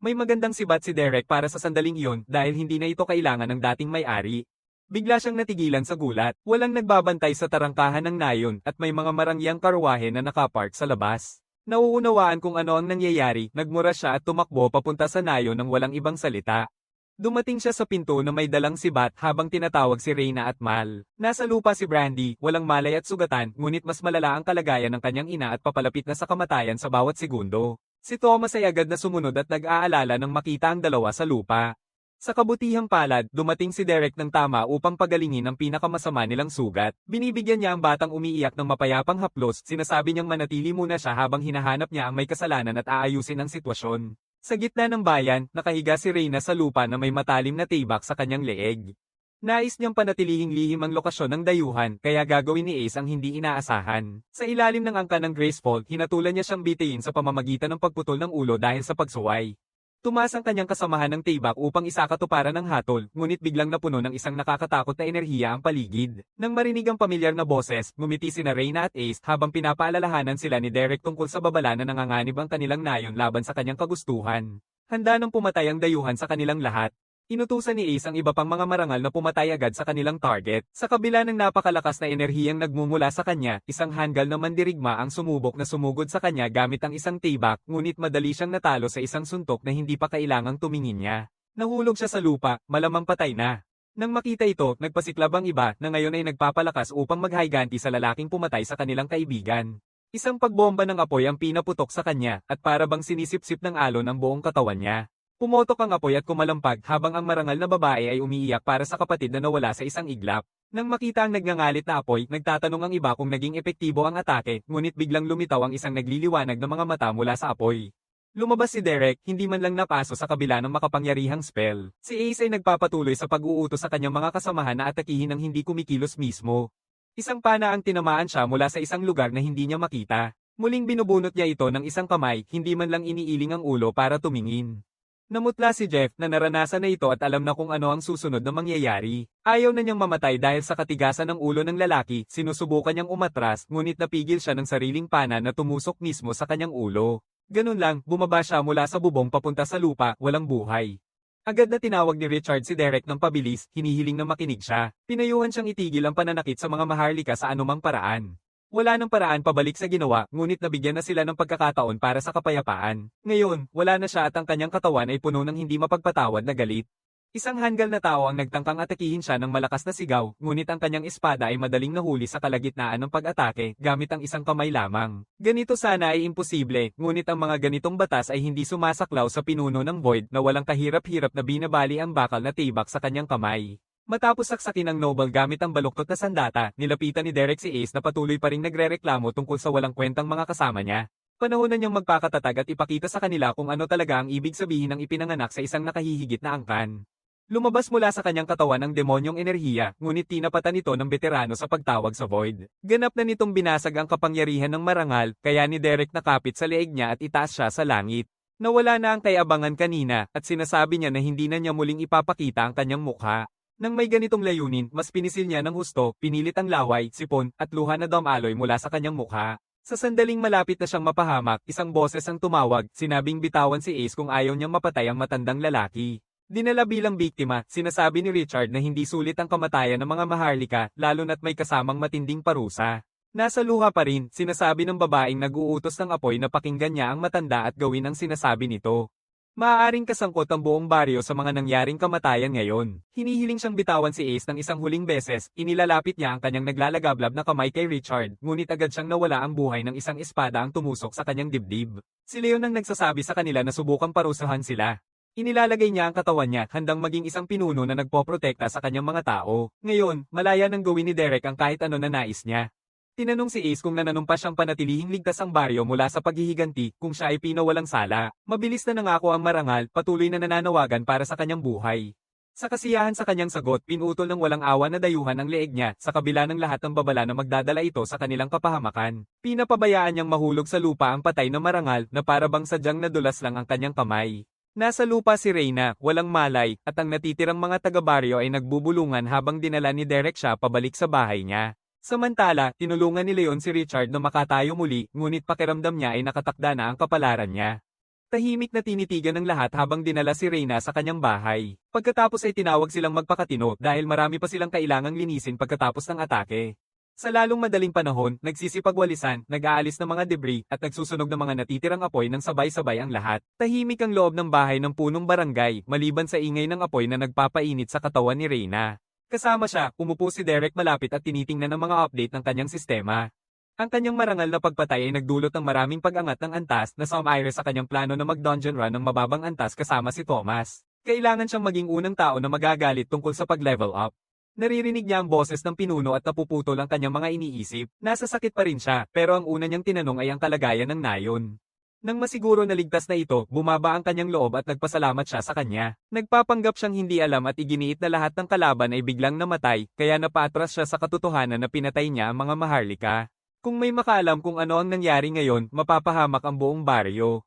May magandang sibat si Derek para sa sandaling iyon dahil hindi na ito kailangan ng dating may-ari. Bigla siyang natigilan sa gulat, walang nagbabantay sa tarangkahan ng nayon at may mga marangyang karwahe na nakapark sa labas. Nauunawaan kung ano ang nangyayari, nagmura siya at tumakbo papunta sa nayon ng walang ibang salita. Dumating siya sa pinto na may dalang sibat habang tinatawag si Reyna at Mal. Nasa lupa si Brandy, walang malay at sugatan, ngunit mas malala ang kalagayan ng kanyang ina at papalapit na sa kamatayan sa bawat segundo. Si Thomas ay agad na sumunod at nag-aalala nang makita ang dalawa sa lupa. Sa kabutihang palad, dumating si Derek ng tama upang pagalingin ang pinakamasama nilang sugat. Binibigyan niya ang batang umiiyak ng mapayapang haplos, sinasabi niyang manatili muna siya habang hinahanap niya ang may kasalanan at aayusin ang sitwasyon. Sa gitna ng bayan, nakahiga si Reyna sa lupa na may matalim na tibak sa kanyang leeg. Nais niyang panatilihing lihim ang lokasyon ng dayuhan, kaya gagawin ni Ace ang hindi inaasahan. Sa ilalim ng angka ng Graceful, hinatulan niya siyang bitiyin sa pamamagitan ng pagputol ng ulo dahil sa pagsuway. Tumaas ang kanyang kasamahan ng tibak upang isakatuparan ng hatol, ngunit biglang napuno ng isang nakakatakot na enerhiya ang paligid. Nang marinig ang pamilyar na boses, ngumiti sina Reyna at Ace habang pinapaalalahanan sila ni Derek tungkol sa babala na nanganganib ang kanilang nayon laban sa kanyang kagustuhan. Handa nang pumatay ang dayuhan sa kanilang lahat. Inutusan ni Ace ang iba pang mga marangal na pumatay agad sa kanilang target. Sa kabila ng napakalakas na enerhiyang nagmumula sa kanya, isang hanggal na mandirigma ang sumubok na sumugod sa kanya gamit ang isang tibak, ngunit madali siyang natalo sa isang suntok na hindi pa kailangang tumingin niya. Nahulog siya sa lupa, malamang patay na. Nang makita ito, nagpasiklab ang iba na ngayon ay nagpapalakas upang maghayganti sa lalaking pumatay sa kanilang kaibigan. Isang pagbomba ng apoy ang pinaputok sa kanya at para bang sinisipsip ng alon ang buong katawan niya. Pumotok ang apoy at kumalampag habang ang marangal na babae ay umiiyak para sa kapatid na nawala sa isang iglap. Nang makita ang nagngangalit na apoy, nagtatanong ang iba kung naging epektibo ang atake, ngunit biglang lumitaw ang isang nagliliwanag na mga mata mula sa apoy. Lumabas si Derek, hindi man lang napaso sa kabila ng makapangyarihang spell. Si Ace ay nagpapatuloy sa pag-uutos sa kanyang mga kasamahan na atakihin ng hindi kumikilos mismo. Isang pana ang tinamaan siya mula sa isang lugar na hindi niya makita. Muling binubunot niya ito ng isang kamay, hindi man lang iniiling ang ulo para tumingin. Namutla si Jeff na naranasan na ito at alam na kung ano ang susunod na mangyayari. Ayaw na niyang mamatay dahil sa katigasan ng ulo ng lalaki, sinusubukan niyang umatras ngunit napigil siya ng sariling pana na tumusok mismo sa kanyang ulo. Ganun lang, bumaba siya mula sa bubong papunta sa lupa, walang buhay. Agad na tinawag ni Richard si Derek ng pabilis, hinihiling na makinig siya. Pinayuhan siyang itigil ang pananakit sa mga maharlika sa anumang paraan. Wala nang paraan pabalik sa ginawa, ngunit nabigyan na sila ng pagkakataon para sa kapayapaan. Ngayon, wala na siya at ang kanyang katawan ay puno ng hindi mapagpatawad na galit. Isang hanggal na tao ang nagtangkang atakihin siya ng malakas na sigaw, ngunit ang kanyang espada ay madaling nahuli sa kalagitnaan ng pag-atake gamit ang isang kamay lamang. Ganito sana ay imposible, ngunit ang mga ganitong batas ay hindi sumasaklaw sa pinuno ng Void na walang kahirap-hirap na binabali ang bakal na tibak sa kanyang kamay. Matapos saksakin ng Noble gamit ang baluktot na sandata, nilapitan ni Derek si Ace na patuloy pa ring nagrereklamo tungkol sa walang kwentang mga kasama niya. Panahon na niyang magpakatatag at ipakita sa kanila kung ano talaga ang ibig sabihin ng ipinanganak sa isang nakahihigit na angkan. Lumabas mula sa kanyang katawan ang demonyong enerhiya, ngunit tinapatan ito ng veterano sa pagtawag sa Void. Ganap na nitong binasag ang kapangyarihan ng marangal, kaya ni Derek nakapit sa leeg niya at itaas siya sa langit. Nawala na ang kayabangan kanina, at sinasabi niya na hindi na niya muling ipapakita ang kanyang mukha. Nang may ganitong layunin, mas pinisil niya ng husto, pinilit ang laway, sipon, at luha na damaloy mula sa kanyang mukha. Sa sandaling malapit na siyang mapahamak, isang boses ang tumawag, sinabing bitawan si Ace kung ayaw niyang mapatay ang matandang lalaki. Dinala bilang biktima, sinasabi ni Richard na hindi sulit ang kamatayan ng mga maharlika, lalo na't may kasamang matinding parusa. Nasa luha pa rin, sinasabi ng babaeng nag-uutos ng apoy na pakinggan niya ang matanda at gawin ang sinasabi nito. Maaaring kasangkot ang buong baryo sa mga nangyaring kamatayan ngayon. Hinihiling siyang bitawan si Ace ng isang huling beses, inilalapit niya ang kanyang naglalagablab na kamay kay Richard, ngunit agad siyang nawala ang buhay ng isang espada ang tumusok sa kanyang dibdib. Si Leon ang nagsasabi sa kanila na subukang parusahan sila. Inilalagay niya ang katawan niya, handang maging isang pinuno na nagpoprotekta sa kanyang mga tao. Ngayon, malaya nang gawin ni Derek ang kahit ano na nais niya. Tinanong si Ace kung nananumpa siyang panatilihing ligtas ang baryo mula sa paghihiganti kung siya ay pinawalang sala. Mabilis na nangako ang marangal, patuloy na nananawagan para sa kanyang buhay. Sa kasiyahan sa kanyang sagot, pinutol ng walang awa na dayuhan ang leeg niya sa kabila ng lahat ng babala na magdadala ito sa kanilang kapahamakan. Pinapabayaan niyang mahulog sa lupa ang patay na marangal na para bang sadyang nadulas lang ang kanyang kamay. Nasa lupa si Reyna, walang malay, at ang natitirang mga taga-baryo ay nagbubulungan habang dinala ni Derek siya pabalik sa bahay niya. Samantala, tinulungan ni Leon si Richard na makatayo muli, ngunit pakiramdam niya ay nakatakda na ang kapalaran niya. Tahimik na tinitigan ng lahat habang dinala si Reyna sa kanyang bahay. Pagkatapos ay tinawag silang magpakatino dahil marami pa silang kailangang linisin pagkatapos ng atake. Sa lalong madaling panahon, nagsisipagwalisan, nag-aalis ng mga debris, at nagsusunog ng mga natitirang apoy ng sabay-sabay ang lahat. Tahimik ang loob ng bahay ng punong barangay, maliban sa ingay ng apoy na nagpapainit sa katawan ni Reyna. Kasama siya, umupo si Derek malapit at tinitingnan ng mga update ng kanyang sistema. Ang kanyang marangal na pagpatay ay nagdulot ng maraming pag-angat ng antas na sumire sa kanyang plano na mag-dungeon run ng mababang antas kasama si Thomas. Kailangan siyang maging unang tao na magagalit tungkol sa pag-level up. Naririnig niya ang boses ng pinuno at napuputol ang kanyang mga iniisip. Nasa sakit pa rin siya, pero ang una niyang tinanong ay ang kalagayan ng nayon. Nang masiguro na ligtas na ito, bumaba ang kanyang loob at nagpasalamat siya sa kanya. Nagpapanggap siyang hindi alam at iginiit na lahat ng kalaban ay biglang namatay, kaya napaatras siya sa katotohanan na pinatay niya ang mga maharlika. Kung may makaalam kung ano ang nangyari ngayon, mapapahamak ang buong baryo.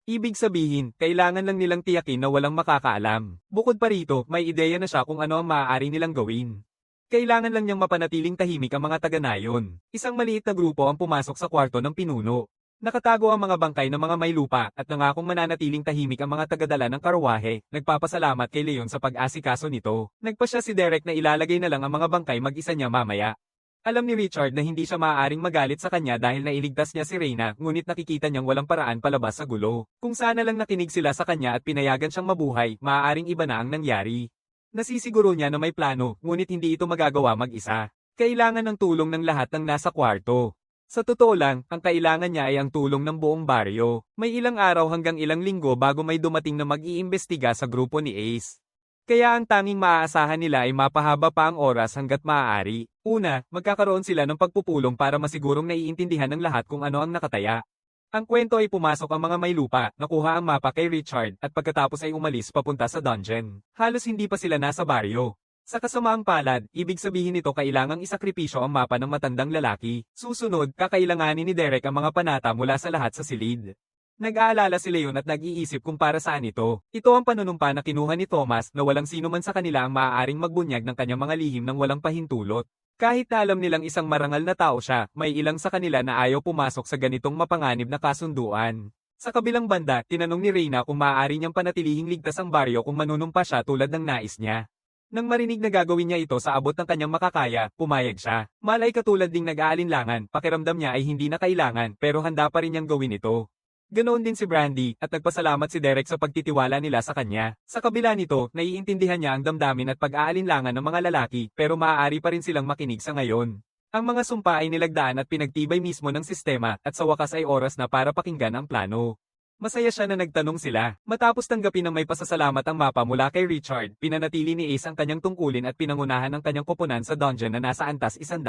Ibig sabihin, kailangan lang nilang tiyakin na walang makakaalam. Bukod pa rito, may ideya na siya kung ano ang maaari nilang gawin. Kailangan lang niyang mapanatiling tahimik ang mga taga-nayon. Isang maliit na grupo ang pumasok sa kwarto ng pinuno. Nakatago ang mga bangkay ng mga may lupa at nangakong mananatiling tahimik ang mga tagadala ng karwahe. Nagpapasalamat kay Leon sa pag-asikaso nito. Nagpasya si Derek na ilalagay na lang ang mga bangkay mag-isa niya mamaya. Alam ni Richard na hindi siya maaaring magalit sa kanya dahil nailigtas niya si Reyna, ngunit nakikita niyang walang paraan palabas sa gulo. Kung sana lang nakinig sila sa kanya at pinayagan siyang mabuhay, maaaring iba na ang nangyari. Nasisiguro niya na may plano, ngunit hindi ito magagawa mag-isa. Kailangan ng tulong ng lahat ng nasa kwarto. Sa totoo lang, ang kailangan niya ay ang tulong ng buong baryo. May ilang araw hanggang ilang linggo bago may dumating na mag-iimbestiga sa grupo ni Ace. Kaya ang tanging maaasahan nila ay mapahaba pa ang oras hanggat maaari. Una, magkakaroon sila ng pagpupulong para masigurong naiintindihan ng lahat kung ano ang nakataya. Ang kwento ay pumasok ang mga may lupa, nakuha ang mapa kay Richard, at pagkatapos ay umalis papunta sa dungeon. Halos hindi pa sila nasa baryo. Sa kasamaang palad, ibig sabihin nito kailangang isakripisyo ang mapa ng matandang lalaki. Susunod, kakailanganin ni Derek ang mga panata mula sa lahat sa silid. Nag-aalala si Leon at nag-iisip kung para saan ito. Ito ang panunumpa na kinuha ni Thomas na walang sino man sa kanila ang maaaring magbunyag ng kanyang mga lihim ng walang pahintulot. Kahit na alam nilang isang marangal na tao siya, may ilang sa kanila na ayaw pumasok sa ganitong mapanganib na kasunduan. Sa kabilang banda, tinanong ni Reyna kung maaari niyang panatilihing ligtas ang baryo kung manunumpa siya tulad ng nais niya. Nang marinig na gagawin niya ito sa abot ng kanyang makakaya, pumayag siya. Malay katulad ding nag-aalinlangan, pakiramdam niya ay hindi na kailangan pero handa pa rin niyang gawin ito. Ganoon din si Brandy, at nagpasalamat si Derek sa pagtitiwala nila sa kanya. Sa kabila nito, naiintindihan niya ang damdamin at pag-aalinlangan ng mga lalaki, pero maaari pa rin silang makinig sa ngayon. Ang mga sumpa ay nilagdaan at pinagtibay mismo ng sistema, at sa wakas ay oras na para pakinggan ang plano. Masaya siya na nagtanong sila. Matapos tanggapin ng may pasasalamat ang mapa mula kay Richard, pinanatili ni Ace ang kanyang tungkulin at pinangunahan ang kanyang koponan sa dungeon na nasa antas 100.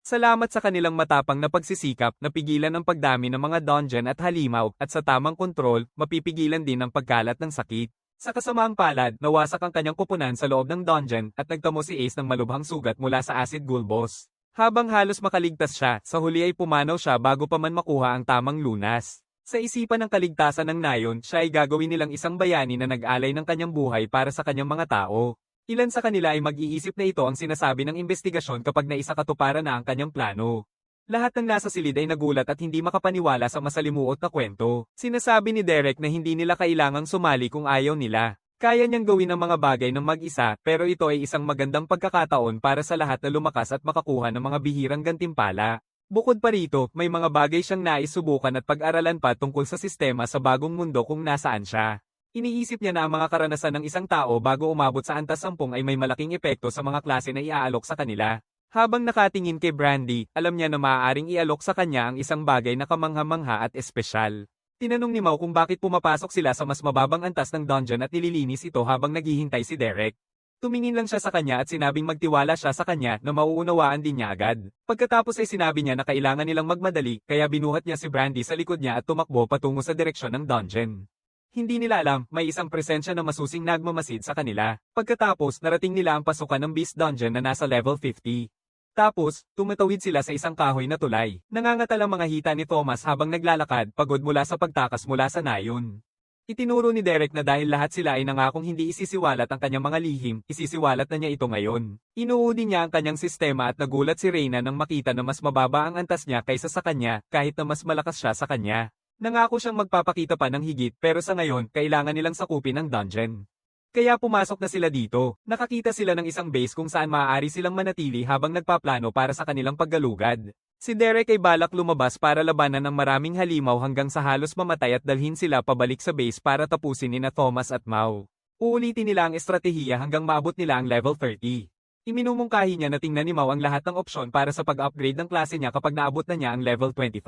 Salamat sa kanilang matapang na pagsisikap, napigilan ang pagdami ng mga dungeon at halimaw, at sa tamang kontrol, mapipigilan din ang pagkalat ng sakit. Sa kasamaang palad, nawasak ang kanyang koponan sa loob ng dungeon, at nagtamo si Ace ng malubhang sugat mula sa acid gulbos. Habang halos makaligtas siya, sa huli ay pumanaw siya bago pa man makuha ang tamang lunas. Sa isipan ng kaligtasan ng nayon, siya ay gagawin nilang isang bayani na nag-alay ng kanyang buhay para sa kanyang mga tao. Ilan sa kanila ay mag-iisip na ito ang sinasabi ng investigasyon kapag naisakatuparan na ang kanyang plano. Lahat ng nasa silid ay nagulat at hindi makapaniwala sa masalimuot na kwento. Sinasabi ni Derek na hindi nila kailangang sumali kung ayaw nila. Kaya niyang gawin ang mga bagay ng mag-isa, pero ito ay isang magandang pagkakataon para sa lahat na lumakas at makakuha ng mga bihirang gantimpala. Bukod pa rito, may mga bagay siyang naisubukan at pag-aralan pa tungkol sa sistema sa bagong mundo kung nasaan siya. Iniisip niya na ang mga karanasan ng isang tao bago umabot sa antas 10 ay may malaking epekto sa mga klase na iaalok sa kanila. Habang nakatingin kay Brandy, alam niya na maaaring ialok sa kanya ang isang bagay na kamangha-mangha at espesyal. Tinanong ni Mau kung bakit pumapasok sila sa mas mababang antas ng dungeon at nililinis ito habang naghihintay si Derek. Tumingin lang siya sa kanya at sinabing magtiwala siya sa kanya na mauunawaan din niya agad. Pagkatapos ay sinabi niya na kailangan nilang magmadali, kaya binuhat niya si Brandy sa likod niya at tumakbo patungo sa direksyon ng dungeon. Hindi nila alam, may isang presensya na masusing nagmamasid sa kanila. Pagkatapos, narating nila ang pasukan ng Beast Dungeon na nasa level 50. Tapos, tumatawid sila sa isang kahoy na tulay. Nangangatal ang mga hita ni Thomas habang naglalakad, pagod mula sa pagtakas mula sa nayon. Itinuro ni Derek na dahil lahat sila ay nangakong hindi isisiwalat ang kanyang mga lihim, isisiwalat na niya ito ngayon. Inuudi niya ang kanyang sistema at nagulat si Reyna nang makita na mas mababa ang antas niya kaysa sa kanya, kahit na mas malakas siya sa kanya. Nangako siyang magpapakita pa ng higit pero sa ngayon, kailangan nilang sakupin ang dungeon. Kaya pumasok na sila dito. Nakakita sila ng isang base kung saan maaari silang manatili habang nagpaplano para sa kanilang paggalugad. Si Derek ay balak lumabas para labanan ng maraming halimaw hanggang sa halos mamatay at dalhin sila pabalik sa base para tapusin nina Thomas at Mao. Uulitin nila ang estratehiya hanggang maabot nila ang level 30. Iminumungkahi niya na tingnan ni Mao ang lahat ng opsyon para sa pag-upgrade ng klase niya kapag naabot na niya ang level 25.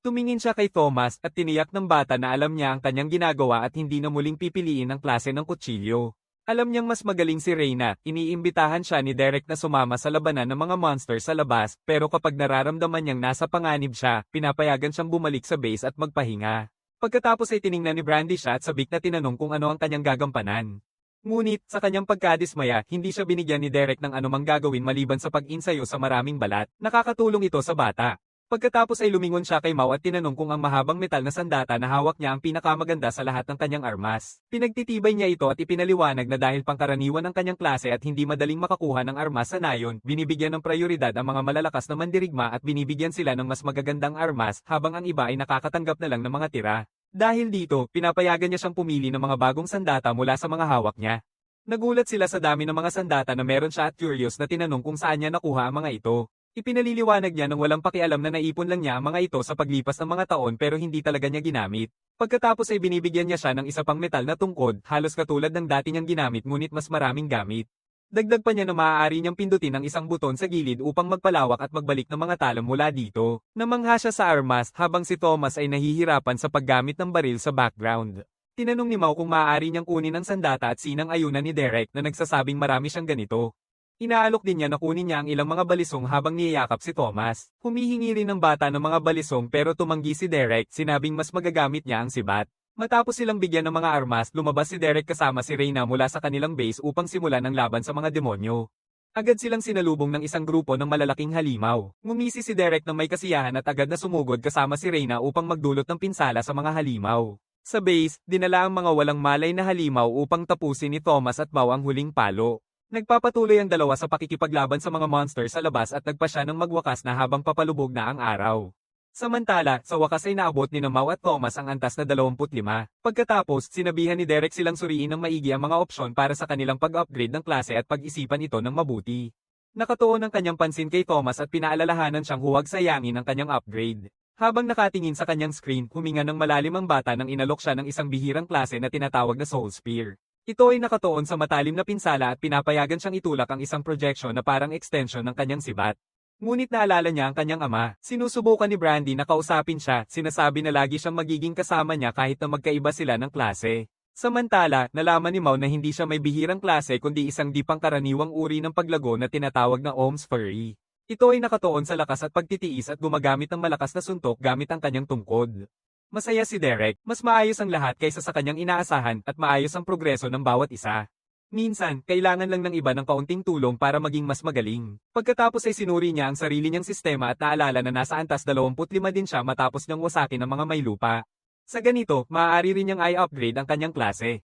Tumingin siya kay Thomas at tiniyak ng bata na alam niya ang kanyang ginagawa at hindi na muling pipiliin ang klase ng kutsilyo. Alam niyang mas magaling si Reyna, iniimbitahan siya ni Derek na sumama sa labanan ng mga monster sa labas, pero kapag nararamdaman niyang nasa panganib siya, pinapayagan siyang bumalik sa base at magpahinga. Pagkatapos ay tiningnan ni Brandy siya at sabik na tinanong kung ano ang kanyang gagampanan. Ngunit, sa kanyang pagkadismaya, hindi siya binigyan ni Derek ng anumang gagawin maliban sa pag-insayo sa maraming balat. Nakakatulong ito sa bata. Pagkatapos ay lumingon siya kay Mao at tinanong kung ang mahabang metal na sandata na hawak niya ang pinakamaganda sa lahat ng kanyang armas. Pinagtitibay niya ito at ipinaliwanag na dahil pangkaraniwan ng kanyang klase at hindi madaling makakuha ng armas sa nayon, binibigyan ng prioridad ang mga malalakas na mandirigma at binibigyan sila ng mas magagandang armas habang ang iba ay nakakatanggap na lang ng mga tira. Dahil dito, pinapayagan niya siyang pumili ng mga bagong sandata mula sa mga hawak niya. Nagulat sila sa dami ng mga sandata na meron siya at curious na tinanong kung saan niya nakuha ang mga ito. Ipinaliliwanag niya nang walang pakialam na naipon lang niya ang mga ito sa paglipas ng mga taon pero hindi talaga niya ginamit. Pagkatapos ay binibigyan niya siya ng isa pang metal na tungkod, halos katulad ng dati niyang ginamit ngunit mas maraming gamit. Dagdag pa niya na maaari niyang pindutin ang isang buton sa gilid upang magpalawak at magbalik ng mga talam mula dito. Namangha siya sa armas habang si Thomas ay nahihirapan sa paggamit ng baril sa background. Tinanong ni Mao kung maaari niyang kunin ang sandata at sinang ayunan ni Derek na nagsasabing marami siyang ganito. Inaalok din niya na kunin niya ang ilang mga balisong habang niyayakap si Thomas. Humihingi rin ng bata ng mga balisong pero tumanggi si Derek, sinabing mas magagamit niya ang sibat. Matapos silang bigyan ng mga armas, lumabas si Derek kasama si Reyna mula sa kanilang base upang simulan ang laban sa mga demonyo. Agad silang sinalubong ng isang grupo ng malalaking halimaw. Ngumisi si Derek ng may kasiyahan at agad na sumugod kasama si Reyna upang magdulot ng pinsala sa mga halimaw. Sa base, dinala ang mga walang malay na halimaw upang tapusin ni Thomas at Mao ang huling palo. Nagpapatuloy ang dalawa sa pakikipaglaban sa mga monster sa labas at nagpa siya ng magwakas na habang papalubog na ang araw. Samantala, sa wakas ay naabot ni Mao at Thomas ang antas na 25. Pagkatapos, sinabihan ni Derek silang suriin ng maigi ang mga opsyon para sa kanilang pag-upgrade ng klase at pag-isipan ito ng mabuti. Nakatuon ang kanyang pansin kay Thomas at pinaalalahanan siyang huwag sayangin ang kanyang upgrade. Habang nakatingin sa kanyang screen, huminga ng malalim ang bata nang inalok siya ng isang bihirang klase na tinatawag na Soul Spear. Ito ay nakatuon sa matalim na pinsala at pinapayagan siyang itulak ang isang projection na parang extension ng kanyang sibat. Ngunit naalala niya ang kanyang ama. Sinusubukan ni Brandy na kausapin siya, sinasabi na lagi siyang magiging kasama niya kahit na magkaiba sila ng klase. Samantala, nalaman ni Mao na hindi siya may bihirang klase kundi isang di pangkaraniwang uri ng paglago na tinatawag na Ohm's Fury. Ito ay nakatuon sa lakas at pagtitiis at gumagamit ng malakas na suntok gamit ang kanyang tungkod. Masaya si Derek, mas maayos ang lahat kaysa sa kanyang inaasahan at maayos ang progreso ng bawat isa. Minsan, kailangan lang ng iba ng kaunting tulong para maging mas magaling. Pagkatapos ay sinuri niya ang sarili niyang sistema at naalala na nasa antas 25 din siya matapos niyang wasakin ang mga may lupa. Sa ganito, maaari rin niyang i-upgrade ang kanyang klase.